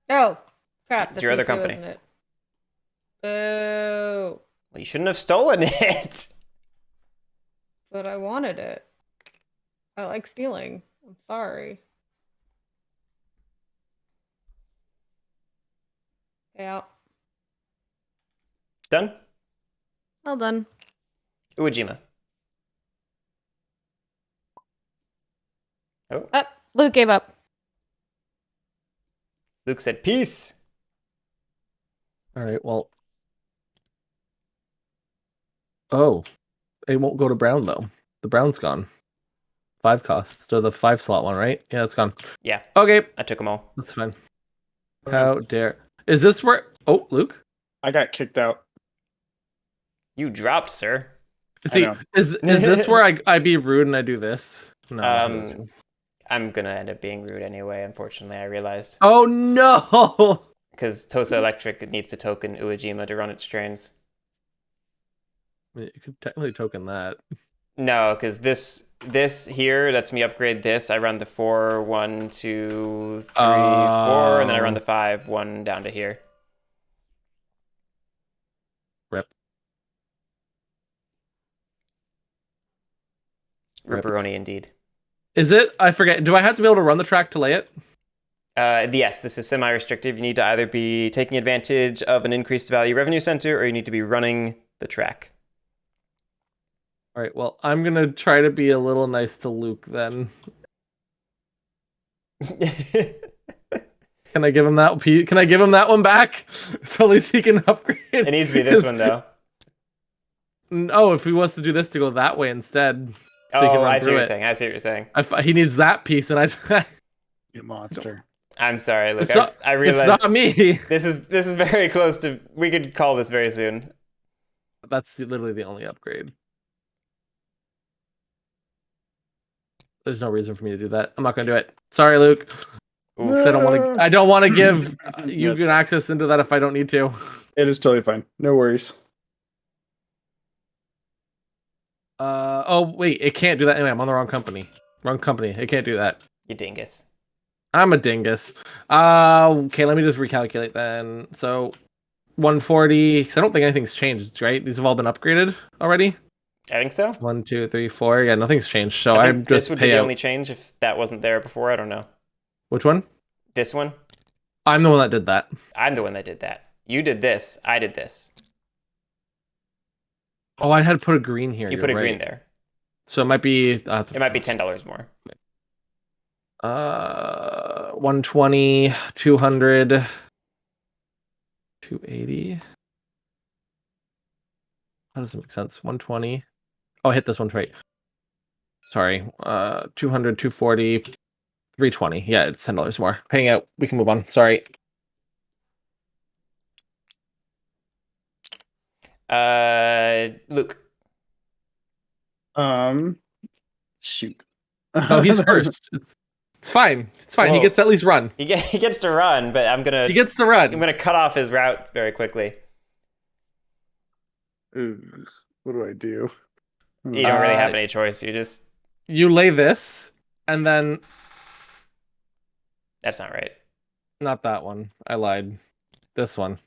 Speaker 4: Oh, crap.
Speaker 1: It's
Speaker 4: That's
Speaker 1: your
Speaker 4: me
Speaker 1: other
Speaker 4: too,
Speaker 1: company.
Speaker 4: isn't it? Oh,
Speaker 1: Well, you shouldn't have stolen it.
Speaker 4: but I wanted it. I like stealing. I'm sorry. Yeah.
Speaker 1: Done?
Speaker 4: Well done.
Speaker 1: Uejima. Oh,
Speaker 4: Luke gave up.
Speaker 1: Luke said peace.
Speaker 3: All right. Well. Oh, it won't go to brown though. The brown's gone. 5 costs. So the 5 slot one, right? Yeah, it's gone.
Speaker 1: Yeah,
Speaker 3: Okay,
Speaker 1: I took them all.
Speaker 3: that's fine. How dare? Is this where? Oh, Luke.
Speaker 2: I got kicked out.
Speaker 1: You dropped, sir.
Speaker 3: See,
Speaker 2: know.
Speaker 3: is this where I be rude and I do this? No.
Speaker 1: I'm gonna end up being rude anyway, unfortunately, I realized.
Speaker 3: Oh no!
Speaker 1: Because Tosa Electric needs to token Uejima to run its trains.
Speaker 3: You could technically token that.
Speaker 1: No, because this here lets me upgrade this. I run the 4, 1, 2, 3, 4, and then I run the 5, 1 down to here.
Speaker 3: Rip.
Speaker 1: Ripperoni indeed.
Speaker 3: Is it? I forget. Do I have to be able to run the track to lay it?
Speaker 1: Yes, this is semi-restrictive. You need to either be taking advantage of an increased value revenue center, or you need to be running the track.
Speaker 3: All right. Well, I'm gonna try to be a little nice to Luke then. Can I give him that? Can I give him that one back so at least he can upgrade?
Speaker 1: It needs to be this one though.
Speaker 3: Oh, if he wants to do this to go that way instead, so he can
Speaker 1: Oh,
Speaker 3: run
Speaker 1: I see
Speaker 3: through
Speaker 1: what you're
Speaker 3: it.
Speaker 1: saying. I see what you're saying.
Speaker 3: He needs that piece, and I.
Speaker 2: You monster.
Speaker 1: I'm sorry. Look,
Speaker 3: It's not,
Speaker 1: I realize
Speaker 3: it's not me.
Speaker 1: this is very close to. We could call this very soon.
Speaker 3: That's literally the only upgrade. There's no reason for me to do that. I'm not gonna do it. Sorry, Luke.
Speaker 1: Oof.
Speaker 3: 'Cause I don't want to give you
Speaker 2: That's
Speaker 3: can access into that if I don't need to.
Speaker 2: It is totally fine. No worries.
Speaker 3: Oh wait, it can't do that anyway. I'm on the wrong company. Wrong company. It can't do that.
Speaker 1: You dingus.
Speaker 3: I'm a dingus. Okay, let me just recalculate then. So 140, because I don't think anything's changed, right? These have all been upgraded already.
Speaker 1: I think so.
Speaker 3: 1, 2, 3, 4. Yeah, nothing's changed. So
Speaker 1: I
Speaker 3: I
Speaker 1: think
Speaker 3: just
Speaker 1: this would
Speaker 3: pay
Speaker 1: be the
Speaker 3: out.
Speaker 1: only change if that wasn't there before. I don't know.
Speaker 3: Which one?
Speaker 1: This one.
Speaker 3: I'm the one that did that.
Speaker 1: I'm the one that did that. You did this. I did this.
Speaker 3: Oh, I had to put a green here.
Speaker 1: You
Speaker 3: You're
Speaker 1: put a
Speaker 3: right.
Speaker 1: green there.
Speaker 3: So it might be.
Speaker 1: It might be $10 more.
Speaker 3: 120, 200, 280. How does it make sense? 120. Oh, I hit this one right. Sorry. 200, 240, 320. Yeah, it's $10 more. Paying out. We can move on. Sorry.
Speaker 1: Luke.
Speaker 2: Shoot.
Speaker 3: No, he's first. It's fine. It's fine. He
Speaker 1: Whoa.
Speaker 3: gets to at least run.
Speaker 1: He gets to run, but
Speaker 3: He gets to run.
Speaker 1: I'm gonna cut off his route very quickly.
Speaker 2: Ooh, what do I do?
Speaker 1: You don't really have any choice. You just.
Speaker 3: You lay this, and then
Speaker 1: That's not right.
Speaker 3: not that one. I lied. This one.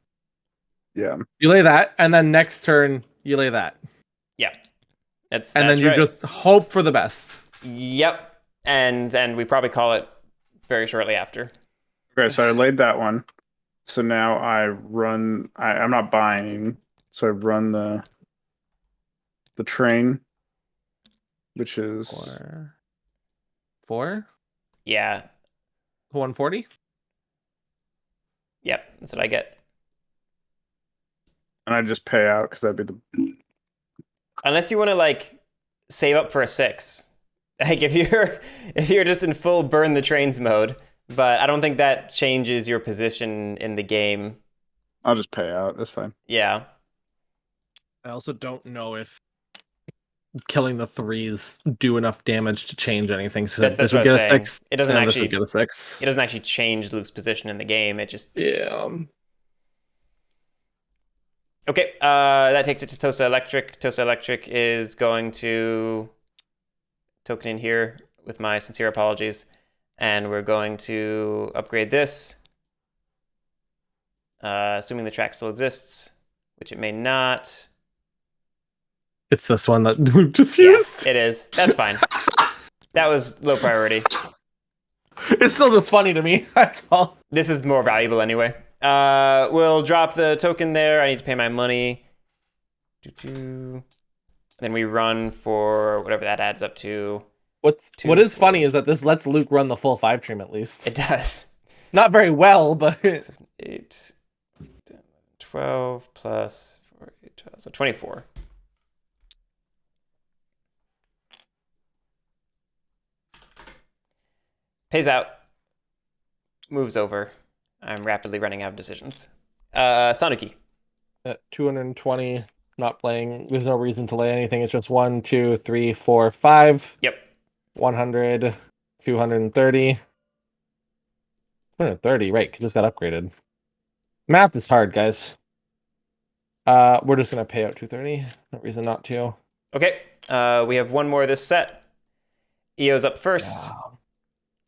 Speaker 2: Yeah.
Speaker 3: You lay that, and then next turn you lay that,
Speaker 1: Yep. That's
Speaker 3: then you
Speaker 1: right.
Speaker 3: just hope for the best.
Speaker 1: Yep. And we probably call it very shortly after.
Speaker 2: Okay, so I laid that one. So now I run. I'm not buying. So I run the train, which is
Speaker 3: 4?
Speaker 1: Yeah.
Speaker 3: 140?
Speaker 1: Yep. That's what I get.
Speaker 2: and I just pay out because that'd be the.
Speaker 1: Unless you want to like save up for a 6. Like if you're just in full burn the trains mode, but I don't think that changes your position in the game.
Speaker 2: I'll just pay out. That's fine.
Speaker 1: Yeah.
Speaker 3: I also don't know if killing the 3s do enough damage to change anything. So
Speaker 1: That's
Speaker 3: this
Speaker 1: what
Speaker 3: would
Speaker 1: I was
Speaker 3: get a
Speaker 1: saying.
Speaker 3: 6.
Speaker 1: It doesn't
Speaker 3: and this
Speaker 1: actually
Speaker 3: would get a 6.
Speaker 1: It doesn't actually change Luke's position in the game. It just
Speaker 3: Yeah.
Speaker 1: Okay, that takes it to Tosa Electric. Tosa Electric is going to token in here with my sincere apologies. And we're going to upgrade this. Assuming the track still exists, which it may not.
Speaker 3: It's this one that Luke just used.
Speaker 1: Yeah, it is. That's fine. That was low priority.
Speaker 3: It's still just funny to me. That's all.
Speaker 1: This is more valuable anyway. We'll drop the token there. I need to pay my money. Then we run for whatever that adds up to.
Speaker 3: What is funny is that this lets Luke run the full 5 stream at least.
Speaker 1: It does.
Speaker 3: Not very well, but
Speaker 1: 8, 10, 12 plus 4, 8, 12, so 24. Pays out. Moves over. I'm rapidly running out of decisions. Sanuki.
Speaker 3: at 220, not playing. There's no reason to lay anything. It's just 1, 2, 3, 4, 5.
Speaker 1: Yep.
Speaker 3: 100, 230. 230, right, because it's got upgraded. Math is hard, guys. We're just gonna pay out 230. No reason not to.
Speaker 1: Okay. We have one more of this set. EO's up first.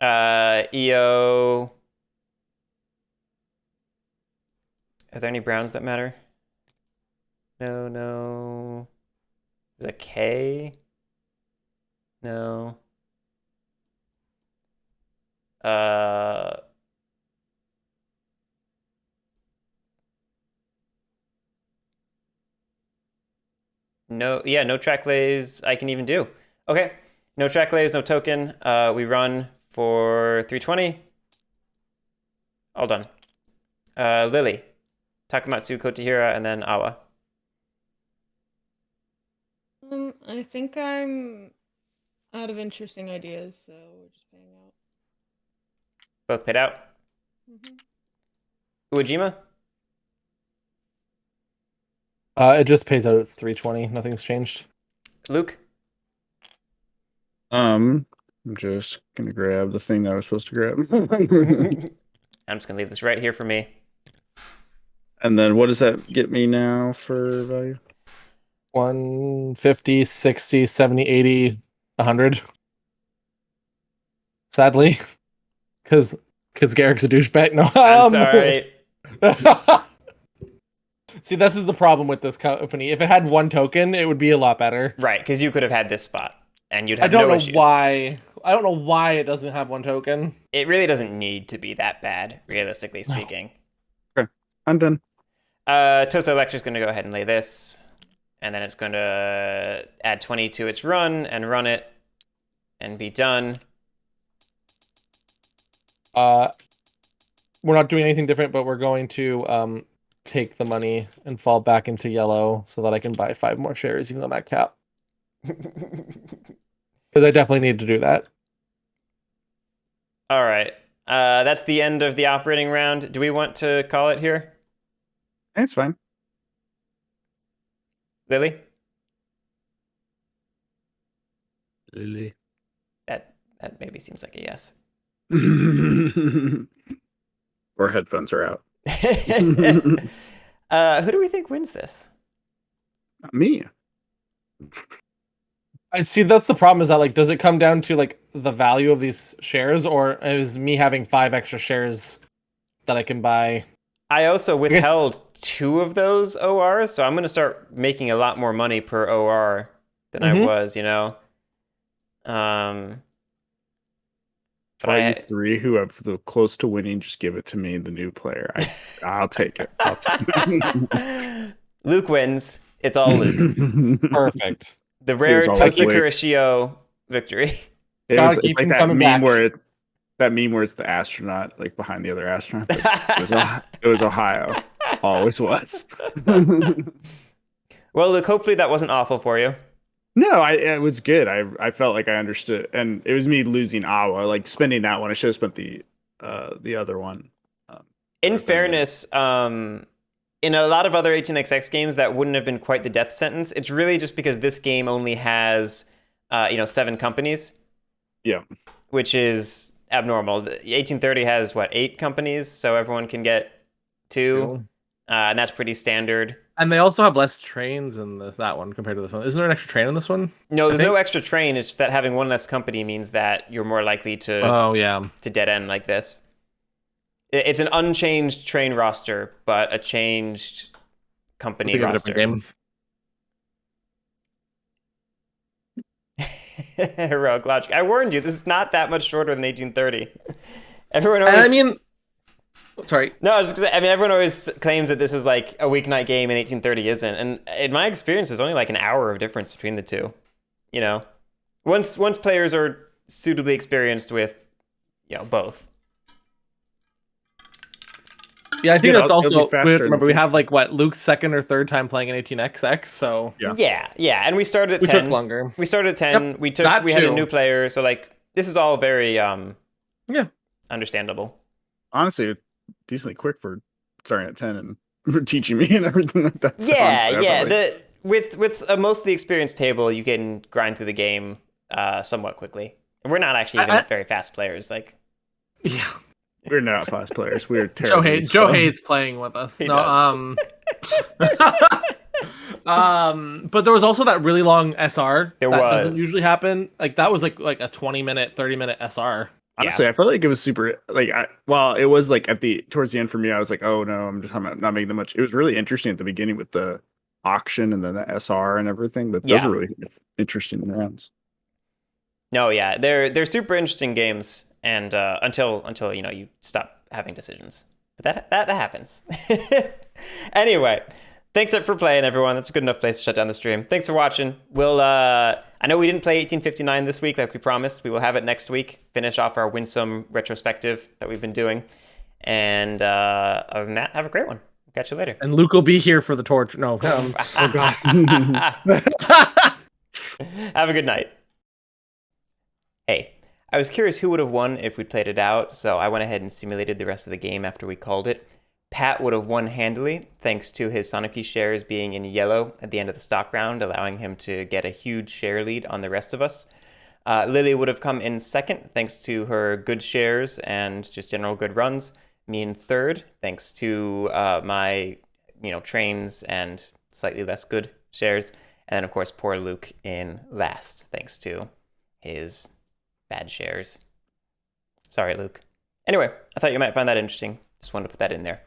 Speaker 1: EO. Are there any browns that matter? No. Is it K? No. No, yeah, no track lays I can even do. Okay, no track lays, no token. We run for 320. All done. Lily, Takamatsu, Kotihira, and then Awa.
Speaker 4: I think I'm out of interesting ideas, so we're just paying out.
Speaker 1: Both paid out. Uejima?
Speaker 3: It just pays out. It's 320. Nothing's changed.
Speaker 1: Luke?
Speaker 2: I'm just gonna grab the thing that I was supposed to grab.
Speaker 1: I'm just gonna leave this right here for me.
Speaker 2: And then what does that get me now for value?
Speaker 3: 150, 60, 70, 80, 100. Sadly. Because Garrick's a douchebag. No,
Speaker 1: I'm sorry.
Speaker 3: See, this is the problem with this company. If it had one token, it would be a lot better.
Speaker 1: Right, because you could have had this spot, and you'd
Speaker 3: I
Speaker 1: have
Speaker 3: don't
Speaker 1: no
Speaker 3: know
Speaker 1: issues.
Speaker 3: why. I don't know why it doesn't have one token.
Speaker 1: It really doesn't need to be that bad, realistically speaking.
Speaker 2: Okay, I'm done.
Speaker 1: Tosa Electric's going to go ahead and lay this, and then it's going to add 20 to its run and run it and be done.
Speaker 3: We're not doing anything different, but we're going to take the money and fall back into yellow so that I can buy 5 more shares, even though I'm at cap. Because I definitely need to do that.
Speaker 1: All right. That's the end of the operating round. Do we want to call it here?
Speaker 2: It's fine.
Speaker 1: Lily?
Speaker 2: Lily.
Speaker 1: That maybe seems like a yes.
Speaker 2: Or headphones are out.
Speaker 1: Who do we think wins this?
Speaker 2: Not me.
Speaker 3: I see that's the problem is that like does it come down to like the value of these shares or is me having 5 extra shares that I can buy?
Speaker 1: I also withheld 2 of those ORs, so I'm going to start making a lot more money per OR than I was, you know? But
Speaker 2: All you 3 who have the close to winning, just give it to me, the new player. I'll take it.
Speaker 1: Luke wins. It's all Luke.
Speaker 3: Perfect.
Speaker 1: The rare
Speaker 2: It was
Speaker 1: Tosa
Speaker 2: always Luke.
Speaker 1: Kurashio victory.
Speaker 3: Gotta keep him
Speaker 2: that
Speaker 3: coming
Speaker 2: meme
Speaker 3: back.
Speaker 2: that meme where it's the astronaut like behind the other astronaut. It was Ohio. Always was.
Speaker 1: Well, Luke, hopefully that wasn't awful for you.
Speaker 2: No, it was good. I felt like I understood, and it was me losing Awa, like spending that one. I should have spent the other one.
Speaker 1: In fairness, in a lot of other 18xx games, that wouldn't have been quite the death sentence. It's really just because this game only has, 7 companies.
Speaker 2: Yeah.
Speaker 1: Which is abnormal. The 1830 has, 8 companies, so everyone can get 2. And that's pretty standard.
Speaker 3: And they also have less trains in that one compared to this one. Isn't there an extra train in this one?
Speaker 1: No, there's no extra train. It's just that having one less company means that you're more likely to to dead end like this. It's an unchanged train roster, but a changed company roster.
Speaker 3: Game.
Speaker 1: Heroic logic. I warned you. This is not that much shorter than 1830. Everyone always.
Speaker 3: Sorry.
Speaker 1: No, everyone always claims that this is like a weeknight game and 1830 isn't. And in my experience, there's only like an hour of difference between the two. You know, once players are suitably experienced with, both.
Speaker 3: Yeah, I think that's also we have to remember we have Luke's second or third time playing an 18xx, so
Speaker 1: yeah, and we started at 10.
Speaker 3: Took longer.
Speaker 1: We started at 10. Yep. We had a new player, so this is all very understandable.
Speaker 2: Honestly, decently quick for starting at 10 and for teaching me and everything like that.
Speaker 1: With most of the experience table, you can grind through the game somewhat quickly. We're not actually even very fast players.
Speaker 2: We're not fast players. We're terrible.
Speaker 3: Joe hates playing with us. But there was also that really long SR. Doesn't usually happen. That was like a 20-minute, 30-minute SR.
Speaker 2: Honestly, I felt like it was super it was towards the end for me, I was like, oh no, I'm not making that much. It was really interesting at the beginning with the auction and then the SR and everything, but those are really interesting rounds. No,
Speaker 1: yeah, they're super interesting games, and until you stop having decisions, but that happens. Anyway, thanks for playing, everyone. That's a good enough place to shut down the stream. Thanks for watching. We'll I know we didn't play 1859 this week like we promised. We will have it next week. Finish off our Winsome retrospective that we've been doing, and other than that, have a great one. Catch you later.
Speaker 3: And Luke will be here for the torch. No, oh god.
Speaker 1: Have a good night. Hey, I was curious who would have won if we played it out, so I went ahead and simulated the rest of the game after we called it. Pat would have won handily, thanks to his Sonic shares being in yellow at the end of the stock round, allowing him to get a huge share lead on the rest of us. Lily would have come in second, thanks to her good shares and just general good runs. Me in third, thanks to my trains and slightly less good shares. And then, of course, poor Luke in last, thanks to his bad shares. Sorry, Luke. Anyway, I thought you might find that interesting. Just wanted to put that in there.